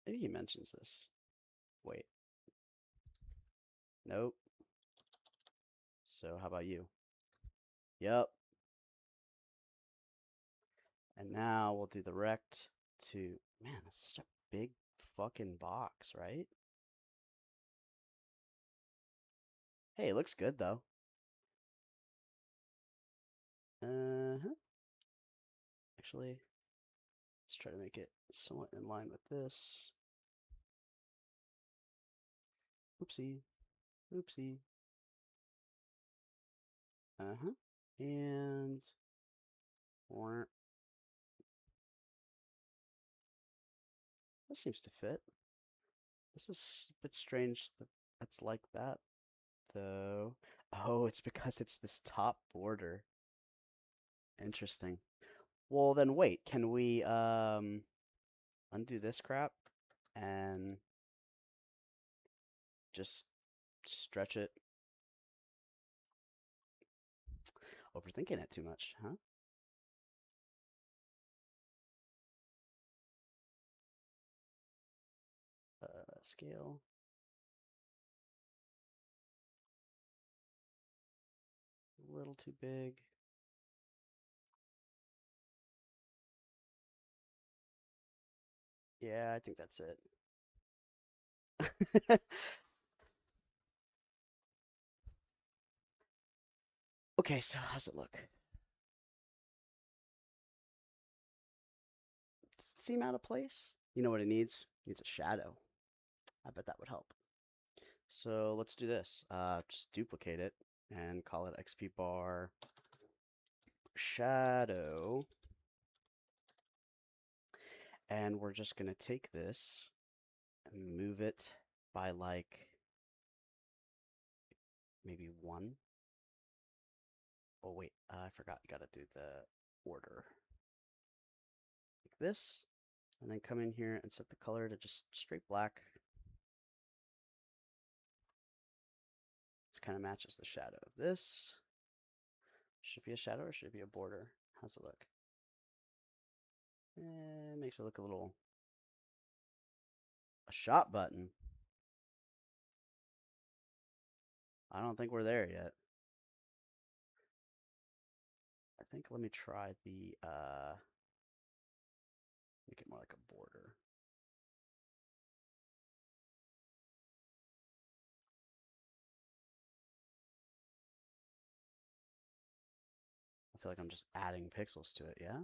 Maybe he mentions this. Wait. Nope. So how about you? Yep. And now we'll do the rect to, man, that's such a big fucking box, right? Hey, it looks good though. Uh-huh. Actually, let's try to make it somewhat in line with this. Oopsie. Oopsie. Uh-huh. And that seems to fit. This is a bit strange that that's like that, though. Oh, it's because it's this top border. Interesting. Well, then wait, can we undo this crap and just stretch it? Overthinking it too much, huh? Scale. A little too big. Yeah, I think that's it. Okay, so how's it look? Does it seem out of place? You know what it needs? It needs a shadow. I bet that would help. So let's do this. Just duplicate it and call it XP bar shadow. And we're just going to take this and move it by like maybe 1. Oh, wait, I forgot. You got to do the order. Like this. And then come in here and set the color to just straight black. This kind of matches the shadow of this. Should it be a shadow or should it be a border? How's it look? It makes it look a shot button. I don't think we're there yet. I think let me try the make it more like a border. I feel like I'm just adding pixels to it, yeah?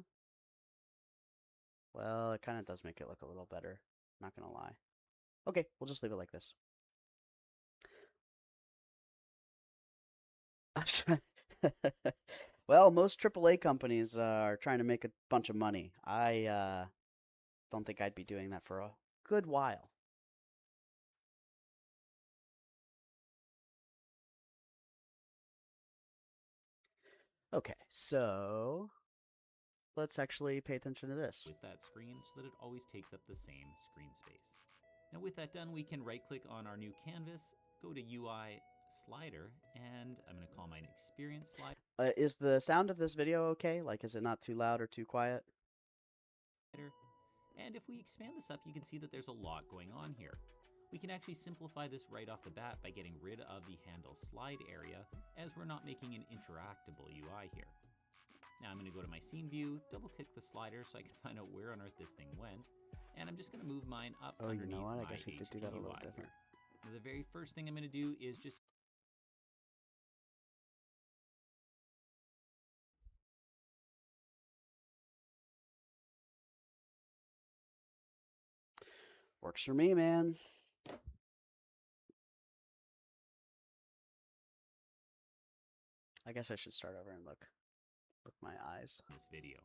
Well, it kind of does make it look a little better. Not gonna lie. Okay, we'll just leave it like this. Well, most AAA companies are trying to make a bunch of money. I don't think I'd be doing that for a good while. Okay, so let's actually pay attention to this. With that screen so that it always takes up the same screen space. Now with that done, we can right click on our new canvas, go to UI slider, and I'm going to call mine experience slider. Is the sound of this video okay? Like, is it not too loud or too quiet? And if we expand this up, you can see that there's a lot going on here. We can actually simplify this right off the bat by getting rid of the handle slide area, as we're not making an interactable UI here. Now I'm going to go to my scene view, double click the slider so I can find out where on earth this thing went, and I'm just going to move mine up underneath you know what? I my guess we did do that a little HPUI different. here. Now the very first thing I'm going to do is just Works for me, man. I guess I should start over and look with my eyes. this video.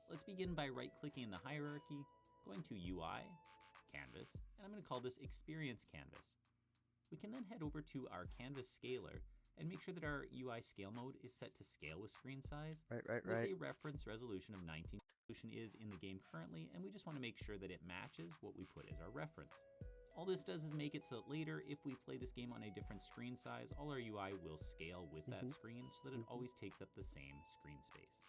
Let's begin by right-clicking in the hierarchy, going to UI, Canvas, and I'm going to call this Experience Canvas. We can then head over to our Canvas Scaler and make sure that our UI scale mode is set to scale with screen size Right. with a reference resolution of 19. Resolution is in the game currently, and we just want to make sure that it matches what we put as our reference. All this does is make it so that later, if we play this game on a different screen size, all our UI will scale with that screen so that it always takes up the same screen space.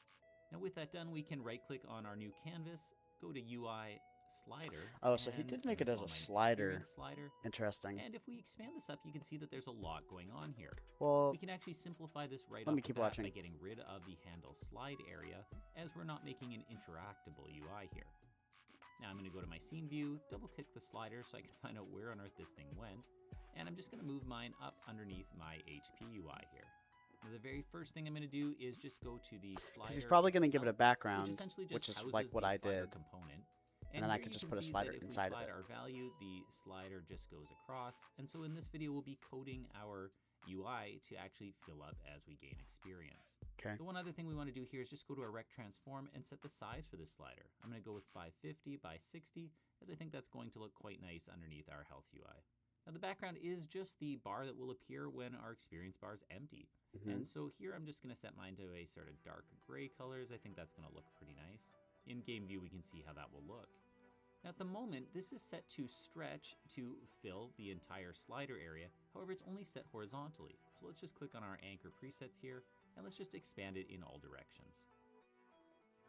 Now with that done, we can right click on our new canvas, go to UI slider. Oh, so he did make it as a slider. Interesting. And if we expand this up, you can see that there's a lot going on here. Well, We can actually simplify this right let off me the keep bat watching. by getting rid of the handle slide area, as we're not making an interactable UI here. Now I'm going to go to my scene view, double click the slider so I can find out where on earth this thing went, and I'm just going to move mine up underneath my HPUI here. Now the very first thing I'm going to do is just go to the slider. Because he's probably going to give it a itself, background, essentially just which is houses like what the I slider did. component. And then I here could you just can put a see slider that if inside we of slide it. our value, the slider just goes across. And so in this video, we'll be coding our UI to actually fill up as we gain experience. Okay. The one other thing we want to do here is just go to our rect transform and set the size for this slider. I'm going to go with 550 by 60, as I think that's going to look quite nice underneath our health UI. Now the background is just the bar that will appear when our experience bar is empty. And so here I'm just going to set mine to a sort of dark gray colors. I think that's going to look pretty nice. In game view, we can see how that will look. Now at the moment, this is set to stretch to fill the entire slider area. However, it's only set horizontally. So let's just click on our anchor presets here, and let's just expand it in all directions.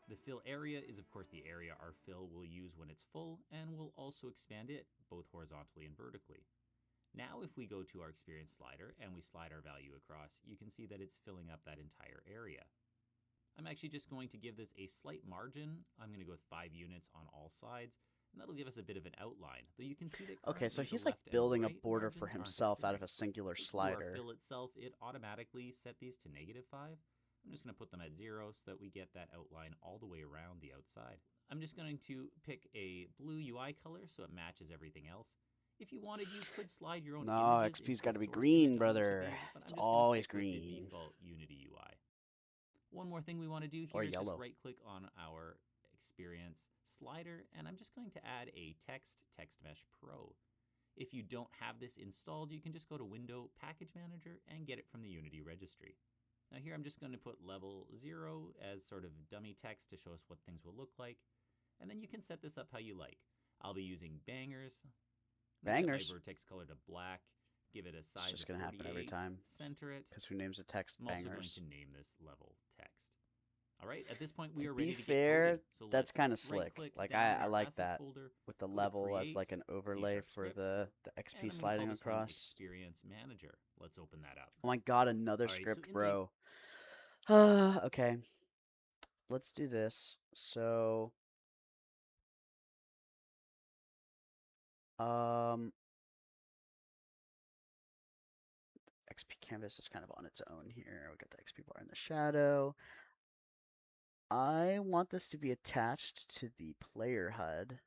The fill area is of course the area our fill will use when it's full, and we'll also expand it both horizontally and vertically. Now if we go to our experience slider and we slide our value across, you can see that it's filling up that entire area. I'm actually just going to give this a slight margin. I'm going to go with 5 units on all sides, and that'll give us a bit of an outline. Though you can see that Okay, so currently he's the like left and building a right border for margins aren't himself out of appearing. a singular If we do our slider. fill itself, it automatically set these to -5. I'm just going to put them at 0 so that we get that outline all the way around the outside. I'm just going to pick a blue UI color so it matches everything else. If you wanted, you could slide your own No, images XP's into got the to be source green, image on each of brother. these, but It's I'm just going to always stick with the green. default Unity UI. One more thing we want to do Or here is just yellow. right-click on our experience slider, and I'm just going to add a text Mesh Pro. If you don't have this installed, you can just go to Window Package Manager and get it from the Unity registry. Now here I'm just going to put level 0 as sort of dummy text to show us what things will look like, and then you can set this up how you like. I'll be using bangers. I'm gonna set Bangers? my vertex color to black, give it a It's size just of going to happen 48, every time. center it. Because who names a text I'm also going bangers? to name this level text. All right, at this point we To are be ready to fair, get coding. So that's let's kind of slick. right-click Like down in I our like assets that folder, with the go to level as Create, like an overlay C# for script, the and XP I'm going to call sliding this one across. Experience Manager. Let's open that up. Oh my god, another All right, so script, in bro. Okay. Let's do this. So XP canvas is kind of on its own here. We got the XP bar in the shadow. I want this to be attached to the player HUD.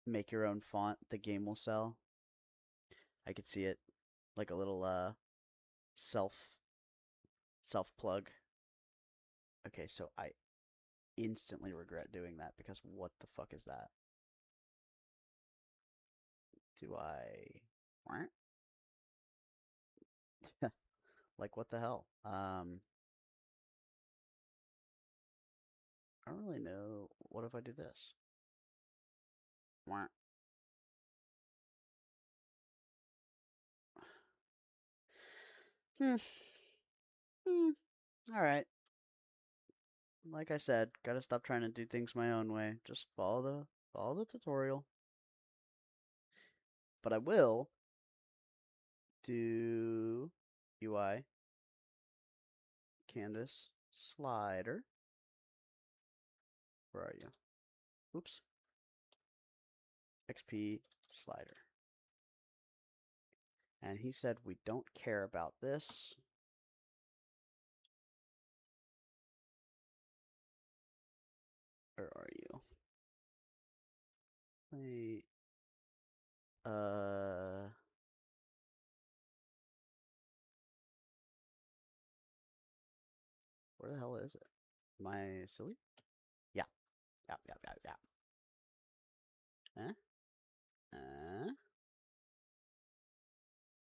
Make your own font. The game will sell. I could see it like a little self plug. Okay, so I instantly regret doing that because what the fuck is that? Do I like what the hell? I don't really know. What if I do this? Hmm. All right. Like I said, gotta stop trying to do things my own way. Just follow the tutorial. But I will do UI canvas slider. Where are you? Oops. XP slider. And he said we don't care about this. Where are you? Wait. Where the hell is it? Am I silly? Yeah. Yeah, yeah, yeah, yeah.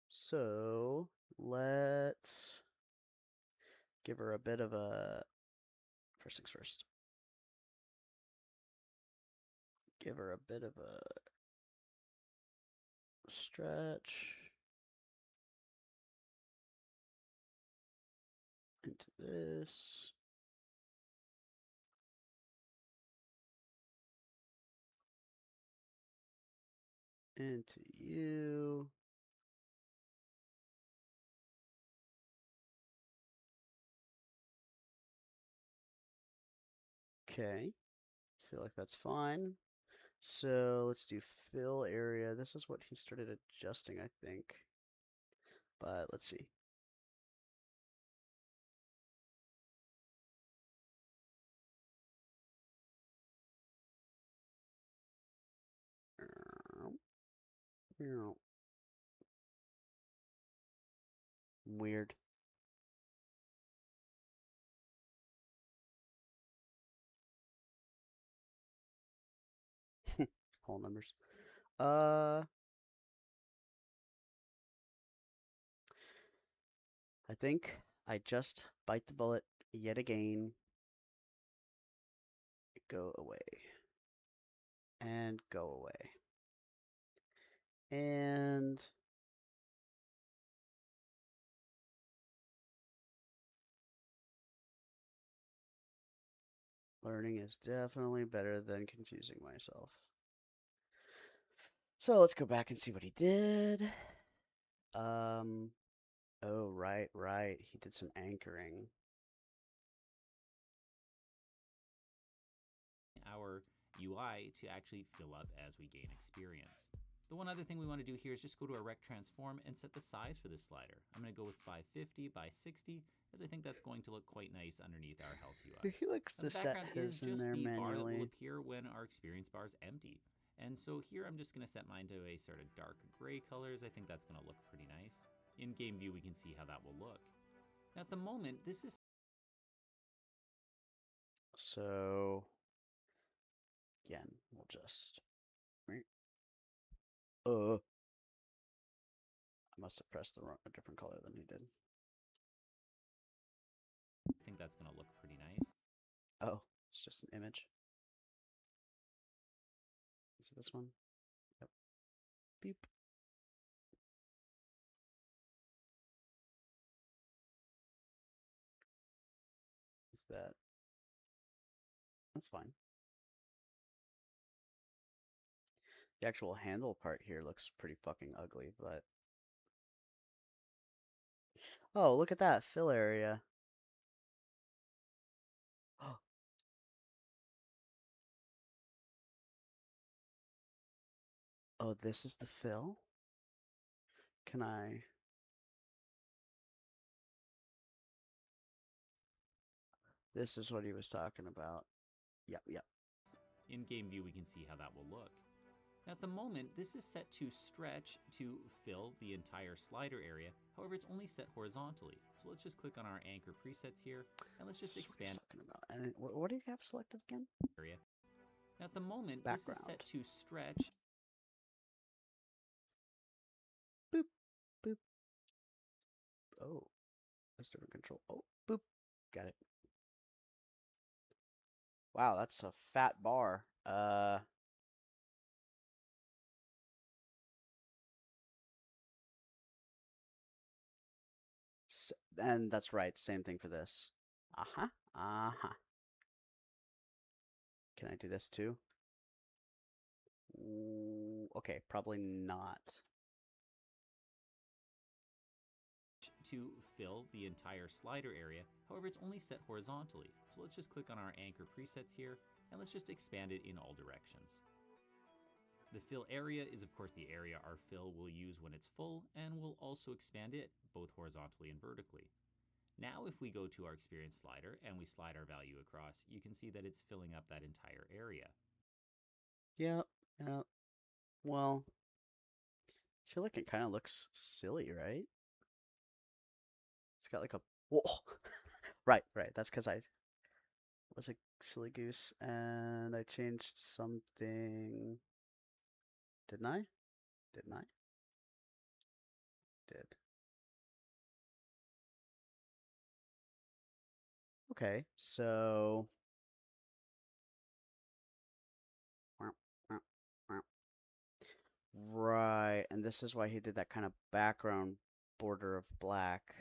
So let's give her a bit of a first things first. Give her a bit of a stretch into this. Into you. Okay. Feel like that's fine. So let's do fill area. This is what he started adjusting, I think. But let's see. Weird. whole numbers. I think I just bite the bullet yet again. Go away. And go away. And learning is definitely better than confusing myself. So let's go back and see what he did. Oh, right. He did some anchoring. Our UI to actually fill up as we gain experience. The one other thing we want to do here is just go to our rect transform and set the size for this slider. I'm going to go with 550 by 60, as I think that's going to look quite nice underneath our health UI. He likes Now, to the set background his is in just there the bar that will manually. appear when our experience bar is empty. And so here I'm just going to set mine to a sort of dark gray colors. I think that's going to look pretty nice. In game view, we can see how that will look. Now, at the moment, this is So again, we'll just. I must have pressed a different color than he did. I think that's going to look pretty nice. Oh, it's just an image. Is it this one? Yep. Beep. Is that? That's fine. The actual handle part here looks pretty fucking ugly, but. Oh, look at that fill area. Oh, this is the fill? Can I? This is what he was talking about. Yep. In game view, we can see how that will look. Now, at the moment, this is set to stretch to fill the entire slider area. However, it's only set horizontally. So let's just click on our anchor presets here, and let's just expand talking about. And what did you have selected again? area. Now, at the moment, Background. this is set to stretch. Boop, boop. Oh, that's different control. Oh, boop. Got it. Wow, that's a fat bar. And that's right. Same thing for this. Uh-huh. Can I do this too? Ooh, okay, probably not. To fill the entire slider area. However, it's only set horizontally. So let's just click on our anchor presets here, and let's just expand it in all directions. The fill area is, of course, the area our fill will use when it's full, and we'll also expand it both horizontally and vertically. Now, if we go to our experience slider and we slide our value across, you can see that it's filling up that entire area. Yep. Well, I feel like it kind of looks silly, right? It's got like a. Whoa! Right. That's because I was a silly goose and I changed something. Didn't I? Did. Okay, so. Right, and this is why he did that kind of background border of black.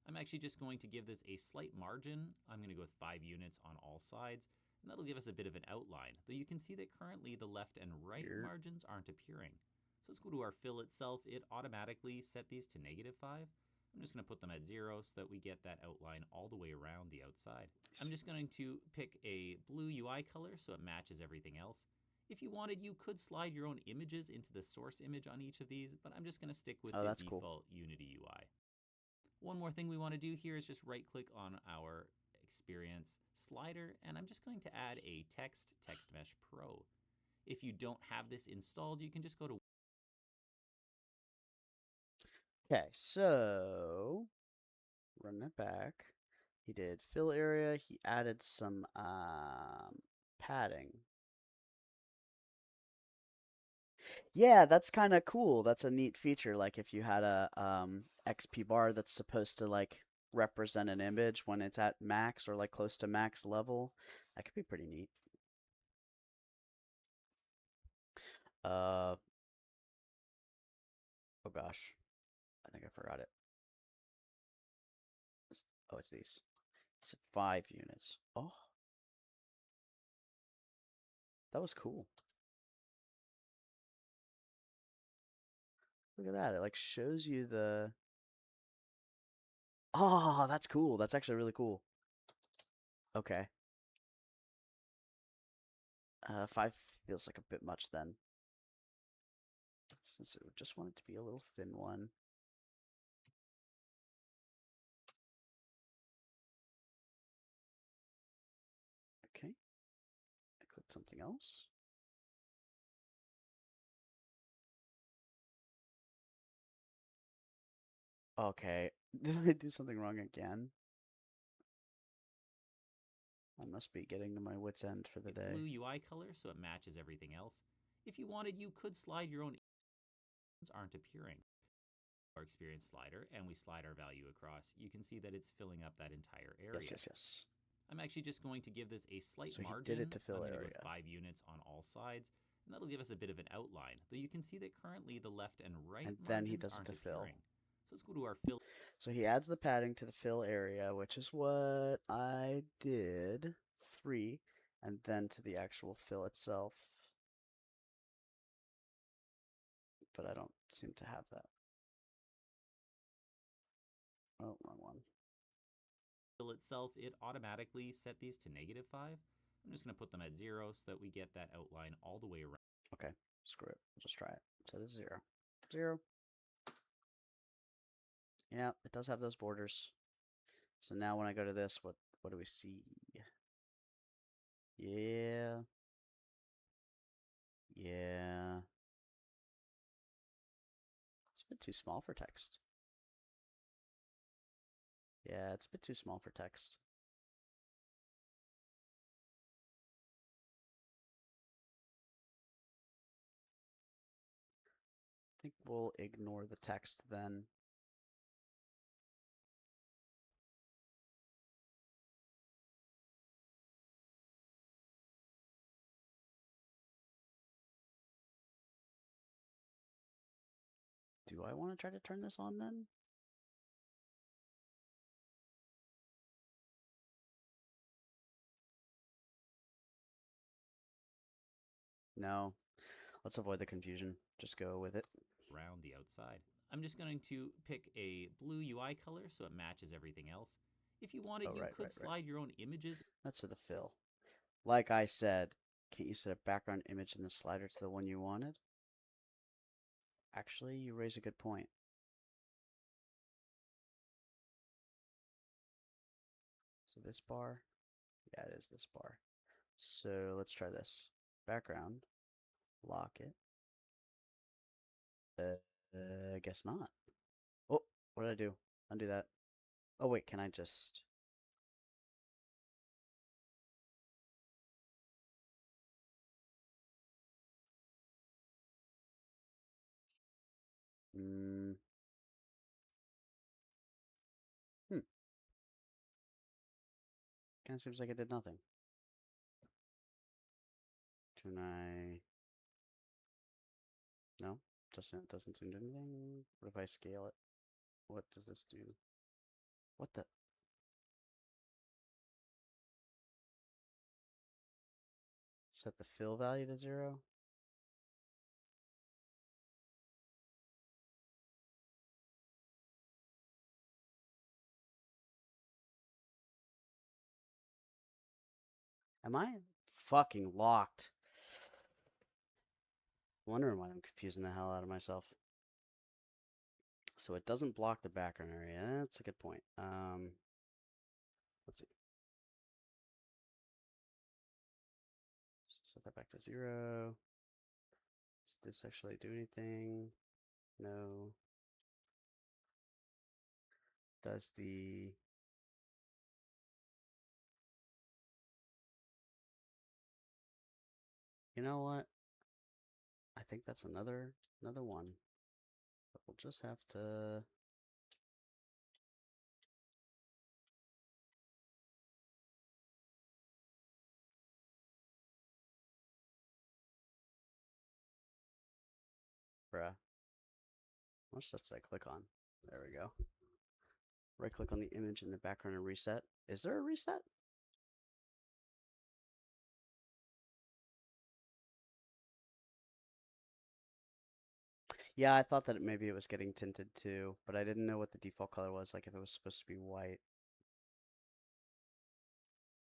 I'm actually just going to give this a slight margin. I'm going to go with 5 units on all sides, and that'll give us a bit of an outline. Though you can see that currently the left and right Weird. margins aren't appearing. So let's go to our fill itself. It automatically set these to -5. I'm just going to put them at 0 so that we get that outline all the way around the outside. I'm just going to pick a blue UI color so it matches everything else. If you wanted, you could slide your own images into the source image on each of these, but I'm just going to stick with the default Cool. Unity UI. One more thing we want to do here is just right-click on our experience slider, and I'm just going to add a text mesh pro. If you don't have this installed, you can just go to. Okay, so run that back. He did fill area. He added some padding. Yeah, that's kind of cool. That's a neat feature. Like if you had a XP bar that's supposed to like represent an image when it's at max or like close to max level, that could be pretty neat. Uh, oh gosh, I think I forgot it. Oh, it's these. It's 5 units. Oh, that was cool. Look at that. It like shows you the. Oh, that's cool. That's actually really cool. Okay. 5 feels like a bit much then. Since it just wanted to be a little thin one. Okay. I click something else. Okay. Did I do something wrong again? I must be getting to my wit's end for the day. Blue UI color so it matches everything else. If you wanted, you could slide your own aren't appearing. Our experience slider and we slide our value across, you can see that it's filling up that entire area. Yes, yes, yes. I'm actually just going to give this a slight So he margin. did it to fill I'm going to area. go with 5 units on all sides, and that'll give us a bit of an outline, though you can see that currently the left and right And margins then he does it aren't to fill. appearing. So let's go to our fill. So he adds the padding to the fill area, which is what I did. 3. And then to the actual fill itself. But I don't seem to have that. Oh, wrong one. Fill itself, it automatically set these to -5. I'm just going to put them at 0 so that we get that outline all the way around. Okay, screw it. We'll just try it. Set it 0. 0. Yeah, it does have those borders. So now when I go to this, what do we see? Yeah. Yeah. It's a bit too small for text. Yeah, it's a bit too small for text. I think we'll ignore the text then. Do I want to try to turn this on then? No. Let's avoid the confusion. Just go with it. Around the outside. I'm just going to pick a blue UI color so it matches everything else. If you wanted, you could slide your own images. That's for the fill. Like I said, can't you set a background image in the slider to the one you wanted? Actually, you raise a good point. So this bar, yeah, it is this bar. So let's try this. Background, lock it. I guess not. Oh, what did I do? Undo that. Oh wait, can I just... Hmm. Kind of seems like it did nothing. Can I... No, doesn't seem to do anything. What if I scale it? What does this do? What the... Set the fill value to 0? Am I fucking locked? Wondering why I'm confusing the hell out of myself. So it doesn't block the background area. That's a good point. Let's see. Set that back to 0. Does this actually do anything? No. Does the... You know what? I think that's another one. But we'll just have to. Bruh. What stuff did I click on? There we go. Right click on the image in the background and reset. Is there a reset? Yeah, I thought that maybe it was getting tinted too, but I didn't know what the default color was, like if it was supposed to be white.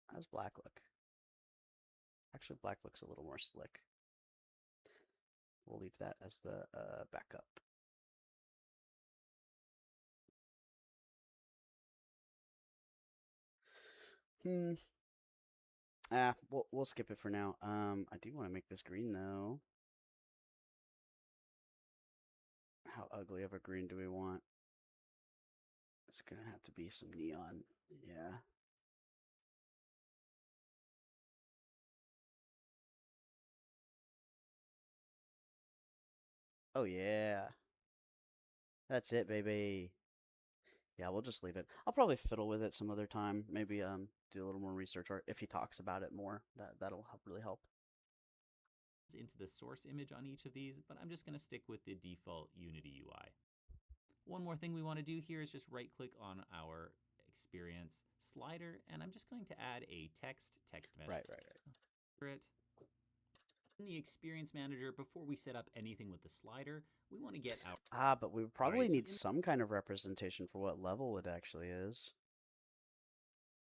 How does black look? Actually, black looks a little more slick. We'll leave that as the backup. We'll skip it for now. I do want to make this green though. How ugly of a green do we want? It's gonna have to be some neon. Yeah. Oh yeah. That's it, baby. Yeah, we'll just leave it. I'll probably fiddle with it some other time. Maybe do a little more research, or if he talks about it more, that'll really help. Into the source image on each of these, but I'm just going to stick with the default Unity UI. One more thing we want to do here is just right click on our experience slider, and I'm just going to add a text mesh. Right. In the experience manager, before we set up anything with the slider, we want to get our... But we probably need some kind of representation for what level it actually is.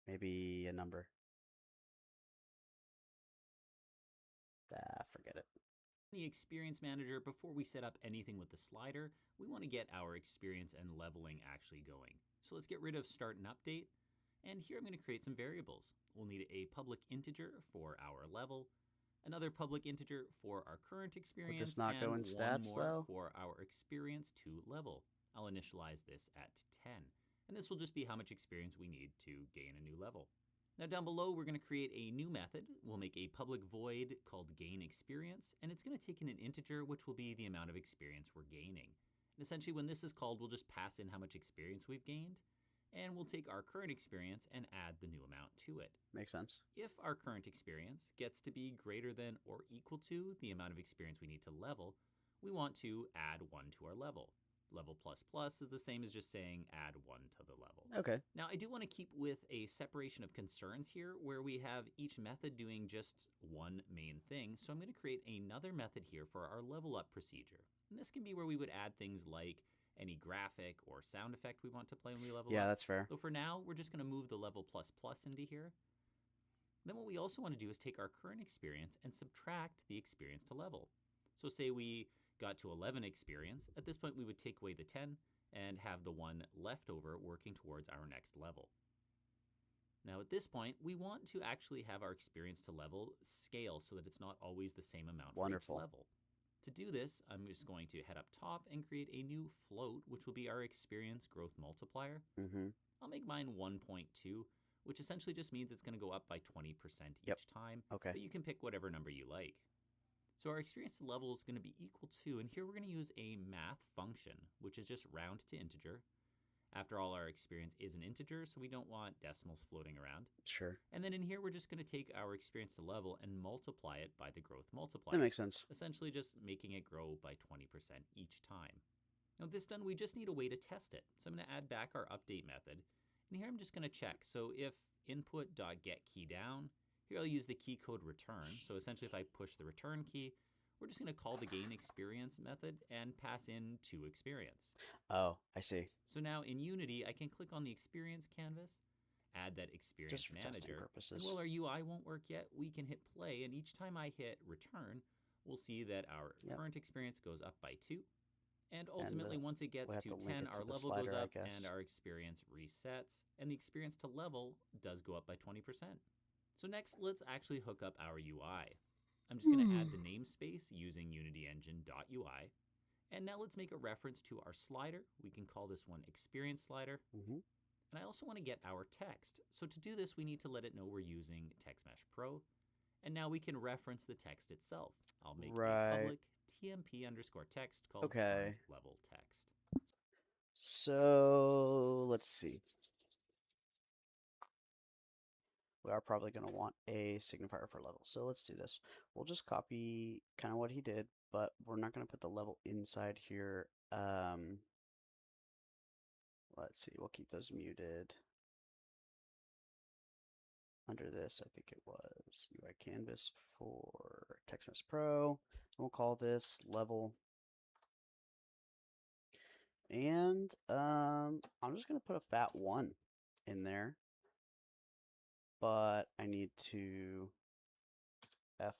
Maybe a number. Forget it. In the experience manager, before we set up anything with the slider, we want to get our experience and leveling actually going. So let's get rid of start and update. And here I'm going to create some variables. We'll need a public integer for our level, another public integer for our current experience, Would this not go in stats, one more though? for our experience to level. I'll initialize this at 10. And this will just be how much experience we need to gain a new level. Now down below, we're going to create a new method. We'll make a public void called gain experience, and it's going to take in an integer, which will be the amount of experience we're gaining. And essentially, when this is called, we'll just pass in how much experience we've gained, and we'll take our current experience and add the new amount to it. Makes sense. If our current experience gets to be greater than or equal to the amount of experience we need to level, we want to add 1 to our level. Level plus plus is the same as just saying add 1 to the level. Okay. Now, I do want to keep with a separation of concerns here where we have each method doing just one main thing. So I'm going to create another method here for our level up procedure. And this can be where we would add things like any graphic or sound effect we want to play when we level up. Yeah, that's fair. So for now, we're just going to move the level plus plus into here. Then what we also want to do is take our current experience and subtract the experience to level. So say we got to 11 experience. At this point, we would take away the 10 and have the 1 left over working towards our next level. Now at this point, we want to actually have our experience to level scale so that it's not always the same amount for each level. To do this, I'm just going to head up top and create a new float, which will be our experience growth multiplier. I'll make mine 1.2, which essentially just means it's going to go up by 20% each time. Okay. But you can pick whatever number you like. So our experience level is going to be equal to, and here we're going to use a math function, which is just round to integer. After all, our experience is an integer, so we don't want decimals floating around. Sure. And then in here, we're just going to take our experience to level and multiply it by the growth multiplier. That makes sense. Essentially just making it grow by 20% each time. Now this done, we just need a way to test it. So I'm going to add back our update method. And here I'm just going to check. So if input.getKeyDown, here I'll use the key code return. So essentially if I push the return key, we're just going to call the gain experience method and pass in to experience. Oh, I see. So now in Unity, I can click on the experience canvas, add that experience just for manager. testing purposes. And while our UI won't work yet, we can hit play. And each time I hit return, we'll see that our current experience goes up by 2. And ultimately, once it gets to 10, our level goes up and our experience resets. And the experience to level does go up by 20%. So next, let's actually hook up our UI. I'm just going to add the namespace using UnityEngine.ui. And now let's make a reference to our slider. We can call this one experience slider. And I also want to get our text. So to do this, we need to let it know we're using TextMesh Pro. And now we can reference the text itself. I'll make a public tmp_text called Okay. current level text. So let's see. We are probably going to want a signifier for level. So let's do this. We'll just copy kind of what he did, but we're not going to put the level inside here. Let's see. We'll keep those muted. Under this, I think it was UI Canvas for TextMesh Pro. And we'll call this level. And I'm just going to put a fat 1 in there. But I need to F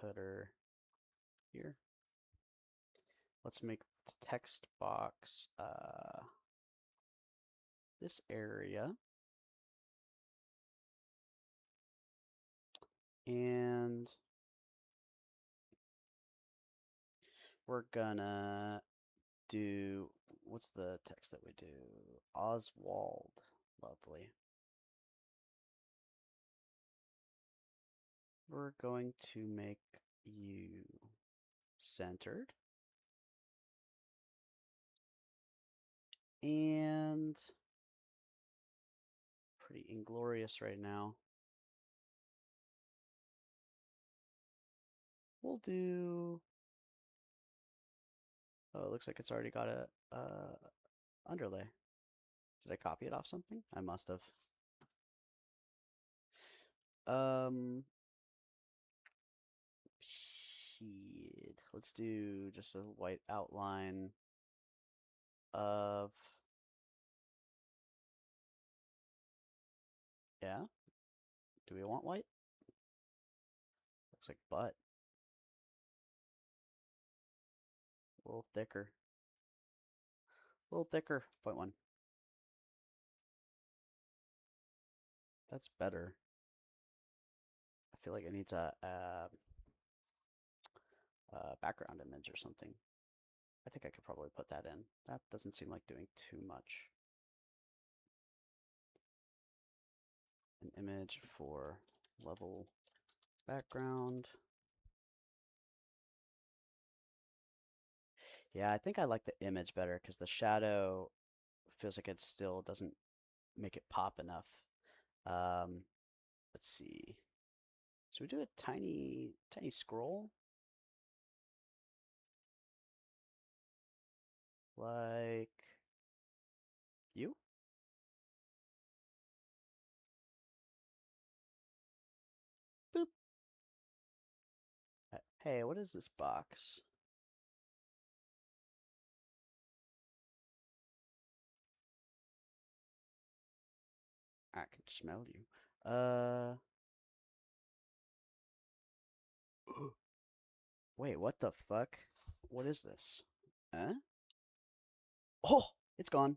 footer here. Let's make the text box this area. And we're gonna do, what's the text that we do? Oswald. Lovely. We're going to make you centered. And pretty inglorious right now. We'll do, oh, it looks like it's already got a underlay. Did I copy it off something? I must have. Shit. Let's do just a white outline of, yeah. Do we want white? Looks like butt. A little thicker. A little thicker. 0.1. That's better. I feel like it needs a background image or something. I think I could probably put that in. That doesn't seem like doing too much. An image for level background. Yeah, I think I like the image better because the shadow feels like it still doesn't make it pop enough. Let's see. So we do a tiny scroll. Like you? Boop. Hey, what is this box? I can smell you. Wait, what the fuck? What is this? Huh? Oh, it's gone.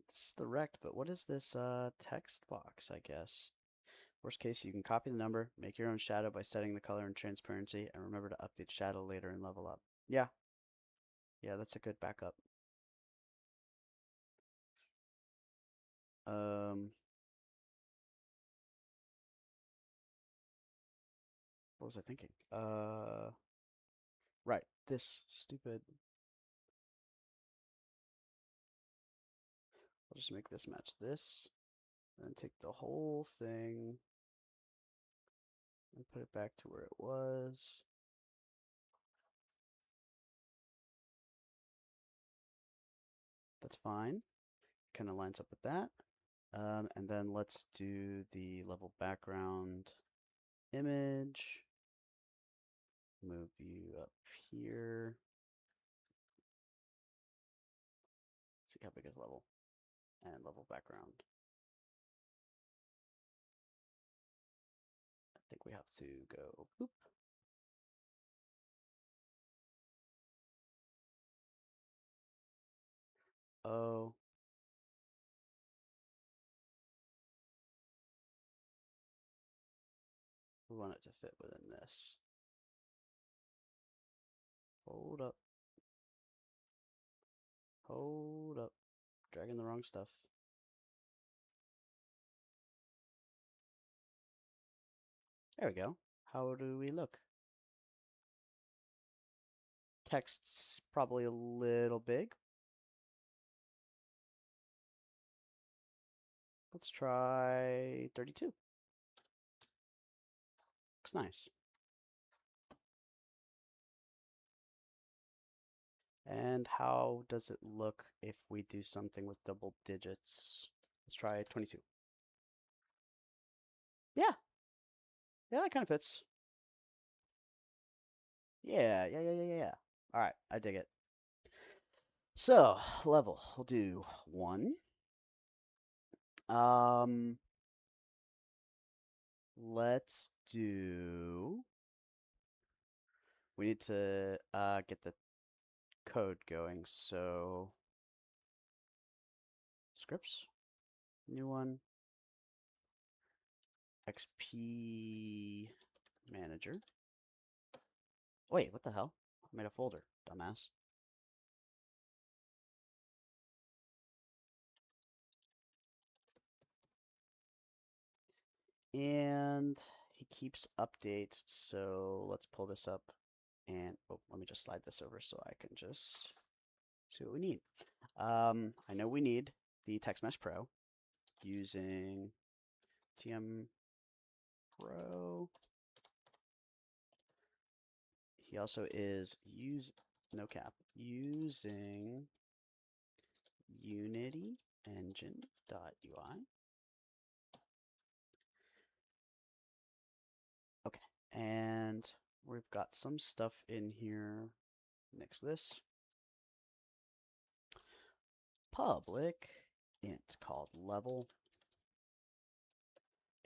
This is the rect, but what is this text box, I guess? Worst case, you can copy the number, make your own shadow by setting the color and transparency, and remember to update shadow later and level up. Yeah. Yeah, that's a good backup. What was I thinking? Right. This stupid. I'll just make this match this, and take the whole thing and put it back to where it was. That's fine. Kind of lines up with that. And then let's do the level background image. Move you up here. Let's see how big is level and level background. I think we have to go boop. Oh. We want it to fit within this. Hold up. Hold up. Dragging the wrong stuff. There we go. How do we look? Text's probably a little big. Let's try 32. Looks nice. And how does it look if we do something with double digits? Let's try 22. Yeah, that kind of fits. Yeah. All right, I dig it. So, level, we'll do 1. Let's do... We need to get the code going, so... Scripts, new one. XP manager. Wait, what the hell? I made a folder, dumbass. And he keeps updates, so let's pull this up and let me just slide this over so I can just see what we need. I know we need the Text Mesh Pro using TM Pro. He also is using Unity engine.ui. Okay, and we've got some stuff in here. Next this. Public int called level.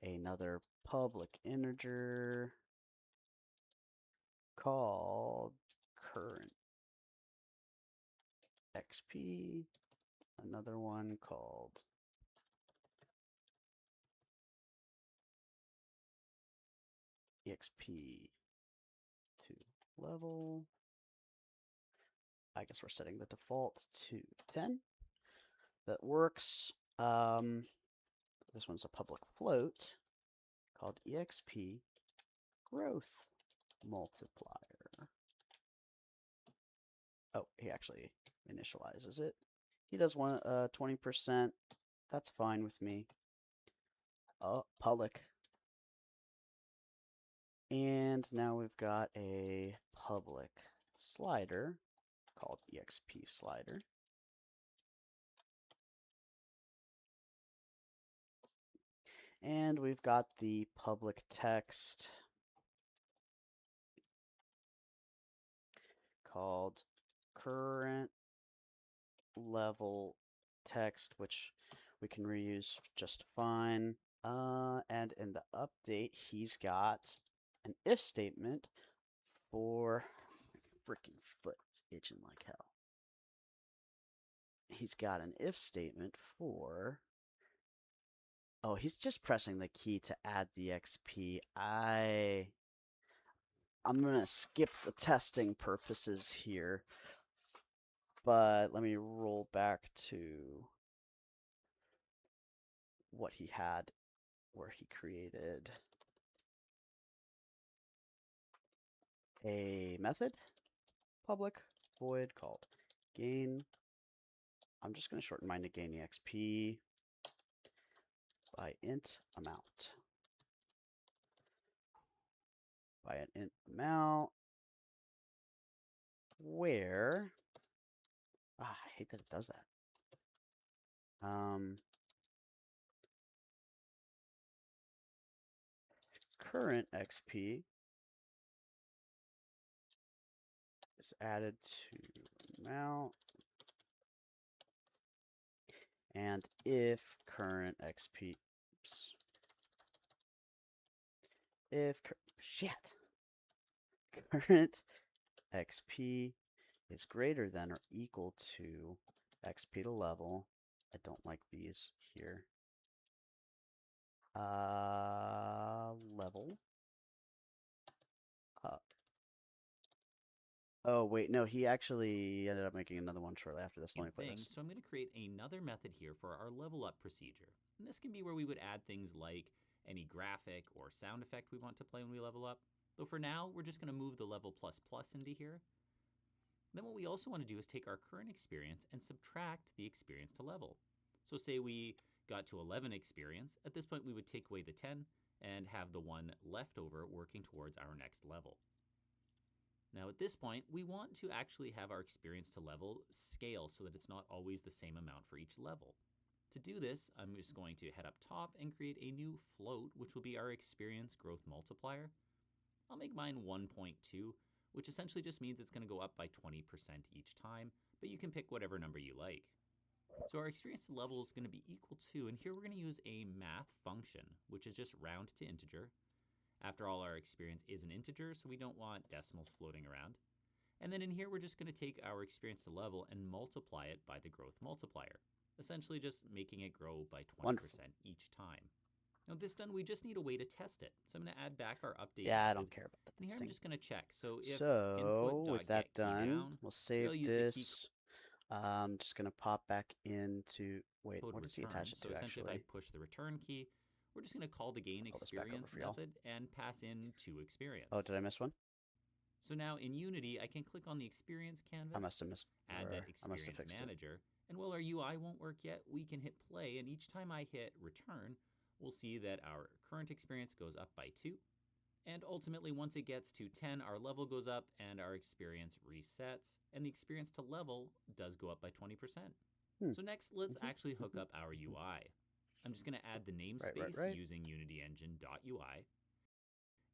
Another public integer called current XP. Another one called EXP to level. I guess we're setting the default to 10. That works. This one's a public float called EXP growth multiplier. Oh, he actually initializes it. He does one 20%. That's fine with me. Oh, public. And now we've got a public slider called EXP slider. And we've got the public text called current level text, which we can reuse just fine. And in the update, he's got an if statement for my freaking foot's itching like hell. He's got an if statement for... Oh, he's just pressing the key to add the XP. I'm gonna skip the testing purposes here, but let me roll back to what he had, where he created a method, public void called gain. I'm just going to shorten mine to gain EXP by int amount. By an int amount where, I hate that it does that. Current XP is added to amount, and if current XP, oops, if shit, current XP is greater than or equal to XP to level. I don't like these here. Level up. Oh, wait, no, he actually ended up making another one shortly after this. Let me play this. So I'm going to create another method here for our level up procedure. And this can be where we would add things like any graphic or sound effect we want to play when we level up. Though for now, we're just going to move the level plus plus into here. Then what we also want to do is take our current experience and subtract the experience to level. So say we got to 11 experience. At this point, we would take away the 10 and have the 1 left over working towards our next level. Now at this point, we want to actually have our experience to level scale so that it's not always the same amount for each level. To do this, I'm just going to head up top and create a new float, which will be our experience growth multiplier. I'll make mine 1.2, which essentially just means it's going to go up by 20% each time, but you can pick whatever number you like. So our experience level is going to be equal to, and here we're going to use a math function, which is just round to integer. After all, our experience is an integer, so we don't want decimals floating around. And then in here, we're just going to take our experience to level and multiply it by the growth multiplier, essentially just making it grow by 20% each time. Now with this done, we just need a way to test it. So I'm going to add back our update. Yeah, I don't care about that. And here I'm just going to check. So if with that done, down, we'll save this. I'm just going to pop back into, wait, what does he attach it to essentially actually? if I push the return key, we're just going to call the gain experience method and pass in 2 experience. Oh, did I miss one? So now in Unity, I can click on the experience canvas, I must have missed, add that experience manager, and while our UI won't work yet, we can hit play, and each time I hit return, we'll see that our current experience goes up by 2. And ultimately, once it gets to 10, our level goes up and our experience resets, and the experience to level does go up by 20%. So next, let's actually hook up our UI. I'm just going to add the namespace using UnityEngine.ui.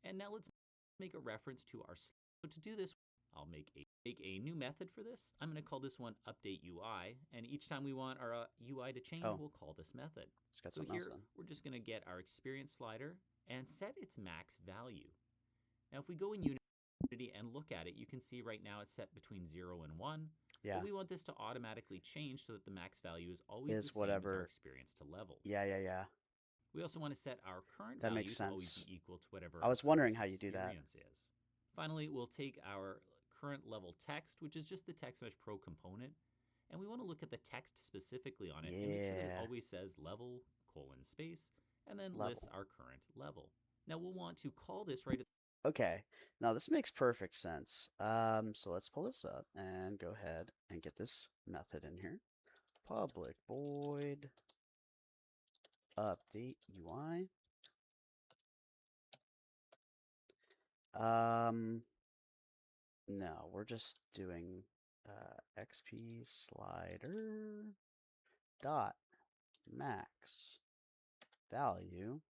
And now let's make a reference to our slide. So to do this, I'll make a new method for this. I'm going to call this one update UI, and each time we want our UI to change, we'll call this method. So here, we're just going to get our experience slider and set its max value. Now, if we go in Unity and look at it, you can see right now it's set between 0 and 1. Yeah. But we want this to automatically change so that the max value is always the same as our experience to level. Yeah. We also want to set our current that value makes sense. to always be equal to whatever I was wondering how you do that. Is. Finally, we'll take our current level text, which is just the Text Mesh Pro component, and we want to look at the text specifically on it and make sure that it always says level, space, and then lists our current level. Now we'll want to call this right at Okay, now this makes perfect sense. So let's pull this up and go ahead and get this method in here. Public void update UI. No, we're just doing XP slider dot max value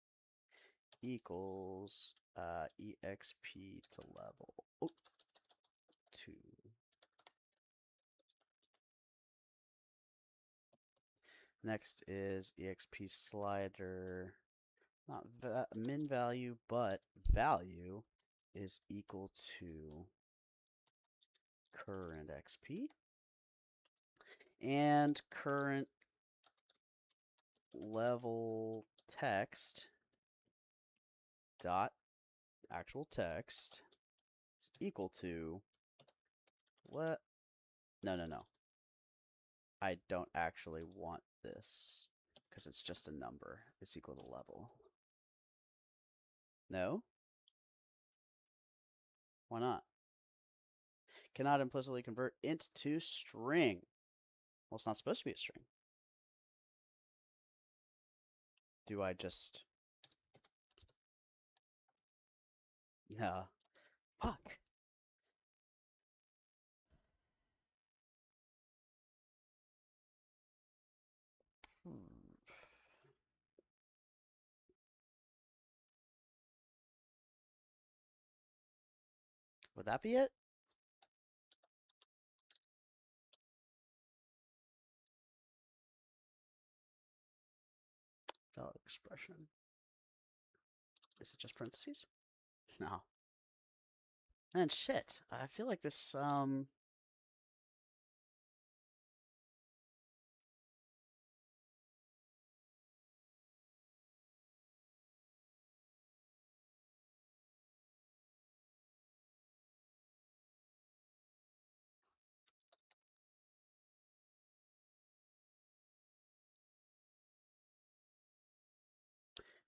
equals exp to level 2. Next is exp slider, not min value, but value is equal to current XP, and current level text dot actual text is equal to what? No. I don't actually want this because it's just a number. It's equal to level. No? Why not? Cannot implicitly convert int to string. Well, it's not supposed to be a string. Do I just... No. Fuck. Would that be it? Valid expression. Is it just parentheses? No. Man, shit. I feel like this,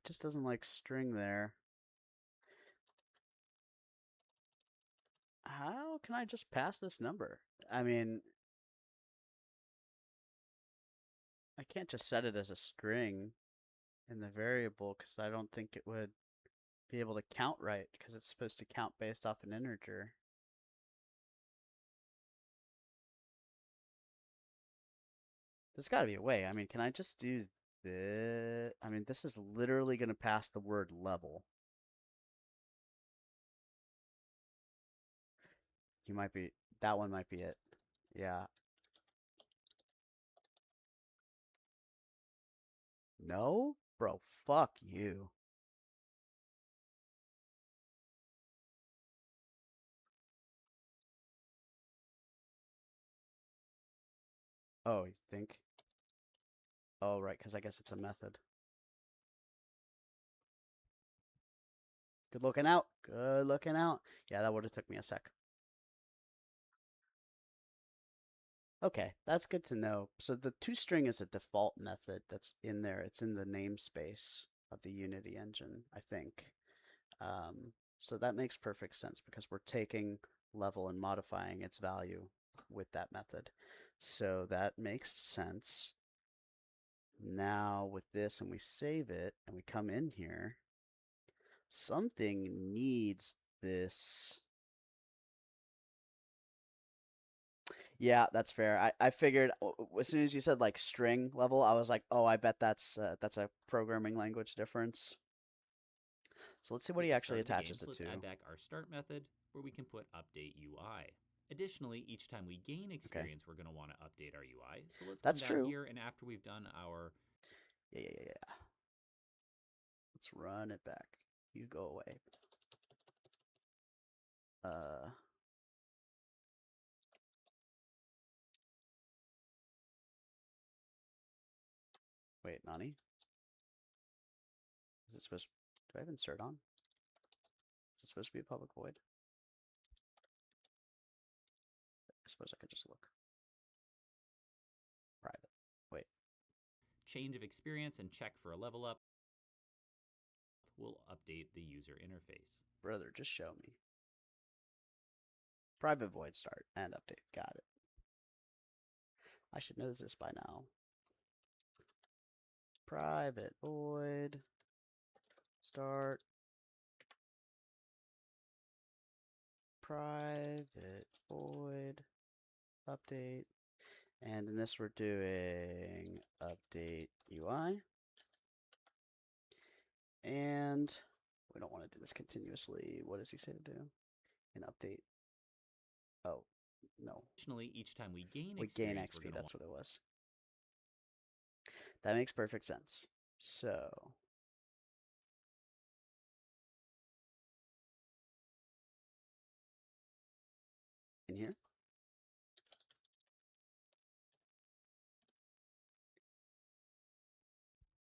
just doesn't like string there. How can I just pass this number? I mean, I can't just set it as a string in the variable because I don't think it would be able to count right because it's supposed to count based off an integer. There's got to be a way. I mean, can I just do this? I mean, this is literally going to pass the word level. You might be, that one might be it. Yeah. No? Bro, fuck you. Oh, you think? Oh, right, because I guess it's a method. Good looking out. Good looking out. Yeah, that would have took me a sec. Okay, that's good to know. So the toString is a default method that's in there. It's in the namespace of the Unity engine, I think. So that makes perfect sense because we're taking level and modifying its value with that method. So that makes sense. Now with this, and we save it, and we come in here, something needs this. Yeah, that's fair. I figured as soon as you said like string level, I was like, oh, I bet that's a programming language difference. So let's see what At he the actually start of the game, attaches so it let's to. add back our start method where we can put update UI. Additionally, each time we gain Okay, experience, we're going to want to update our UI. So let's come that's down true. here, and after we've done our Yeah. Let's run it back. You go away. Uh, wait, Nani? Is it supposed? Do I have insert on? Is it supposed to be a public void? I suppose I could just look. Private. Wait, change of experience and check for a level up, we'll update the user interface. brother, just show me. Private void start and update. Got it. I should know this by now. Private void start. Private void update. And in this, we're doing update UI. And we don't want to do this continuously. What does he say to do? An update. Oh, no. Additionally, each time we gain We gain experience, we're XP. going to That's what it was. That makes perfect sense. So in here,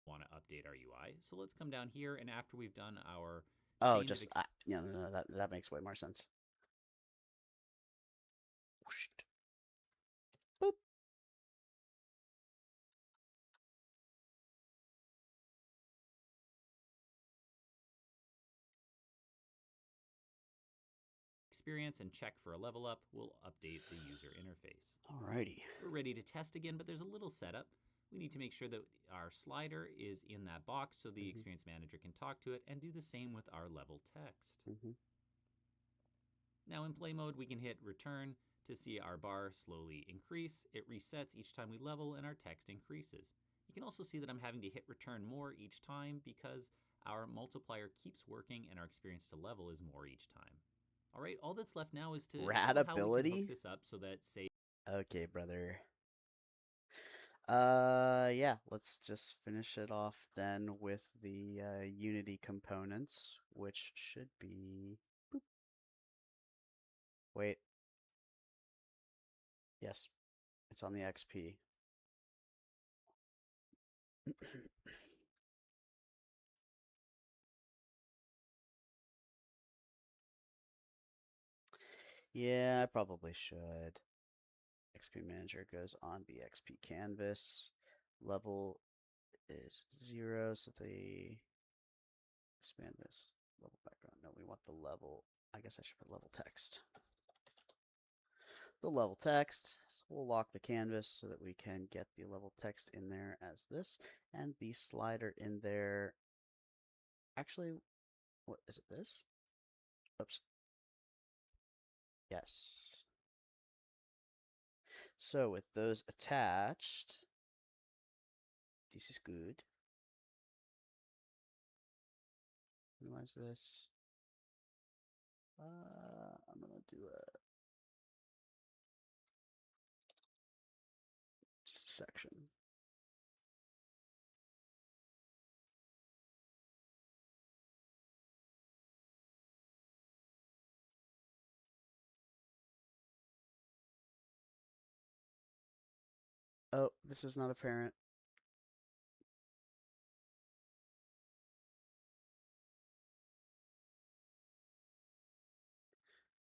want to update our UI. So let's come down here, and after we've done our oh, change of just no, that makes way more sense. Whoosh. Boop. experience and check for a level up, we'll update the user interface. Alrighty. We're ready to test again, but there's a little setup. We need to make sure that our slider is in that box so the experience manager can talk to it, and do the same with our level text. Now in play mode, we can hit return to see our bar slowly increase. It resets each time we level and our text increases. You can also see that I'm having to hit return more each time because our multiplier keeps working and our experience to level is more each time. All right, all that's left now is to show how we can hook this up so that, say, Okay, brother. Yeah, let's just finish it off then with the Unity components, which should be. Boop. Wait. Yes, it's on the XP. Yeah, I probably should. XP Manager goes on the XP canvas. Level is 0, so the expand this level background. No, we want the level. I guess I should put level text. The level text. So we'll lock the canvas so that we can get the level text in there as this, and the slider in there. Actually, what is it? This? Oops. Yes. So with those attached, this is good. Minimize this. I'm gonna do just a section. Oh, this is not apparent.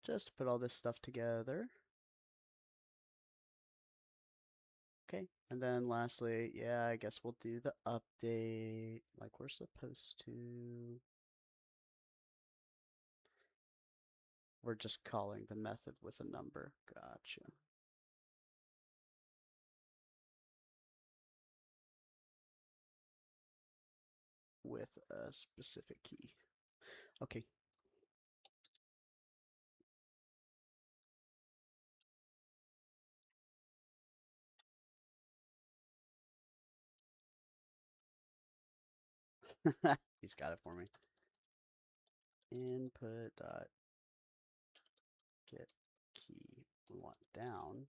Just put all this stuff together. Okay, and then lastly, yeah, I guess we'll do the update like we're supposed to. We're just calling the method with a number. Gotcha. With a specific key. Okay. He's got it for me. Input dot get key. We want down.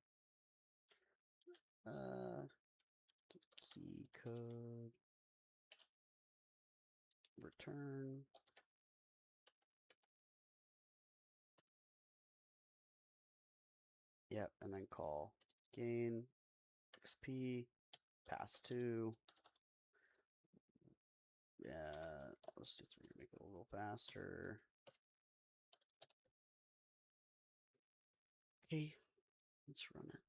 Key code return. Yep, and then call gain XP pass 2. Yeah, let's do 3 to make it a little faster. Okay, let's run it.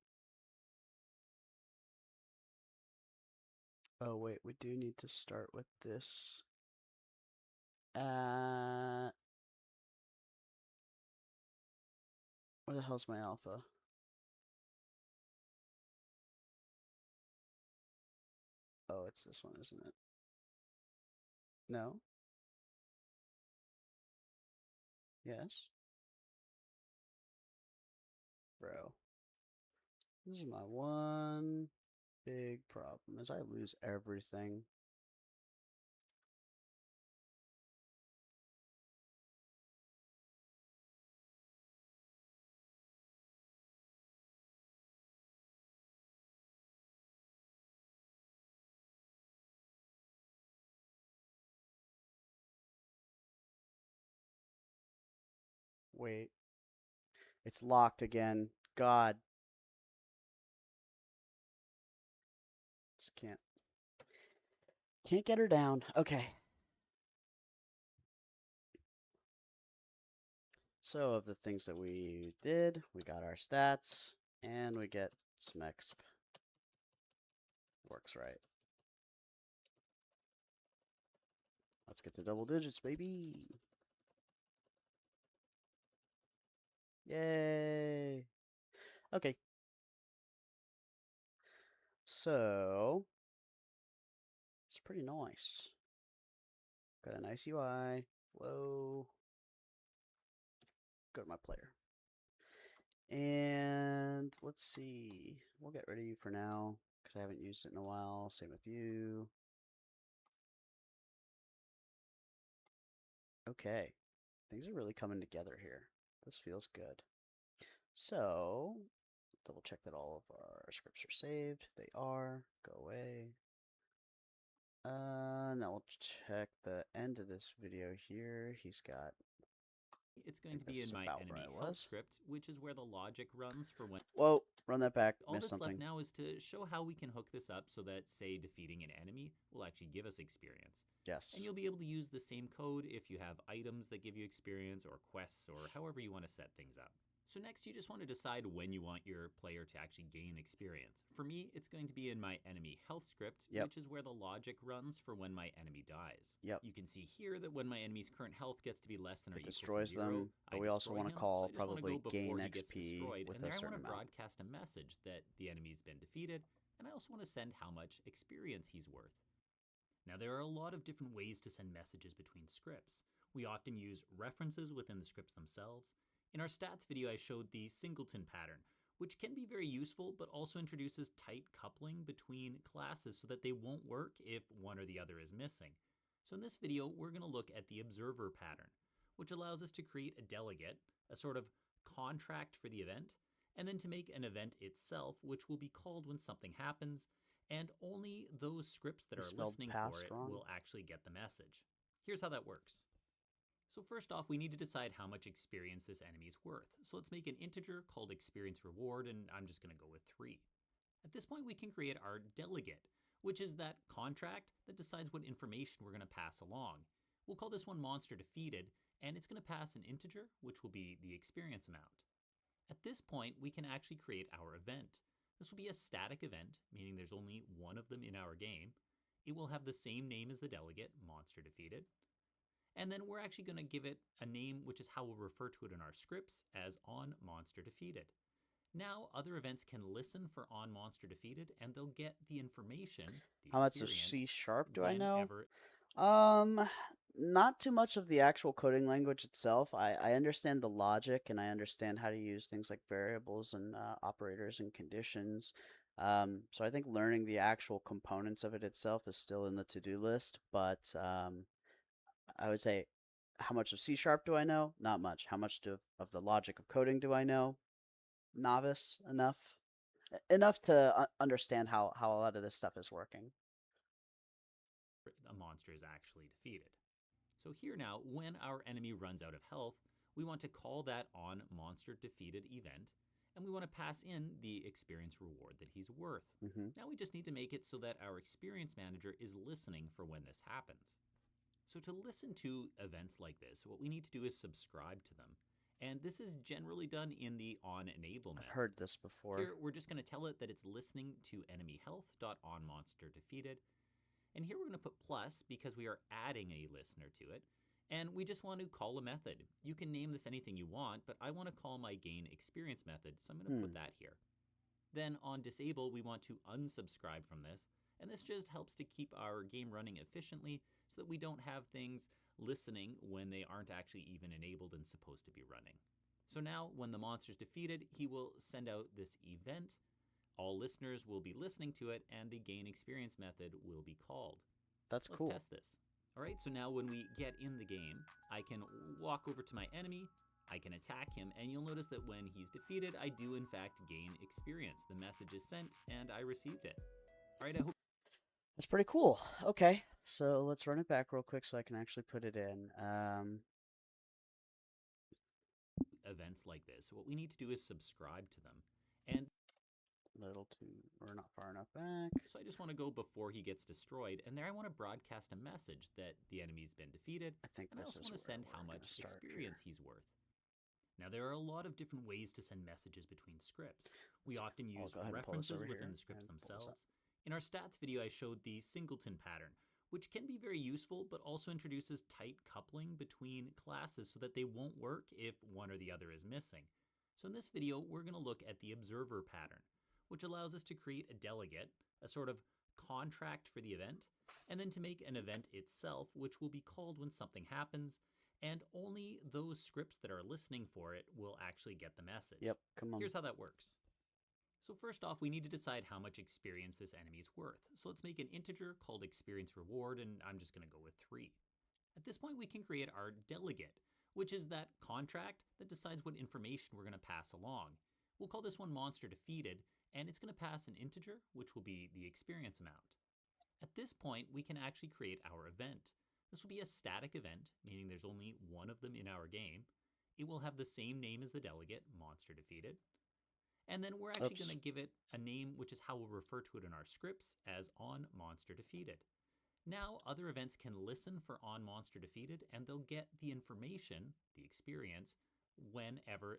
Oh wait, we do need to start with this. Where the hell's my alpha? Oh, it's this one, isn't it? No? Yes? Bro. This is my one big problem is I lose everything. Wait. It's locked again. God. Just can't get her down. Okay. So of the things that we did, we got our stats and we get some exp. Works right. Let's get to double digits, baby. Yay. Okay. So it's pretty nice. Got a nice UI. Flow. Go to my player. And let's see. We'll get rid of you for now because I haven't used it in a while. Same with you. Okay. Things are really coming together here. This feels good. So, double check that all of our scripts are saved. They are. Go away. Now we'll check the end of this video here. He's got. It's going to be in my enemy health script, which is where the logic runs for when. Whoa, run that back. All Missed that's something. left now is to show how we can hook this up so that, say, defeating an enemy will actually give us experience. Yes. And you'll be able to use the same code if you have items that give you experience or quests or however you want to set things up. So next, you just want to decide when you want your player to actually gain experience. For me, it's going to be in my enemy health script, Yep. which is where the logic runs for when my enemy dies. Yep. You can see here that when my enemy's current health gets to be less than or It equal to destroys 0, them, but I we also destroy want to him. call So I just want to probably go gain before he gets XP destroyed, with and a there I want certain to amount. broadcast a message that the enemy's been defeated, and I also want to send how much experience he's worth. Now, there are a lot of different ways to send messages between scripts. We often use references within the scripts themselves. In our stats video, I showed the singleton pattern, which can be very useful, but also introduces tight coupling between classes so that they won't work if one or the other is missing. So in this video, we're going to look at the observer pattern, which allows us to create a delegate, a sort of contract for the event, and then to make an event itself, which will be called when something happens, and only those scripts that I are spelled listening for past it wrong. will actually get the message. Here's how that works. So first off, we need to decide how much experience this enemy is worth. So let's make an integer called experience reward, and I'm just going to go with 3. At this point, we can create our delegate, which is that contract that decides what information we're going to pass along. We'll call this one monster defeated, and it's going to pass an integer, which will be the experience amount. At this point, we can actually create our event. This will be a static event, meaning there's only one of them in our game. It will have the same name as the delegate, monster defeated. And then we're actually going to give it a name, which is how we'll refer to it in our scripts, as on monster defeated. Now, other events can listen for on monster defeated, and they'll get the information, the How much of experience, C# do I know? whenever. Not too much of the actual coding language itself. I understand the logic and I understand how to use things like variables and operators and conditions. So I think learning the actual components of it itself is still in the to-do list, but I would say how much of C# do I know? Not much. How much of the logic of coding do I know? Novice enough. Enough to understand how a lot of this stuff is working. A monster is actually defeated. So here now, when our enemy runs out of health, we want to call that on monster defeated event, and we want to pass in the experience reward that he's worth. Mm-hmm. Now we just need to make it so that our experience manager is listening for when this happens. So to listen to events like this, what we need to do is subscribe to them. And this is generally done in the onEnable method. I've heard this before. Here, we're just going to tell it that it's listening to enemy health.onMonsterDefeated. And here we're going to put plus because we are adding a listener to it. And we just want to call a method. You can name this anything you want, but I want to call my gain experience method, so I'm going to put that here. Then on disable, we want to unsubscribe from this. And this just helps to keep our game running efficiently so that we don't have things listening when they aren't actually even enabled and supposed to be running. So now when the monster's defeated, he will send out this event. All listeners will be listening to it, and the gain experience method will be called. That's cool. Let's test this. All right, so now when we get in the game, I can walk over to my enemy, I can attack him, and you'll notice that when he's defeated, I do in fact gain experience. The message is sent, and I received it. All right, I hope. That's pretty cool. Okay, so let's run it back real quick so I can actually put it in. Events like this, what we need to do is subscribe to them. And little too, or not far enough back. So I just want to go before he gets destroyed, and there I want to broadcast a message that the enemy's been defeated, I think and I this also is want to where send how we're much gonna start experience he's worth. Now, there are a lot of different ways to send messages between scripts. We So often use go ahead and pull this references over within here the scripts and pull this up. themselves. In our stats video, I showed the singleton pattern, which can be very useful, but also introduces tight coupling between classes so that they won't work if one or the other is missing. So in this video, we're going to look at the observer pattern, which allows us to create a delegate, a sort of contract for the event, and then to make an event itself, which will be called when something happens, and only those scripts that are listening for it will actually get the message. Yep, come on. Here's how that works. So first off, we need to decide how much experience this enemy is worth. So let's make an integer called experience reward, and I'm just going to go with 3. At this point, we can create our delegate, which is that contract that decides what information we're going to pass along. We'll call this one monster defeated, and it's going to pass an integer, which will be the experience amount. At this point, we can actually create our event. This will be a static event, meaning there's only one of them in our game. It will have the same name as the delegate, monster defeated. And then we're actually going to give it a name, which is how we'll refer to it in our scripts, as on monster defeated. Now, other events can listen for on monster defeated, and they'll get the information, the experience, whenever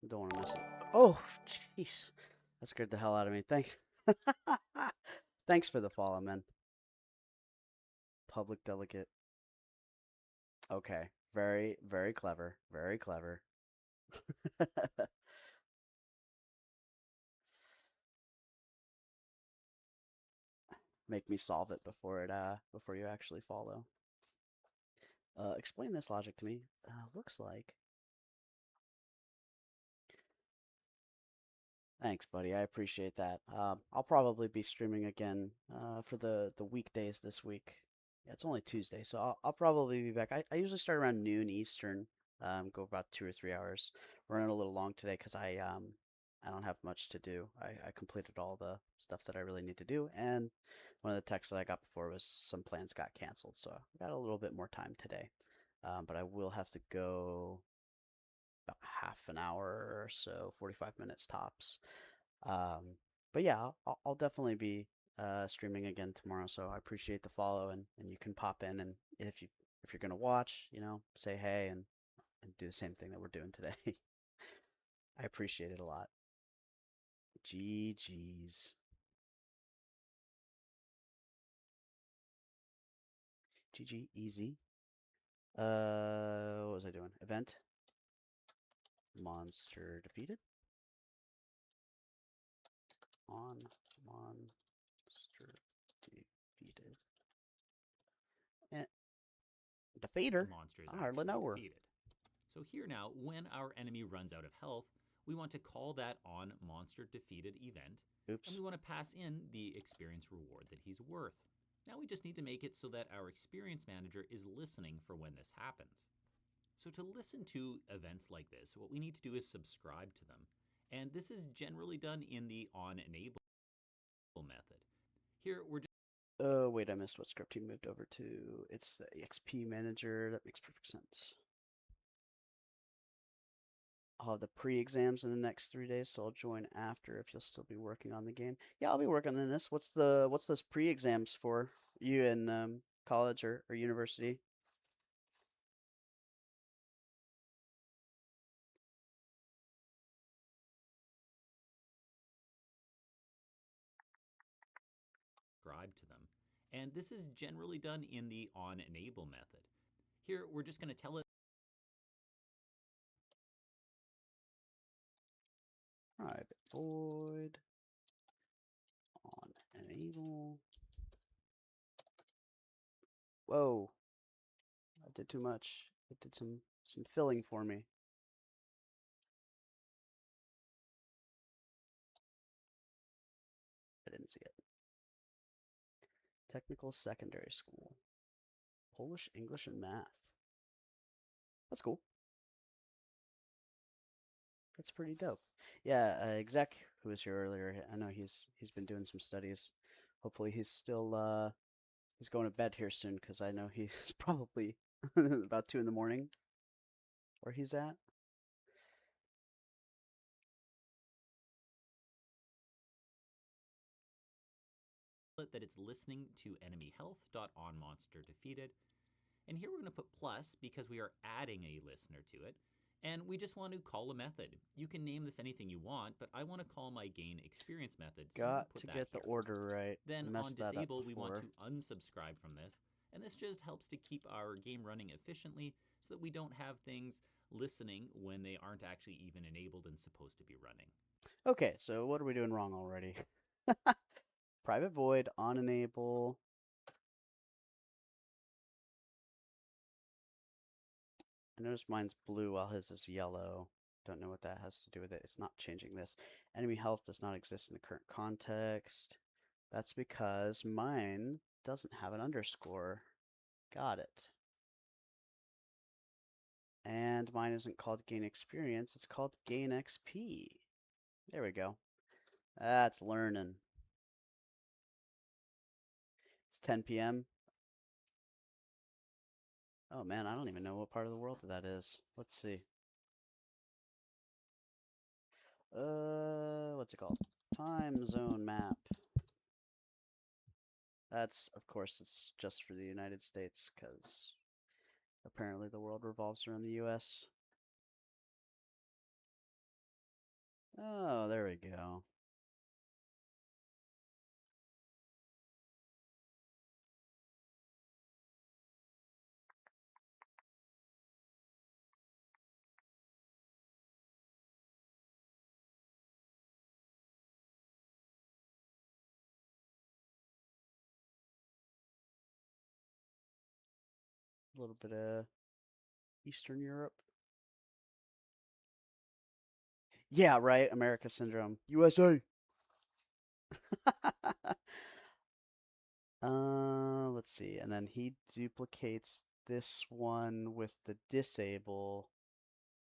Don't want to miss it. Oh, jeez. That scared the hell out of me. Thanks for the follow, man. Public delegate. Okay. Very, very clever. Very clever. Make me solve it before you actually follow. Explain this logic to me. Looks like. Thanks, buddy. I appreciate that. I'll probably be streaming again for the weekdays this week. Yeah, it's only Tuesday, so I'll probably be back. I usually start around noon Eastern. Go about 2 or 3 hours. Running a little long today because I don't have much to do. I completed all the stuff that I really need to do, and one of the texts that I got before was some plans got canceled, so I got a little bit more time today. But I will have to go about half an hour or so, 45 minutes tops. Um, but yeah, I'll definitely be streaming again tomorrow. So I appreciate the follow, and you can pop in, and if you're gonna watch, say hey and do the same thing that we're doing today. I appreciate it a lot. GG's. GG easy. What was I doing? Event. Monster defeated. On monster defeated. And The defeater. monster is I hardly actually know her. defeated. So here now, when our enemy runs out of health, we want to call that on monster defeated event, and Oops. we want to pass in the experience reward that he's worth. Now we just need to make it so that our experience manager is listening for when this happens. So to listen to events like this, what we need to do is subscribe to them. And this is generally done in the on enable method. Here we're just Oh, wait, I missed what script he moved over to. It's the EXP manager. That makes perfect sense. I'll have the pre-exams in the next 3 days, so I'll join after if you'll still be working on the game. Yeah, I'll be working on this. What's those pre-exams for? You in college or university? subscribe to them. And this is generally done in the on enable method. Here we're just going to tell it Private void on enable. Whoa, I did too much. It did some filling for me. I didn't see it. Technical secondary school. Polish, English, and math. That's cool. That's pretty dope. Yeah, exec who was here earlier. I know he's been doing some studies. Hopefully he's going to bed here soon because I know he's probably about 2 in the morning where he's at. that it's listening to enemy health.onMonster defeated. And here we're going to put plus because we are adding a listener to it. And we just want to call a method. You can name this anything you want, but I want to call my gain experience method, so I'm going Got to put to that get the here. order right. Then I on messed that up disable, we want before. to unsubscribe from this. And this just helps to keep our game running efficiently so that we don't have things listening when they aren't actually even enabled and supposed to be running. Okay, so what are we doing wrong already? Private void on enable. I notice mine's blue while his is yellow. Don't know what that has to do with it. It's not changing this. Enemy health does not exist in the current context. That's because mine doesn't have an underscore. Got it. And mine isn't called gain experience, it's called gain XP. There we go. That's learning. It's 10 p.m. Oh man, I don't even know what part of the world that is. Let's see. What's it called? Time zone map. That's, of course, it's just for the United States because apparently the world revolves around the US. Oh, there we go. A little bit of Eastern Europe. Yeah, right. America syndrome. USA. Let's see. And then he duplicates this one with the disable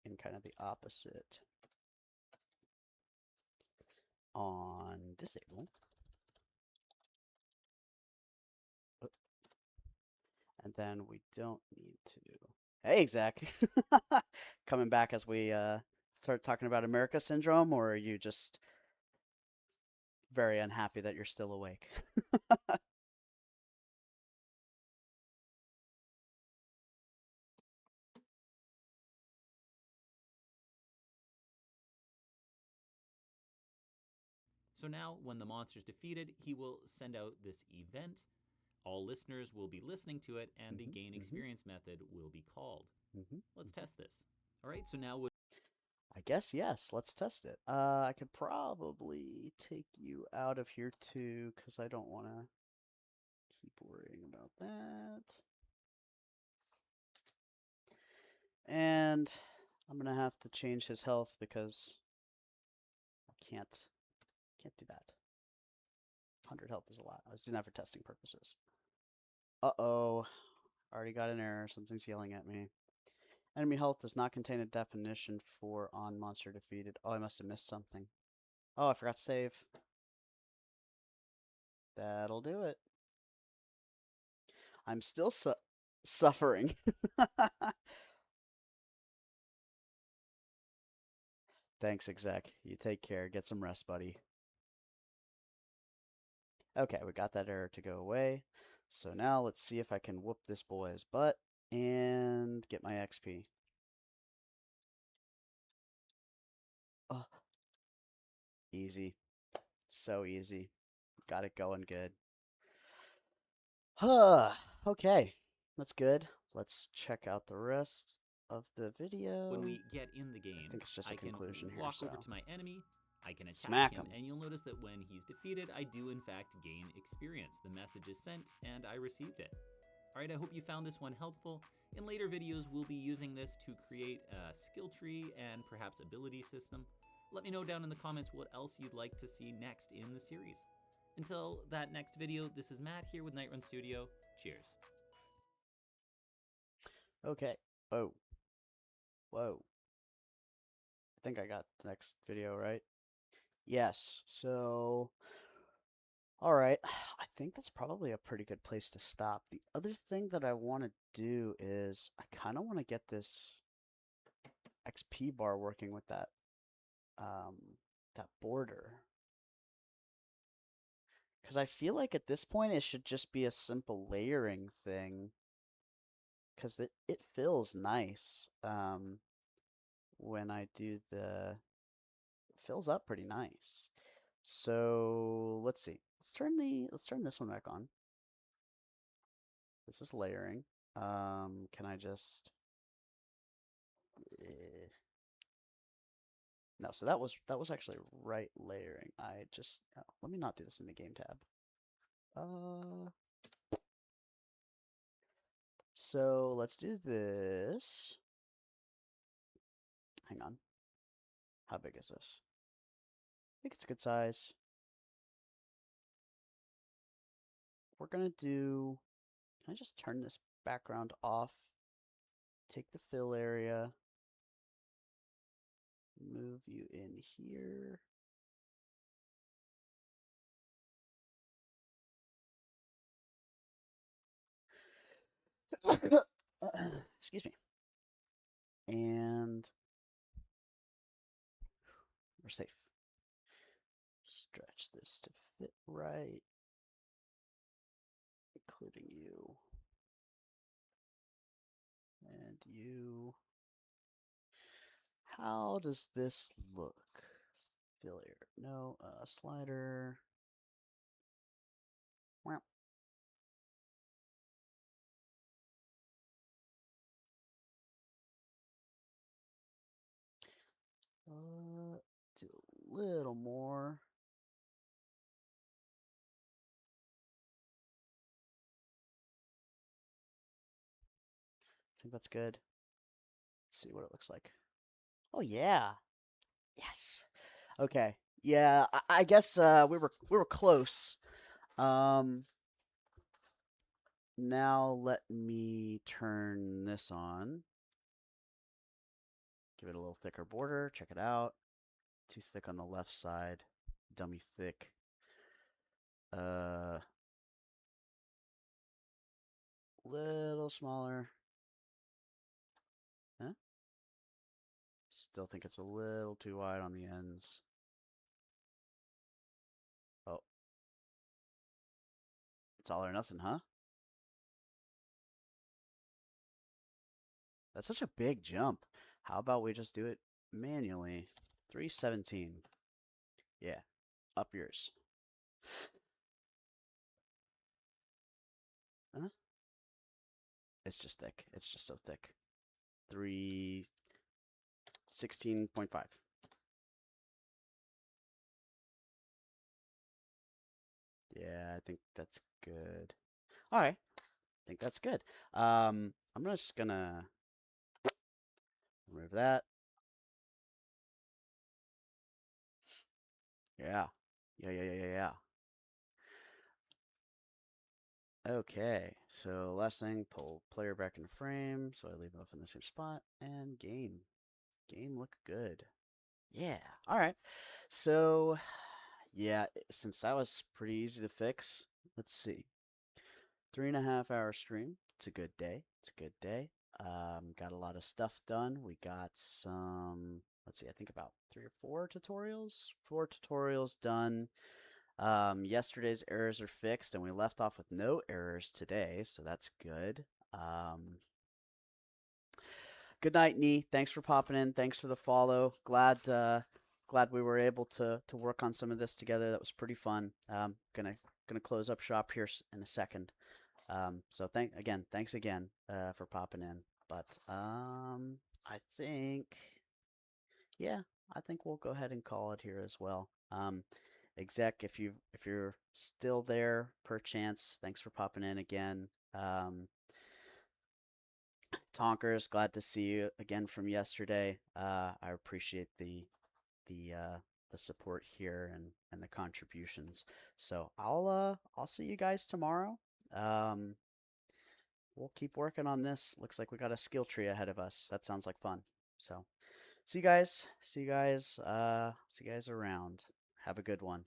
in kind of the opposite on disable. And then we don't need to. Hey, Zach. Coming back as we start talking about America syndrome, or are you just very unhappy that you're still awake? So now, when the monster's defeated, he will send out this event. All listeners will be listening to it, and the gain experience method will be called. Let's test this. All right, so now I guess yes. Let's test it. I could probably take you out of here too, because I don't want to keep worrying about that. And I'm gonna have to change his health because I can't do that. 100 health is a lot. I was doing that for testing purposes. Uh-oh. Already got an error. Something's yelling at me. Enemy health does not contain a definition for on monster defeated. Oh, I must have missed something. Oh, I forgot to save. That'll do it. I'm still suffering. Thanks, exec. You take care. Get some rest, buddy. Okay, we got that error to go away. So now let's see if I can whoop this boy's butt and get my XP. Oh, easy. So easy. Got it going good. Okay, that's good. Let's check out the rest of the video. when we get in the I game, think it's just a I can conclusion here, walk so. over to my enemy, I can attack Smack him, him. and you'll notice that when he's defeated, I do in fact gain experience. The message is sent, and I received it. All right, I hope you found this one helpful. In later videos, we'll be using this to create a skill tree and perhaps ability system. Let me know down in the comments what else you'd like to see next in the series. Until that next video, this is Matt here with Nightrun Studio. Cheers. Okay. Whoa. Whoa. I think I got the next video right. Yes. So, all right. I think that's probably a pretty good place to stop. The other thing that I want to do is I kind of want to get this XP bar working with um, that border. Because I feel like at this point it should just be a simple layering thing. Because it feels nice when I do it fills up pretty nice. So let's see. Let's turn this one back on. This is layering. Can I just no, so that was actually right layering. I just let me not do this in the game tab. So let's do this. Hang on. How big is this? I think it's a good size. We're gonna do. Can I just turn this background off? Take the fill area. Move you in here. Excuse me. And we're safe. Stretch this to fit right, including you. And you. How does this look? Failure. No. Slider. Wow. Do a little more. I think that's good. Let's see what it looks like. Oh yeah. Yes. Okay. Yeah, I guess we were close. Um, Now let me turn this on. Give it a little thicker border. Check it out. Too thick on the left side. Dummy thick. Uh, little smaller. Huh? Still think it's a little too wide on the ends. Oh, it's all or nothing, huh? That's such a big jump. How about we just do it manually? 317. Yeah, up yours. Huh? It's just thick. It's just so thick. 316.5. Yeah, I think that's good. All right, I think that's good. I'm just gonna remove that. Yeah, yeah. Okay, so last thing, pull player back into frame, so I leave off in the same spot, and game. Game look good. Yeah, all right. So, yeah, since that was pretty easy to fix, let's see. 3.5 hour stream. It's a good day. It's a good day. Got a lot of stuff done. We got some, let's see, I think about 3 or 4 tutorials. 4 tutorials done. Yesterday's errors are fixed, and we left off with no errors today, so that's good. Good night, Nee. Thanks for popping in. Thanks for the follow. Glad we were able to work on some of this together. That was pretty fun. Gonna close up shop here in a second. So thanks again for popping in. But I think, yeah, I think we'll go ahead and call it here as well. Exec, if you're still there, perchance, thanks for popping in again. Tonkers, glad to see you again from yesterday. I appreciate the support here and the contributions. So I'll see you guys tomorrow. Um, we'll keep working on this. Looks like we got a skill tree ahead of us. That sounds like fun. So see you guys. See you guys around. Have a good one.